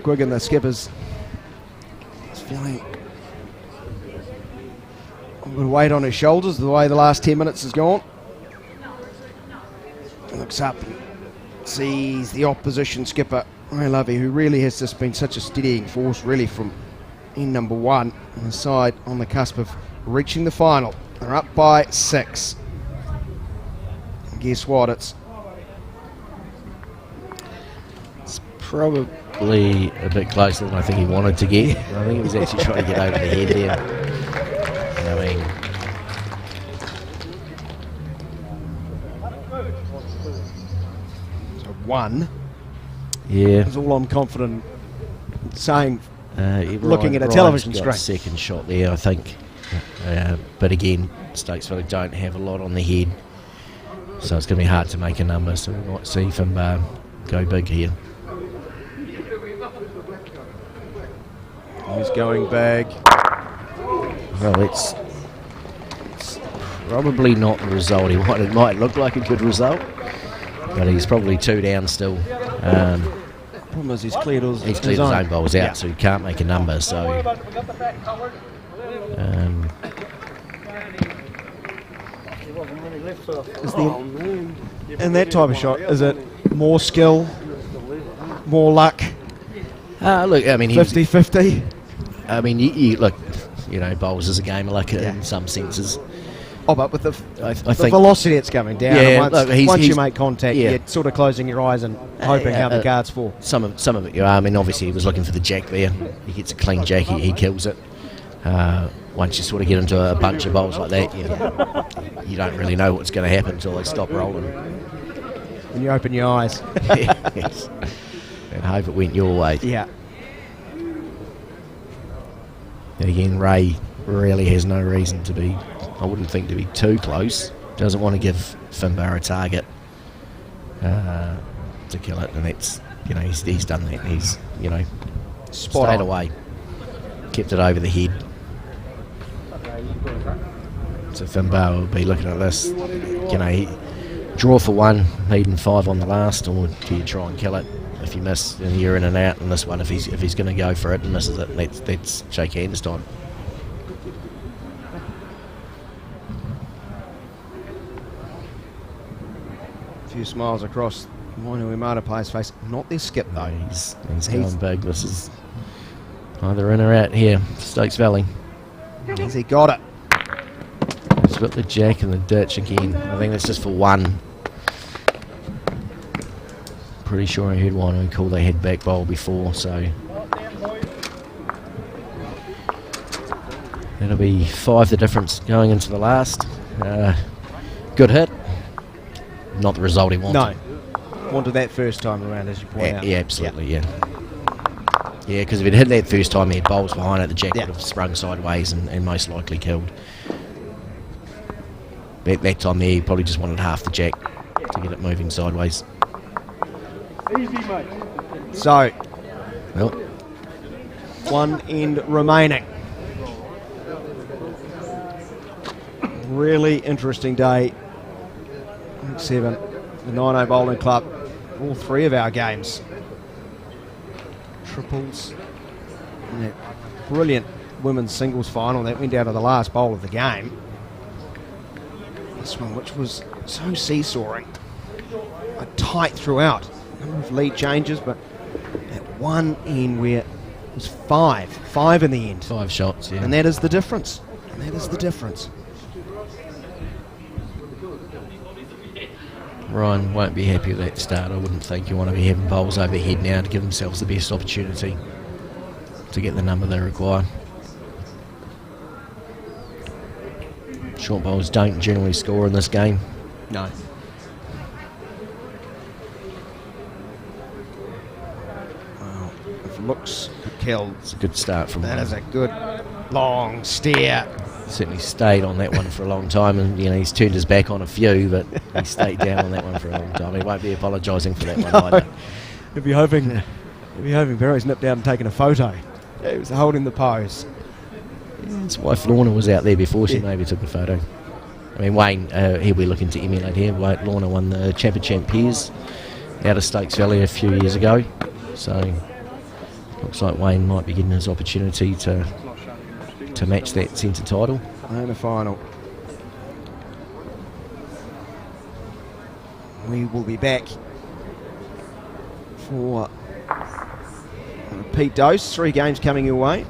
Quiggin, the skipper's feeling a bit of weight on his shoulders the way the last 10 minutes has gone. Looks up and sees the opposition skipper, Ray Lovey, who really has just been such a steadying force, really, from in number 1 on the side on the cusp of reaching the final. They're up by 6. And guess what? It's probably a bit closer than I think he wanted to get. I think he was actually trying to get over the head there. And I mean, so 1. yeah. That's all I'm confident saying. Looking at a television got screen. Second shot there, I think. But again, Stokesville don't have a lot on the head, so it's going to be hard to make a number. So we might see Finbar go big here. He's going big. Well, it's probably not the result he wanted. It might look like a good result, but he's probably 2 down still. Problem is he's cleared his own bowls out, so he can't make a number. So in that type of shot, is it more skill, more luck, look, I mean, 50-50? I mean, you look, you know, bowls is a game of luck in some senses. Oh, but with the think velocity it's coming down, yeah, and look, once you he's make contact, yeah. you're sort of closing your eyes and hoping how the cards fall. Some of it, I mean, obviously he was looking for the jack there. He gets a clean jack, he kills it. Once you sort of get into a bunch of bowls like that, you don't really know what's going to happen until they stop rolling. When you open your eyes. Yes. And hope it went your way. Yeah. And again, Ray really has no reason to be, I wouldn't think, to be too close. Doesn't want to give Finbar a target to kill it, and that's, you know, he's done that. He's, you know, stayed away, kept it over the head. So Finbar will be looking at this, you know, draw for 1, needing 5 on the last, or do you try and kill it? If you miss, then you're in and out. And this one, if he's going to go for it and misses it, that's shake hands time. A few smiles across Moinu Imata face. Not their skip though. He's going big. This is either in or out here for Stokes Valley. Has he got it? He's got the jack in the ditch again. I think that's just for 1. Pretty sure I heard one and call they had back bowl before, so that'll be 5 the difference going into the last. Good hit. Not the result he wanted. No. Wanted that first time around, as you point out. Yeah, absolutely, yeah. Yeah, because if he'd hit that first time, he had bowls behind it, the jack would have sprung sideways and most likely killed. That time there, he probably just wanted half the jack to get it moving sideways. Easy, mate. So, Well, 1 end remaining. Really interesting day. 7, the 9-0 Bowling Club. All 3 of our games. Triples. And that brilliant women's singles final that went down to the last bowl of the game. This one, which was so seesawing. Tight throughout. Number of lead changes, but at 1 end where it was 5 in the end. 5 shots, yeah. And that is the difference. Ryan won't be happy with that start. I wouldn't think. You want to be having bowls overhead now to give themselves the best opportunity to get the number they require. Short bowls don't generally score in this game. No. Well, if looks killed, It's a good start from that him. is a good long steer. Certainly stayed on that one for a long time, and you know he's turned his back on a few, but he stayed down on that one for a long time. He won't be apologising for that one either. He'll be hoping Barry's nipped out and taken a photo. Yeah, he was holding the pose. His wife Lorna was out there before she maybe took a photo. I mean, Wayne, he'll be looking to emulate here. Lorna won the Champ Pairs out of Stokes Valley a few years ago, so Looks like Wayne might be getting his opportunity to match that centre title. And the final. We will be back for a repeat dose. 3 games coming your way.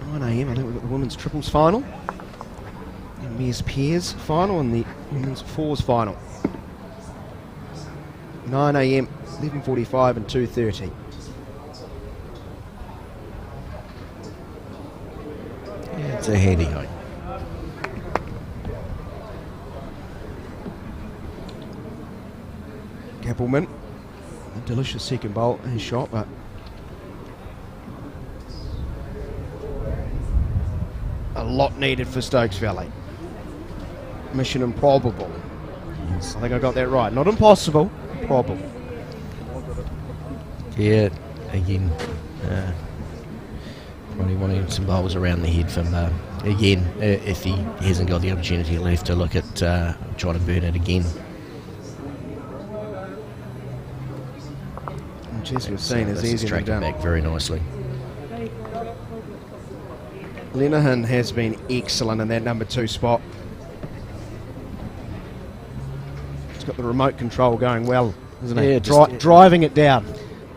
9 a.m. I think we've got the women's triples final, the men's pairs final, and the women's fours final. 9 a.m., 11:45 and 2:30. Yeah, it's a handy home. Gappelman, a delicious second bowl and shot, but a lot needed for Stokes Valley. Mission improbable. Yes. I think I got that right. Not impossible, probable. Yeah, again, probably wanting some bowls around the head from, again, if he hasn't got the opportunity, he'll have to look at trying to burn it again. As we've seen, it's easy to done. Back very nicely. Linehan has been excellent in that number 2 spot. He's got the remote control going well, isn't he? Yeah, driving it down.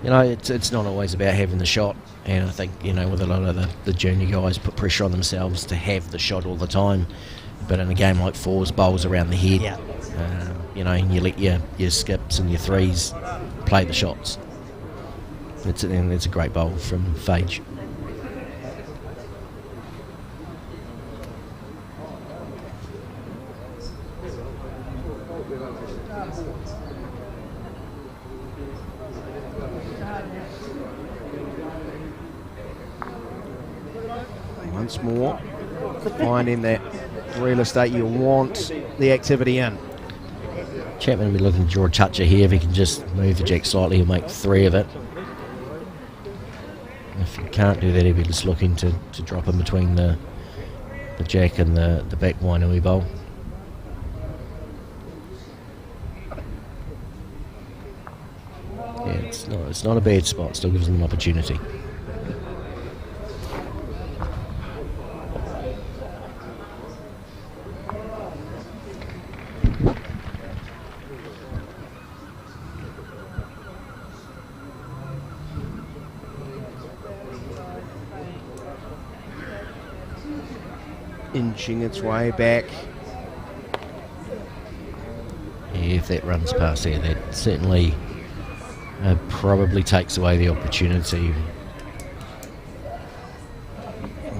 You know, it's not always about having the shot, and I think, you know, with a lot of the junior guys put pressure on themselves to have the shot all the time, but in a game like fours, bowls around the head, you know, and you let your skips and your threes play the shots. It's a great bowl from Phage. Once more, finding that real estate you want the activity in. Chapman will be looking to draw a toucher here. If he can just move the jack slightly, he'll make 3 of it. If he can't do that, he'll be just looking to drop in between the jack and the back Wainui bowl. Yeah, it's not a bad spot. Still gives them an opportunity. Inching its way back. Yeah, if that runs past there, that certainly probably takes away the opportunity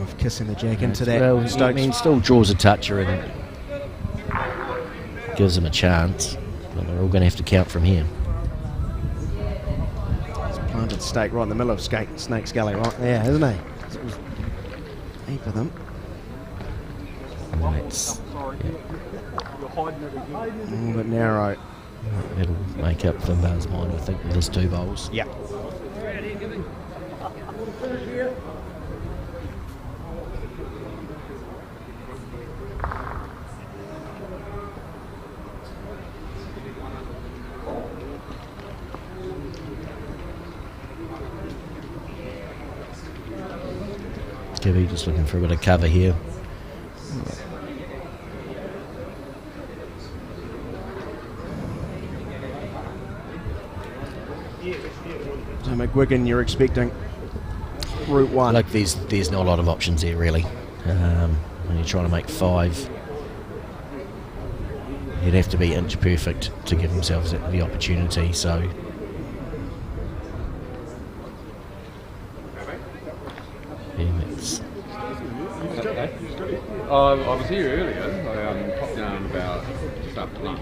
Of kissing the jack into that. Well, I mean, still draws a toucher and gives them a chance, but they're all going to have to count from here. He's planted stake right in the middle of Snake's Gully right there, isn't he? So it was heap of them. And that's, A little bit narrow. that'll make up for Bar's mind, I think, with his 2 bowls. Yeah. Gibby just looking for a bit of cover here. So McGuigan, you're expecting Route 1. Look, there's not a lot of options there, really. When you're trying to make 5, he'd have to be inch perfect to give themselves the opportunity, so... Yeah, that's... I was here earlier. I popped down about just after lunch.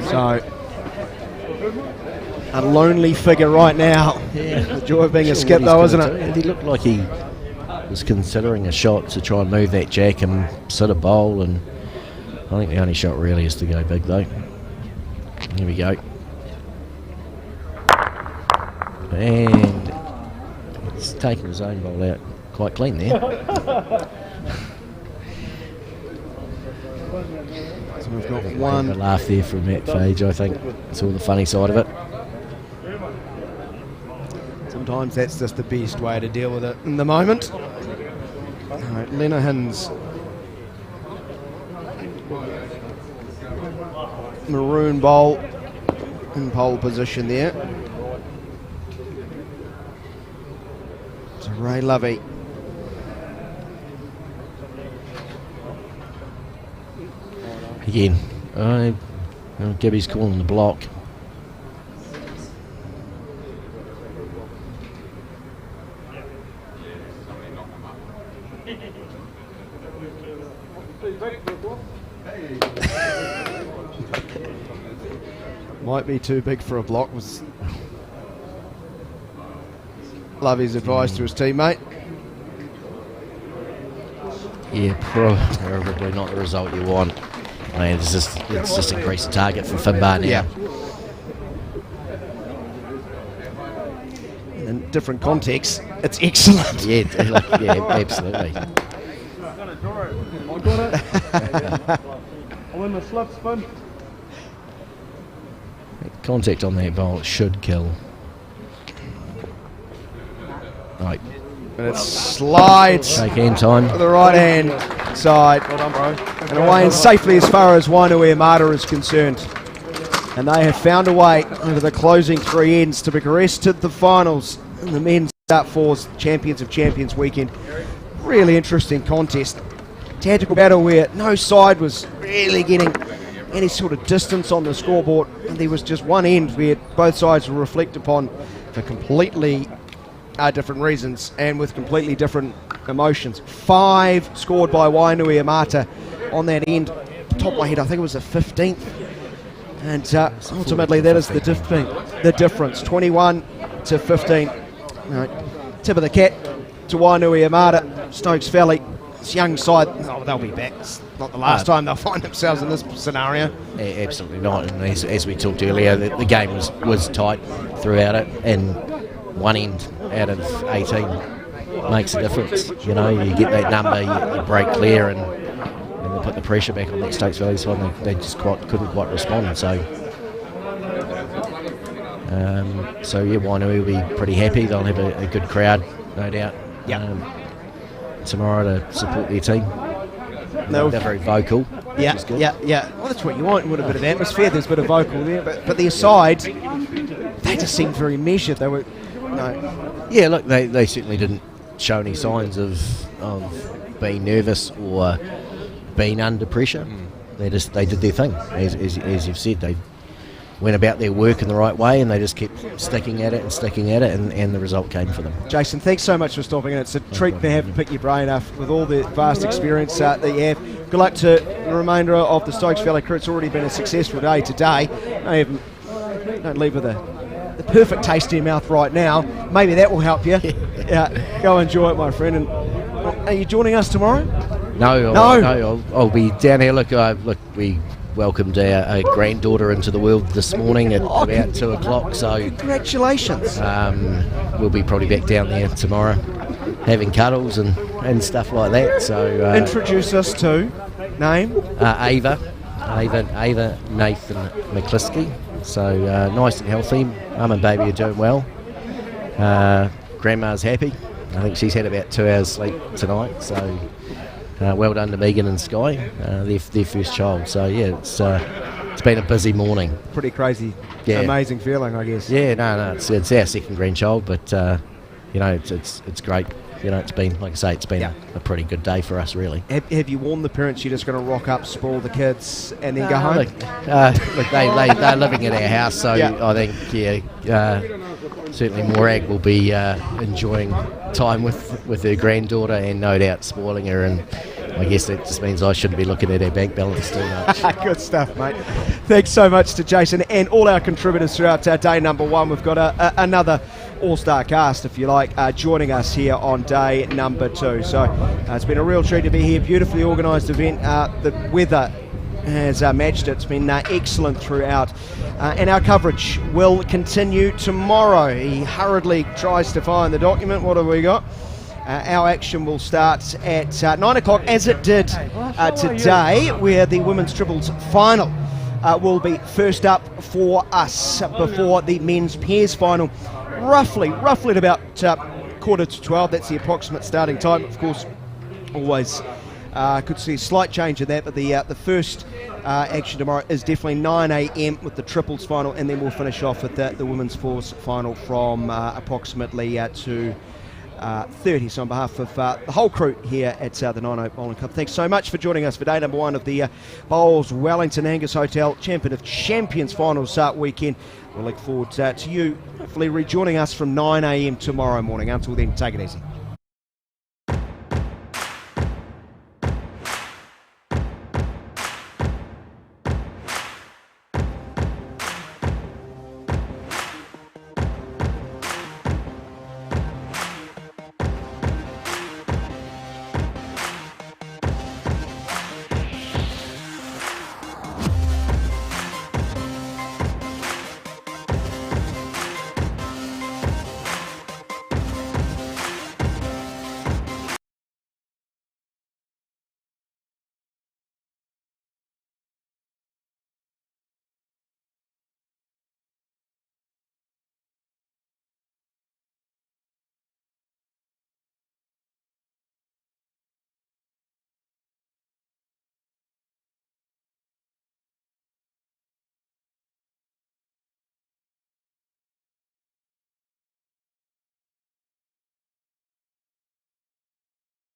So, a lonely figure right now. Yeah. The joy of being a Sure skip, what though, he's isn't gonna it? do. He looked like he was considering a shot to try and move that jack and sit a bowl, and I think the only shot really is to go big, though. Here we go. And he's taken his own bowl out quite clean there. We've got A one. laugh there from Matt Phage, I think. It's all the funny side of it. Sometimes that's just the best way to deal with it in the moment. All right, Lenahan's maroon bowl in pole position there. So Ray Lovey. Again, Gibby's calling the block. Might be too big for a block, was Lovey's advice to his teammate. Yeah, probably not the result you want. I mean, it's just increased the target for Finbar now. Yeah. In different contexts, it's excellent. Yeah, absolutely. I got it. I'm in the slip spin. Contact on that bowl should kill. Right, And it slides shake hand time. to the right hand side. Well done, bro. And away and safely as far as Wainui Amata is concerned. And they have found a way over the closing three ends to progress to the finals in the men's Start Fours Champions of Champions weekend. Really interesting contest. Tactical battle where no side was really getting any sort of distance on the scoreboard, and there was just one end where both sides were reflected upon for completely different reasons and with completely different emotions. 5 scored by Wainui Amata on that end. Top of my head, I think it was the 15th. And ultimately that is the difference. 21 to 15. Tip of the cap to Wainui Amata. Stokes Valley, this young side, they'll be back. It's not the last time they'll find themselves in this scenario. Absolutely not. And as we talked earlier, the game was tight throughout it, and one end out of 18 makes a difference. You know, you get that number, you break clear, and they put the pressure back on that Stokes Valley side, and they just couldn't quite respond. So yeah, Wainui will be pretty happy. They'll have a good crowd, no doubt. Tomorrow to support their team. They're very vocal. Yeah. Well, that's what you want. You want a bit of atmosphere. There's a bit of vocal there, but their side, they just seemed very measured. They were, Yeah, look, they certainly didn't show any signs of being nervous or being under pressure. They did their thing, as you've said. They went about their work in the right way, and they just kept sticking at it, and the result came for them. Jason, thanks so much for stopping in. It's a treat to have pick your brain up with all the vast experience that you have. Good luck to the remainder of the Stokes Valley crew. It's already been a successful day today. Don't leave with the perfect taste in your mouth right now. Maybe that will help you. Go enjoy it, my friend. And are you joining us tomorrow? No. I'll be down here. Look, we welcomed our granddaughter into the world this morning at about 2 o'clock. So congratulations. We'll be probably back down there tomorrow, having cuddles and stuff like that. So introduce us to name. Ava Nathan McCliskey. So nice and healthy. Mum and baby are doing well. Grandma's happy. I think she's had about 2 hours sleep tonight. So well done to Megan and Sky, their first child. So yeah, it's been a busy morning. Pretty crazy, amazing feeling, I guess. Yeah, no, it's our second grandchild, but it's great. You know, it's been, like I say, it's been a pretty good day for us, really. Have you warned the parents you're just going to rock up, spoil the kids, and then go home? Look, they're living at our house, so I think certainly Morag will be enjoying time with her granddaughter, and no doubt spoiling her, and I guess that just means I shouldn't be looking at our bank balance too much. Good stuff, mate. Thanks so much to Jason and all our contributors throughout day number 1. We've got another all-star cast, if you like, joining us here on day number 2. So it's been a real treat to be here. Beautifully organised event. The weather has matched it. It's been excellent throughout. And our coverage will continue tomorrow. He hurriedly tries to find the document. What have we got? Our action will start at 9 o'clock, as it did today, where the women's triples final will be first up for us before the men's pairs final, roughly at about 11:45. That's the approximate starting time. Of course, always could see a slight change in that, but the first action tomorrow is definitely 9 a.m. with the triples final, and then we'll finish off with the women's fours final from approximately 2:30. So on behalf of the whole crew here at the 9 Bowling Club, thanks so much for joining us for day number 1 of the Bowls Wellington Angus Hotel Champion of Champions finals weekend. We'll look forward to you hopefully rejoining us from 9 a.m. tomorrow morning. Until then, take it easy.